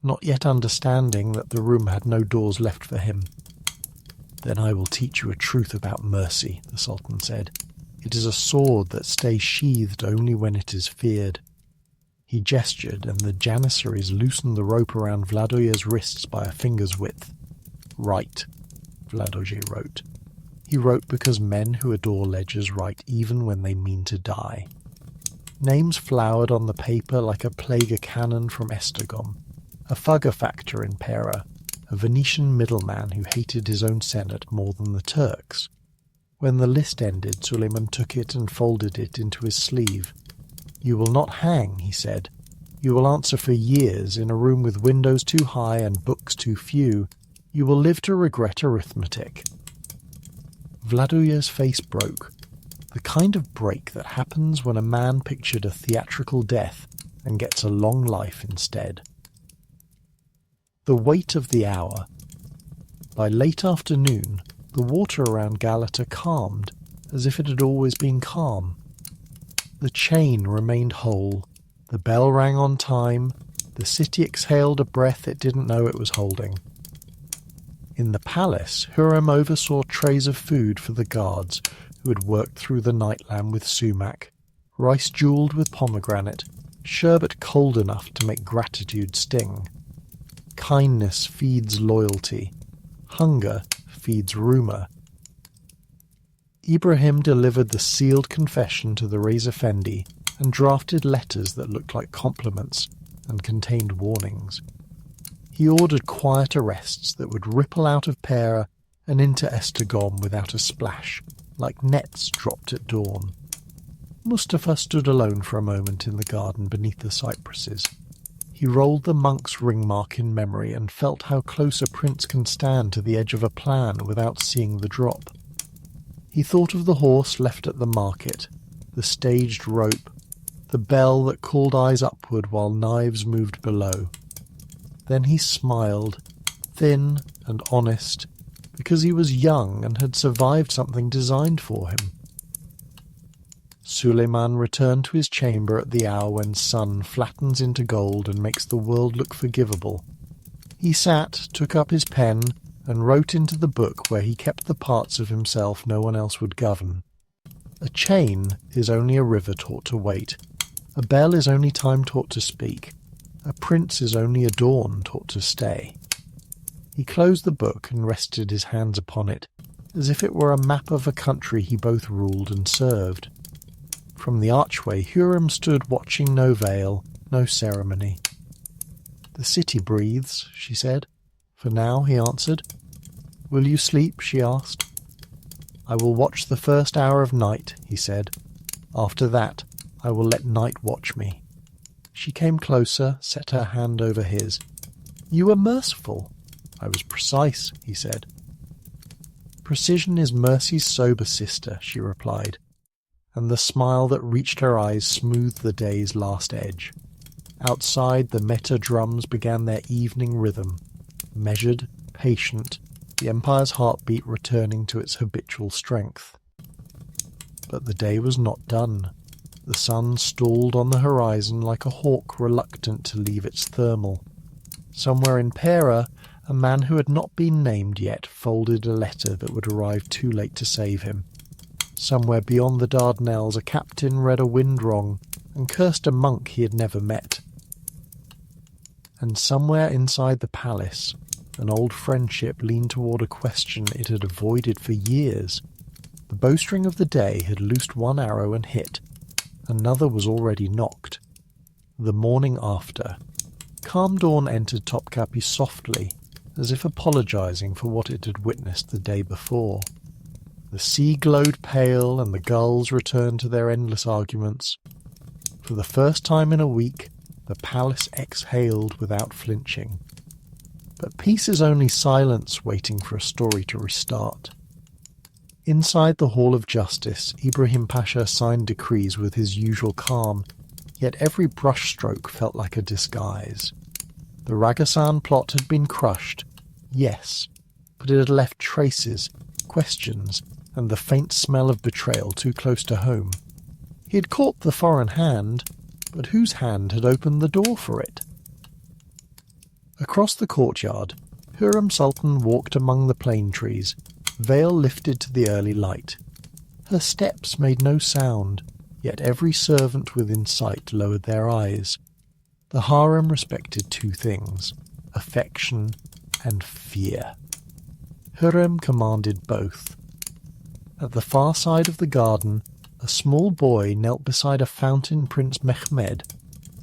not yet understanding that the room had no doors left for him. Then I will teach you a truth about mercy, the Sultan said. It is a sword that stays sheathed only when it is feared. He gestured, and the Janissaries loosened the rope around Vladoye's wrists by a finger's width. Write, Vladoje wrote. He wrote because men who adore ledgers write even when they mean to die. Names flowered on the paper like a plague cannon from Esztergom, a fugger factor in Pera, a Venetian middleman who hated his own senate more than the Turks. When the list ended, Suleiman took it and folded it into his sleeve. You will not hang, he said. You will answer for years in a room with windows too high and books too few. You will live to regret arithmetic. Vladoya's face broke, the kind of break that happens when a man pictured a theatrical death and gets a long life instead. The weight of the hour. By late afternoon, the water around Galata calmed, as if it had always been calm. The chain remained whole, The bell rang on time. The city exhaled a breath it didn't know it was holding. In the palace, Hurrem oversaw trays of food for the guards who had worked through the night lamb with sumac, rice jewelled with pomegranate, sherbet cold enough to make gratitude sting. Kindness feeds loyalty. Hunger feeds rumour. Ibrahim delivered the sealed confession to the Reza Effendi and drafted letters that looked like compliments and contained warnings. He ordered quiet arrests that would ripple out of Pera and into Estegon without a splash, like nets dropped at dawn. Mustafa stood alone for a moment in the garden beneath the cypresses. He rolled the monk's ring mark in memory and felt how close a prince can stand to the edge of a plan without seeing the drop. He thought of the horse left at the market, the staged rope, the bell that called eyes upward while knives moved below. Then he smiled, thin and honest, because he was young and had survived something designed for him. Suleiman returned to his chamber at the hour when sun flattens into gold and makes the world look forgivable. He sat, took up his pen, and wrote into the book where he kept the parts of himself no one else would govern. A chain is only a river taught to wait. A bell is only time taught to speak. A prince is only a dawn taught to stay. He closed the book and rested his hands upon it, as if it were a map of a country he both ruled and served. From the archway, Hurrem stood watching no veil, no ceremony. "The city breathes," she said. "For now," he answered. "Will you sleep?" she asked. "I will watch the first hour of night," he said. "After that, I will let night watch me." She came closer, set her hand over his. "You were merciful." "I was precise," he said. "Precision is mercy's sober sister," she replied, and the smile that reached her eyes smoothed the day's last edge. Outside, the meta drums began their evening rhythm, measured, patient, the Empire's heartbeat returning to its habitual strength. But the day was not done. The sun stalled on the horizon like a hawk reluctant to leave its thermal. Somewhere in Pera, a man who had not been named yet folded a letter that would arrive too late to save him. Somewhere beyond the Dardanelles, a captain read a wind wrong and cursed a monk he had never met. And somewhere inside the palace, an old friendship leaned toward a question it had avoided for years. The bowstring of the day had loosed one arrow and hit. Another was already knocked. The morning after. Calm dawn entered Topkapi softly, as if apologizing for what it had witnessed the day before. The sea glowed pale, and the gulls returned to their endless arguments. For the first time in a week, the palace exhaled without flinching. But peace is only silence waiting for a story to restart. Inside the Hall of Justice, Ibrahim Pasha signed decrees with his usual calm, yet every brushstroke felt like a disguise. The Ragasan plot had been crushed, yes, but it had left traces, questions, and the faint smell of betrayal too close to home. He had caught the foreign hand, but whose hand had opened the door for it? Across the courtyard, Hurrem Sultan walked among the plane trees, veil lifted to the early light. Her steps made no sound, yet every servant within sight lowered their eyes. The harem respected two things, affection and fear. Hurrem commanded both. At the far side of the garden, a small boy knelt beside a fountain Prince Mehmed,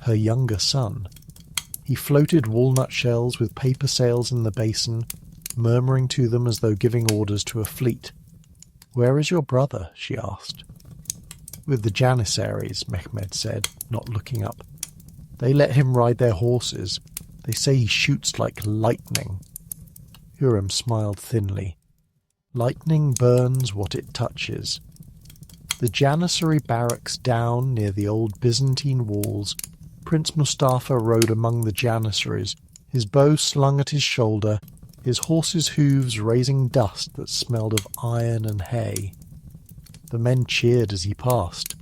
her younger son. He floated walnut shells with paper sails in the basin, murmuring to them as though giving orders to a fleet. "Where is your brother?" she asked. "With the Janissaries," Mehmed said, not looking up. "They let him ride their horses. They say he shoots like lightning." Hurrem smiled thinly. Lightning burns what it touches. The Janissary barracks down near the old Byzantine walls, Prince Mustafa rode among the Janissaries, his bow slung at his shoulder, his horse's hooves raising dust that smelled of iron and hay. The men cheered as he passed.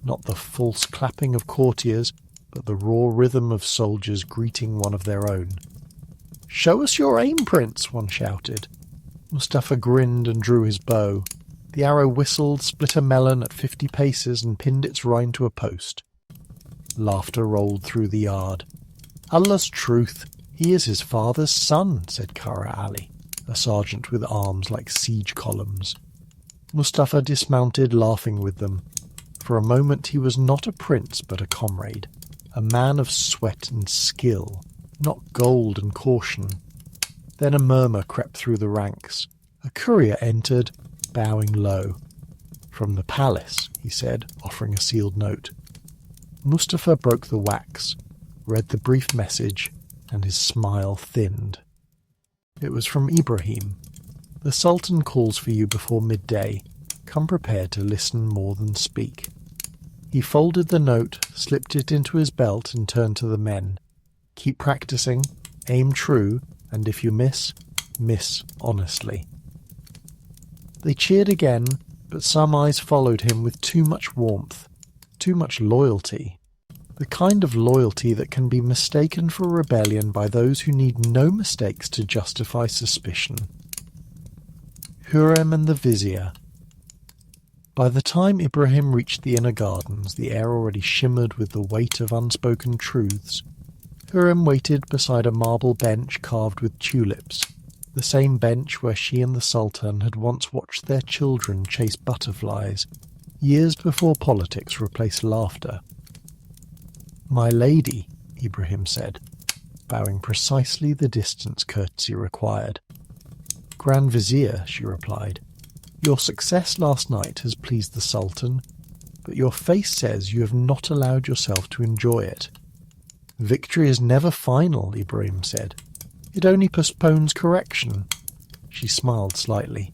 Not the false clapping of courtiers, but the raw rhythm of soldiers greeting one of their own. "Show us your aim, Prince," one shouted. Mustafa grinned and drew his bow. The arrow whistled, split a melon at 50 paces, and pinned its rind to a post. Laughter rolled through the yard. "Allah's truth, he is his father's son," said Kara Ali, a sergeant with arms like siege columns. Mustafa dismounted, laughing with them. For a moment he was not a prince but a comrade, a man of sweat and skill, not gold and caution. Then a murmur crept through the ranks. A courier entered, bowing low. "From the palace," he said, offering a sealed note. Mustafa broke the wax, read the brief message, and his smile thinned. It was from Ibrahim. "The Sultan calls for you before midday. Come prepared to listen more than speak." He folded the note, slipped it into his belt, and turned to the men. "Keep practicing, aim true, and if you miss, miss honestly." They cheered again, but some eyes followed him with too much warmth, too much loyalty. The kind of loyalty that can be mistaken for rebellion by those who need no mistakes to justify suspicion. Hurrem and the Vizier. By the time Ibrahim reached the inner gardens, the air already shimmered with the weight of unspoken truths. Hurrem waited beside a marble bench carved with tulips, the same bench where she and the Sultan had once watched their children chase butterflies, years before politics replaced laughter. "My lady," Ibrahim said, bowing precisely the distance courtesy required. "Grand Vizier," she replied, "your success last night has pleased the Sultan, but your face says you have not allowed yourself to enjoy it." "Victory is never final," Ibrahim said. "It only postpones correction." She smiled slightly.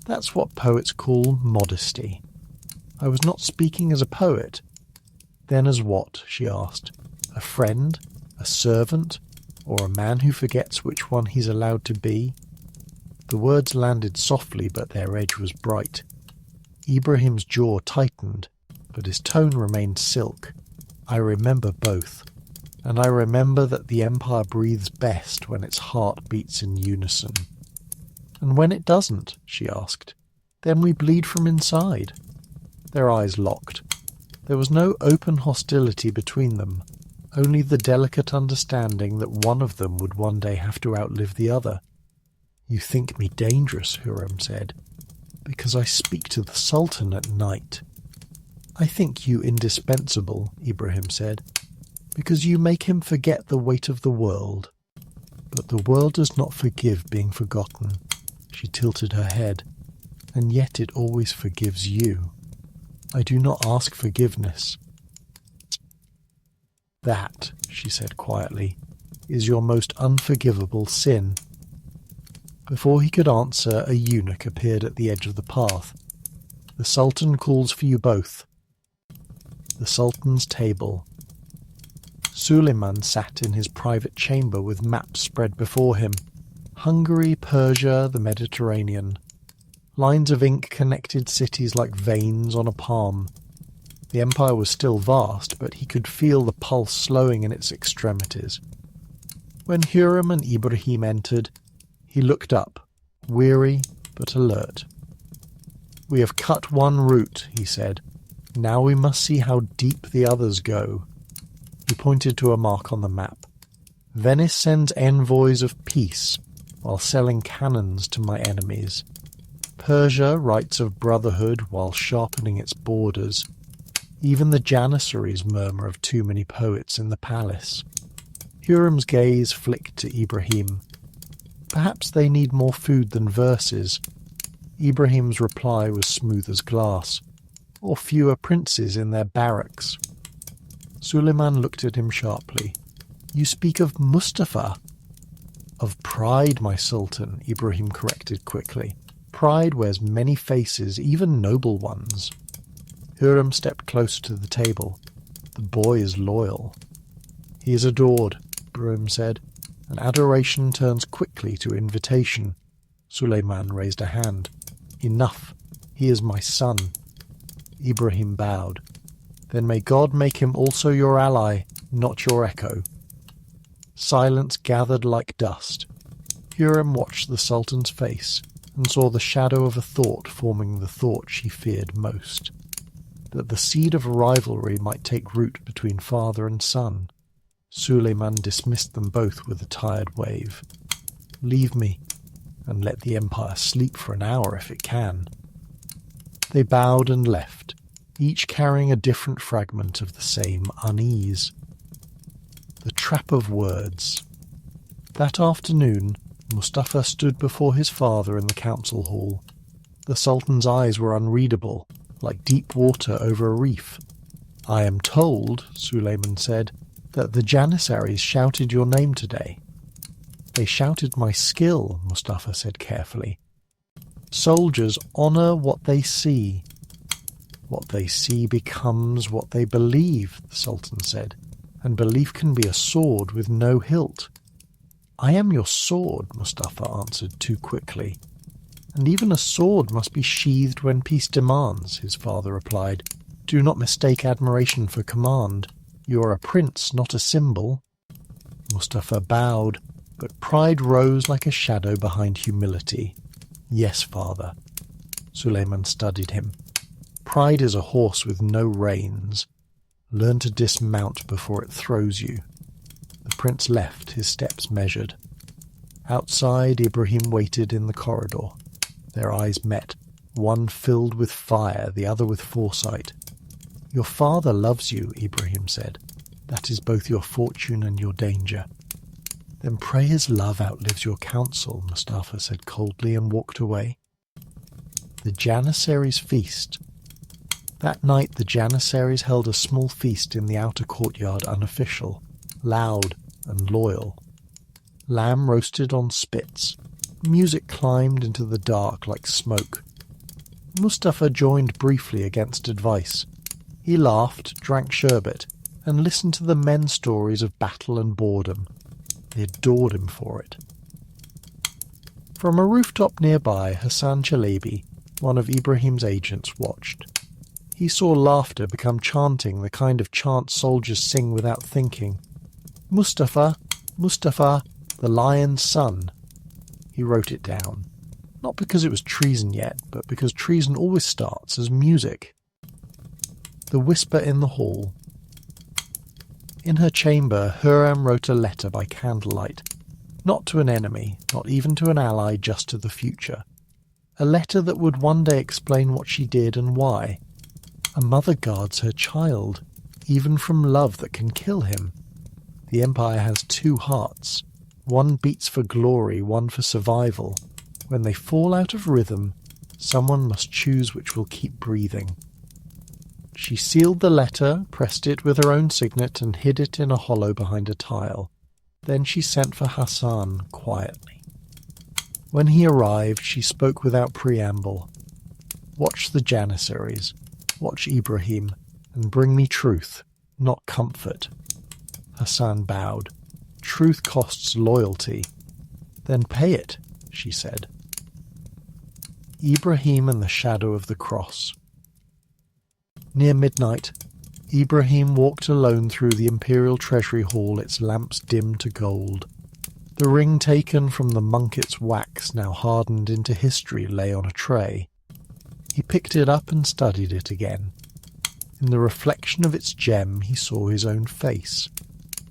"That's what poets call modesty." "I was not speaking as a poet." "Then as what?" she asked. "A friend? A servant? Or a man who forgets which one he's allowed to be?" The words landed softly, but their edge was bright. Ibrahim's jaw tightened, but his tone remained silk. "I remember both. And I remember that the Empire breathes best when its heart beats in unison." "And when it doesn't?" she asked. "Then we bleed from inside." Their eyes locked. There was no open hostility between them, only the delicate understanding that one of them would one day have to outlive the other. "You think me dangerous," Hurrem said, "because I speak to the Sultan at night." "I think you indispensable," Ibrahim said, "because you make him forget the weight of the world. But the world does not forgive being forgotten." She tilted her head. "And yet it always forgives you. I do not ask forgiveness." "That," she said quietly, "is your most unforgivable sin." Before he could answer, a eunuch appeared at the edge of the path. "The Sultan calls for you both." The Sultan's table. Suleiman sat in his private chamber with maps spread before him. Hungary, Persia, the Mediterranean. Lines of ink connected cities like veins on a palm. The empire was still vast, but he could feel the pulse slowing in its extremities. When Hurrem and Ibrahim entered, he looked up, weary but alert. "We have cut one route," he said. "Now we must see how deep the others go." He pointed to a mark on the map. "Venice sends envoys of peace, while selling cannons to my enemies. Persia writes of brotherhood while sharpening its borders. Even the Janissaries murmur of too many poets in the palace." Hurrem's gaze flicked to Ibrahim. "Perhaps they need more food than verses." Ibrahim's reply was smooth as glass. "Or fewer princes in their barracks." Suleiman looked at him sharply. "You speak of Mustafa." "Of pride, my Sultan," Ibrahim corrected quickly. "Pride wears many faces, even noble ones." Hurrem stepped closer to the table. "The boy is loyal." "He is adored," Ibrahim said, "and adoration turns quickly to invitation." Suleiman raised a hand. "Enough. He is my son." Ibrahim bowed. "Then may God make him also your ally." not your echo. Silence gathered like dust. Hurrem watched the Sultan's face and saw the shadow of a thought forming the thought she feared most. That the seed of rivalry might take root between father and son. Suleiman dismissed them both with a tired wave. Leave me, and let the empire sleep for an hour if it can. They bowed and left, each carrying a different fragment of the same unease. The trap of words. That afternoon, Mustafa stood before his father in the council hall. The Sultan's eyes were unreadable, like deep water over a reef. I am told, Suleiman said, that the Janissaries shouted your name today. They shouted my skill, Mustafa said carefully. Soldiers honour what they see. What they see becomes what they believe, the Sultan said, and belief can be a sword with no hilt. I am your sword, Mustafa answered too quickly. And even a sword must be sheathed when peace demands, his father replied. Do not mistake admiration for command. You are a prince, not a symbol. Mustafa bowed, but pride rose like a shadow behind humility. Yes, father. Suleiman studied him. Pride is a horse with no reins. Learn to dismount before it throws you. The prince left, his steps measured. Outside, Ibrahim waited in the corridor. Their eyes met, one filled with fire, the other with foresight. Your father loves you, Ibrahim said. That is both your fortune and your danger. Then pray his love outlives your counsel, Mustafa said coldly and walked away. The Janissaries' feast. That night the Janissaries held a small feast in the outer courtyard, unofficial, loud and loyal. Lamb roasted on spits. Music climbed into the dark like smoke. Mustafa joined briefly against advice. He laughed, drank sherbet, and listened to the men's stories of battle and boredom. They adored him for it. From a rooftop nearby, Hassan Chalabi, one of Ibrahim's agents, watched. He saw laughter become chanting, the kind of chant soldiers sing without thinking. Mustafa, Mustafa, the lion's son. He wrote it down. Not because it was treason yet, but because treason always starts as music. The whisper in the hall. In her chamber, Hurrem wrote a letter by candlelight. Not to an enemy, not even to an ally, just to the future. A letter that would one day explain what she did and why. A mother guards her child, even from love that can kill him. The Empire has two hearts. One beats for glory, one for survival. When they fall out of rhythm, someone must choose which will keep breathing. She sealed the letter, pressed it with her own signet, and hid it in a hollow behind a tile. Then she sent for Hassan quietly. When he arrived, she spoke without preamble. Watch the Janissaries, watch Ibrahim, and bring me truth, not comfort. Hassan bowed. Truth costs loyalty. Then pay it, she said. Ibrahim and the shadow of the cross. Near midnight, Ibrahim walked alone through the imperial treasury hall, its lamps dim to gold. The ring taken from the munket's wax, now hardened into history, lay on a tray. He picked it up and studied it again. In the reflection of its gem he saw his own face,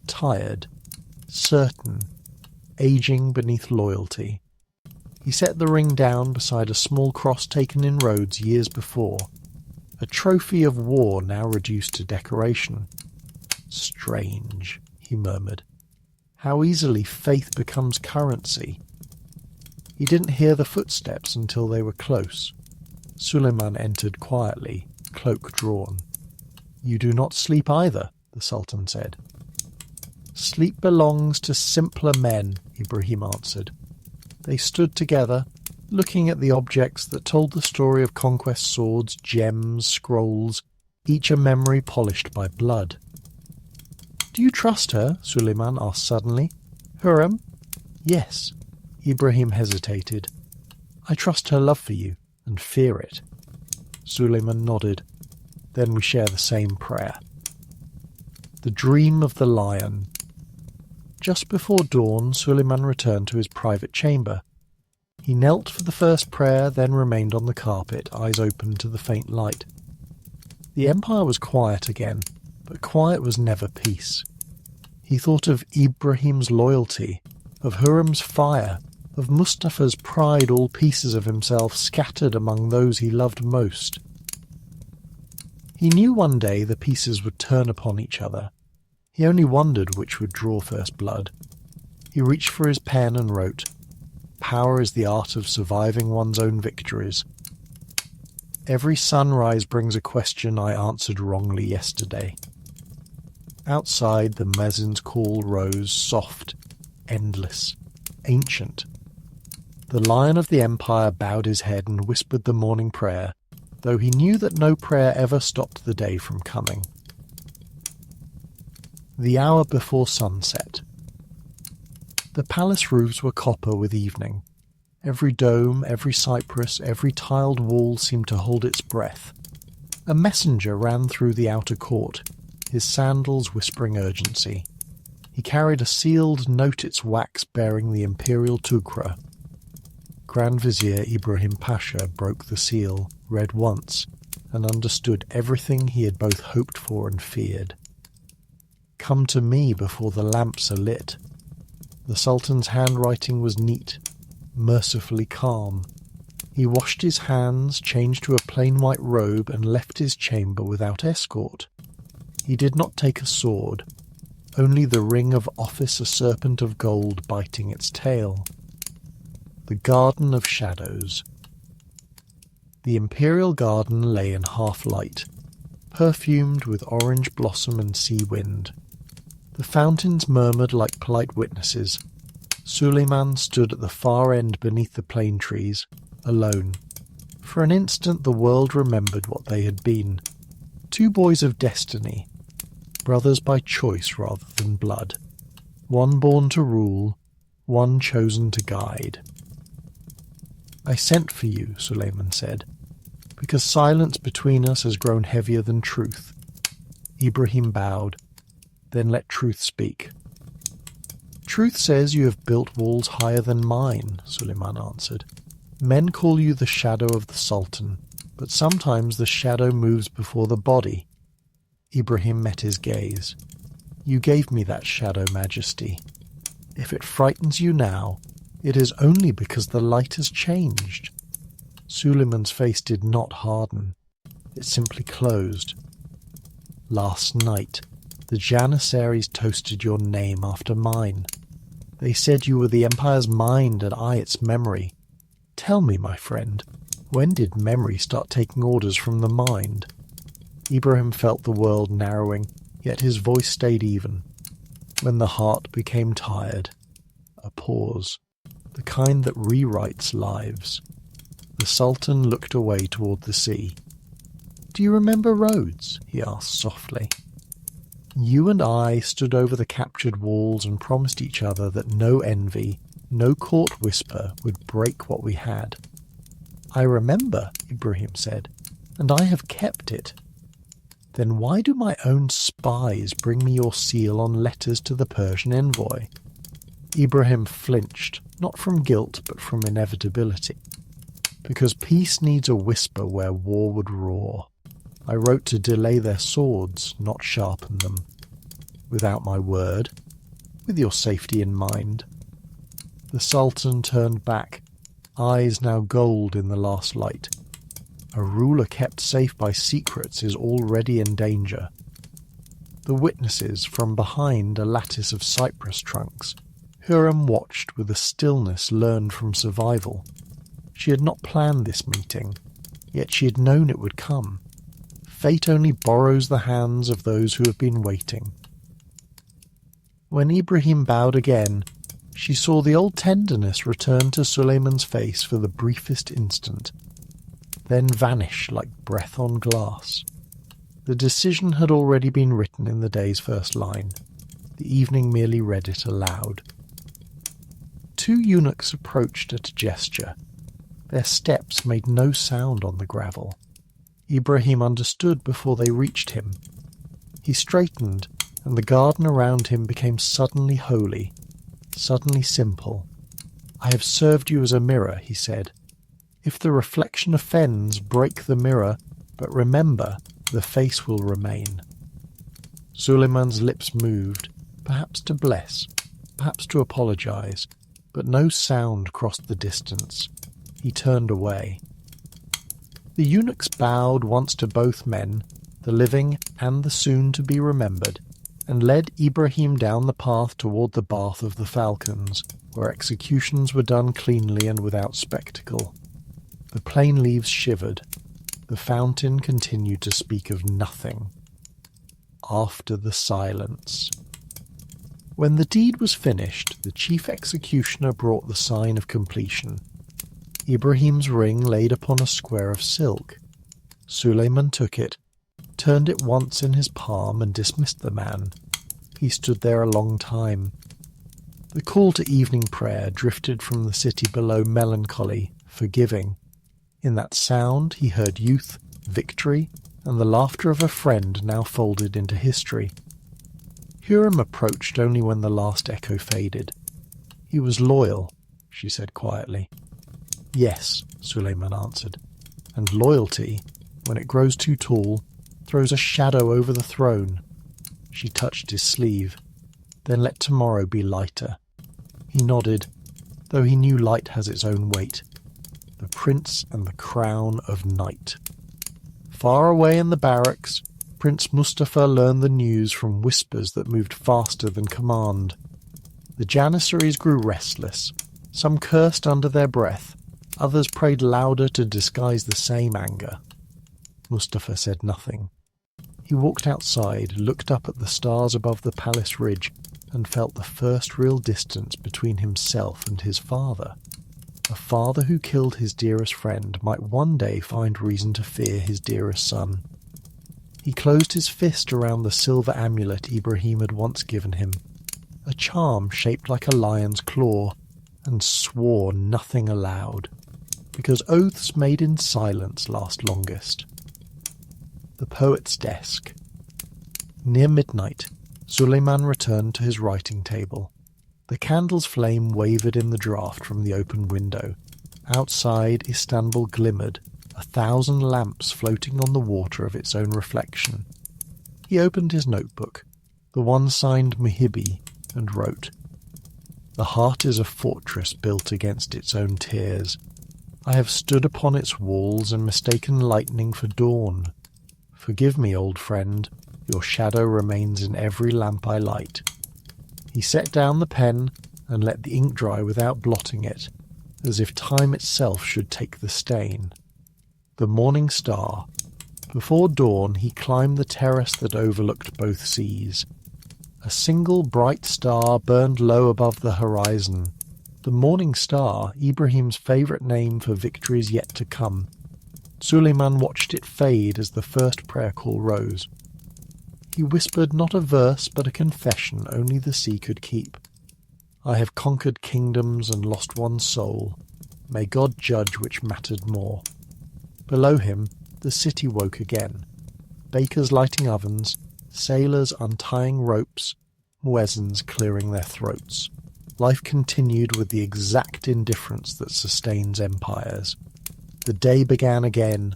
tired, certain, aging beneath loyalty. He set the ring down beside a small cross taken in Rhodes years before, a trophy of war now reduced to decoration. Strange, he murmured. How easily faith becomes currency. He didn't hear the footsteps until they were close. Suleiman entered quietly, cloak drawn. You do not sleep either, the Sultan said. Sleep belongs to simpler men, Ibrahim answered. They stood together, looking at the objects that told the story of conquest swords, gems, scrolls, each a memory polished by blood. Do you trust her? Suleiman asked suddenly. Hurrem? Yes. Ibrahim hesitated. I trust her love for you, and fear it. Suleiman nodded. Then we share the same prayer. The Dream of the Lion. Just before dawn, Suleiman returned to his private chamber. He knelt for the first prayer, then remained on the carpet, eyes open to the faint light. The empire was quiet again, but quiet was never peace. He thought of Ibrahim's loyalty, of Hurrem's fire, of Mustafa's pride, all pieces of himself scattered among those he loved most. He knew one day the pieces would turn upon each other. He only wondered which would draw first blood. He reached for his pen and wrote, "Power is the art of surviving one's own victories. Every sunrise brings a question I answered wrongly yesterday." Outside, the muezzin's call rose, soft, endless, ancient. The Lion of the Empire bowed his head and whispered the morning prayer, though he knew that no prayer ever stopped the day from coming. The hour before sunset. The palace roofs were copper with evening. Every dome, every cypress, every tiled wall seemed to hold its breath. A messenger ran through the outer court, his sandals whispering urgency. He carried a sealed note, its wax bearing the imperial tughra. Grand Vizier Ibrahim Pasha broke the seal, read once, and understood everything he had both hoped for and feared. "Come to me before the lamps are lit." The Sultan's handwriting was neat, mercifully calm. He washed his hands, changed to a plain white robe, and left his chamber without escort. He did not take a sword, only the ring of office, a serpent of gold biting its tail. The Garden of Shadows. The imperial garden lay in half-light, perfumed with orange blossom and sea wind. The fountains murmured like polite witnesses. Suleiman stood at the far end beneath the plane trees, alone. For an instant the world remembered what they had been. Two boys of destiny, brothers by choice rather than blood. One born to rule, one chosen to guide. "I sent for you," Suleiman said, "because silence between us has grown heavier than truth." Ibrahim bowed. "Then let truth speak." "Truth says you have built walls higher than mine," Suleiman answered. "Men call you the shadow of the Sultan, but sometimes the shadow moves before the body." Ibrahim met his gaze. "You gave me that shadow, Majesty. If it frightens you now, it is only because the light has changed." Suleiman's face did not harden. It simply closed. "Last night, the Janissaries toasted your name after mine. They said you were the Empire's mind and I its memory. Tell me, my friend, when did memory start taking orders from the mind?" Ibrahim felt the world narrowing, yet his voice stayed even. "When the heart became tired." A pause. The kind that rewrites lives. The Sultan looked away toward the sea. "Do you remember Rhodes?" he asked softly. "You and I stood over the captured walls and promised each other that no envy, no court whisper would break what we had." "I remember," Ibrahim said, "and I have kept it." "Then why do my own spies bring me your seal on letters to the Persian envoy?" Ibrahim flinched, not from guilt but from inevitability. "Because peace needs a whisper where war would roar. I wrote to delay their swords, not sharpen them. Without my word, with your safety in mind." The Sultan turned back, eyes now gold in the last light. A ruler kept safe by secrets is already in danger. The witnesses, from behind a lattice of cypress trunks, Hurrem watched with a stillness learned from survival. She had not planned this meeting, yet she had known it would come. Fate only borrows the hands of those who have been waiting. When Ibrahim bowed again, she saw the old tenderness return to Suleiman's face for the briefest instant, then vanish like breath on glass. The decision had already been written in the day's first line. The evening merely read it aloud. Two eunuchs approached at a gesture. Their steps made no sound on the gravel. Ibrahim understood before they reached him. He straightened, and the garden around him became suddenly holy, suddenly simple. "I have served you as a mirror," he said. "If the reflection offends, break the mirror, but remember, the face will remain." Suleiman's lips moved, perhaps to bless, perhaps to apologize, but no sound crossed the distance. He turned away. The eunuchs bowed once to both men, the living and the soon-to-be-remembered, and led Ibrahim down the path toward the Bath of the Falcons, where executions were done cleanly and without spectacle. The plane leaves shivered. The fountain continued to speak of nothing. After the silence. When the deed was finished, the chief executioner brought the sign of completion. Ibrahim's ring laid upon a square of silk. Suleiman took it, turned it once in his palm, and dismissed the man. He stood there a long time. The call to evening prayer drifted from the city below, melancholy, forgiving. In that sound he heard youth, victory, and the laughter of a friend now folded into history. Hurrem approached only when the last echo faded. "He was loyal," she said quietly. "Yes," Suleiman answered, "and loyalty, when it grows too tall, throws a shadow over the throne." She touched his sleeve. "Then let tomorrow be lighter." He nodded, though he knew light has its own weight. The prince and the crown of night. Far away in the barracks, Prince Mustafa learned the news from whispers that moved faster than command. The Janissaries grew restless. Some cursed under their breath. Others prayed louder to disguise the same anger. Mustafa said nothing. He walked outside, looked up at the stars above the palace ridge, and felt the first real distance between himself and his father. A father who killed his dearest friend might one day find reason to fear his dearest son. He closed his fist around the silver amulet Ibrahim had once given him, a charm shaped like a lion's claw, and swore nothing aloud, because oaths made in silence last longest. The poet's desk. Near midnight, Suleiman returned to his writing table. The candle's flame wavered in the draught from the open window. Outside, Istanbul glimmered, 1,000 lamps floating on the water of its own reflection. He opened his notebook, the one signed Muhibi, and wrote, "The heart is a fortress built against its own tears. I have stood upon its walls and mistaken lightning for dawn. Forgive me, old friend, your shadow remains in every lamp I light." He set down the pen and let the ink dry without blotting it, as if time itself should take the stain. The morning star. Before dawn he climbed the terrace that overlooked both seas. A single bright star burned low above the horizon. The morning star, Ibrahim's favourite name for victories yet to come. Suleiman watched it fade as the first prayer call rose. He whispered not a verse but a confession only the sea could keep. "I have conquered kingdoms and lost one soul. May God judge which mattered more." Below him, the city woke again. Bakers lighting ovens, sailors untying ropes, muezzins clearing their throats. Life continued with the exact indifference that sustains empires. The day began again,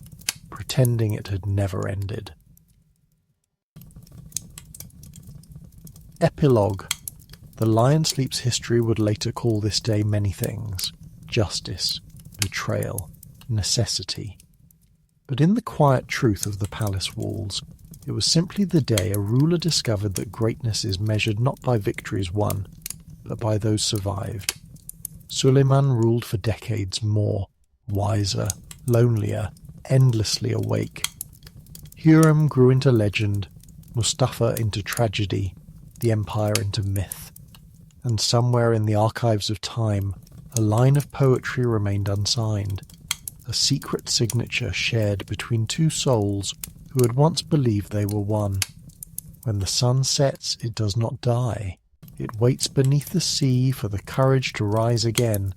pretending it had never ended. Epilogue. The Lion Sleep's history would later call this day many things: justice, betrayal, necessity. But in the quiet truth of the palace walls, it was simply the day a ruler discovered that greatness is measured not by victories won, but by those survived. Suleiman ruled for decades more, wiser, lonelier, endlessly awake. Hurrem grew into legend, Mustafa into tragedy, the empire into myth. And somewhere in the archives of time, a line of poetry remained unsigned, a secret signature shared between two souls who had once believed they were one. When the sun sets, it does not die. It waits beneath the sea for the courage to rise again,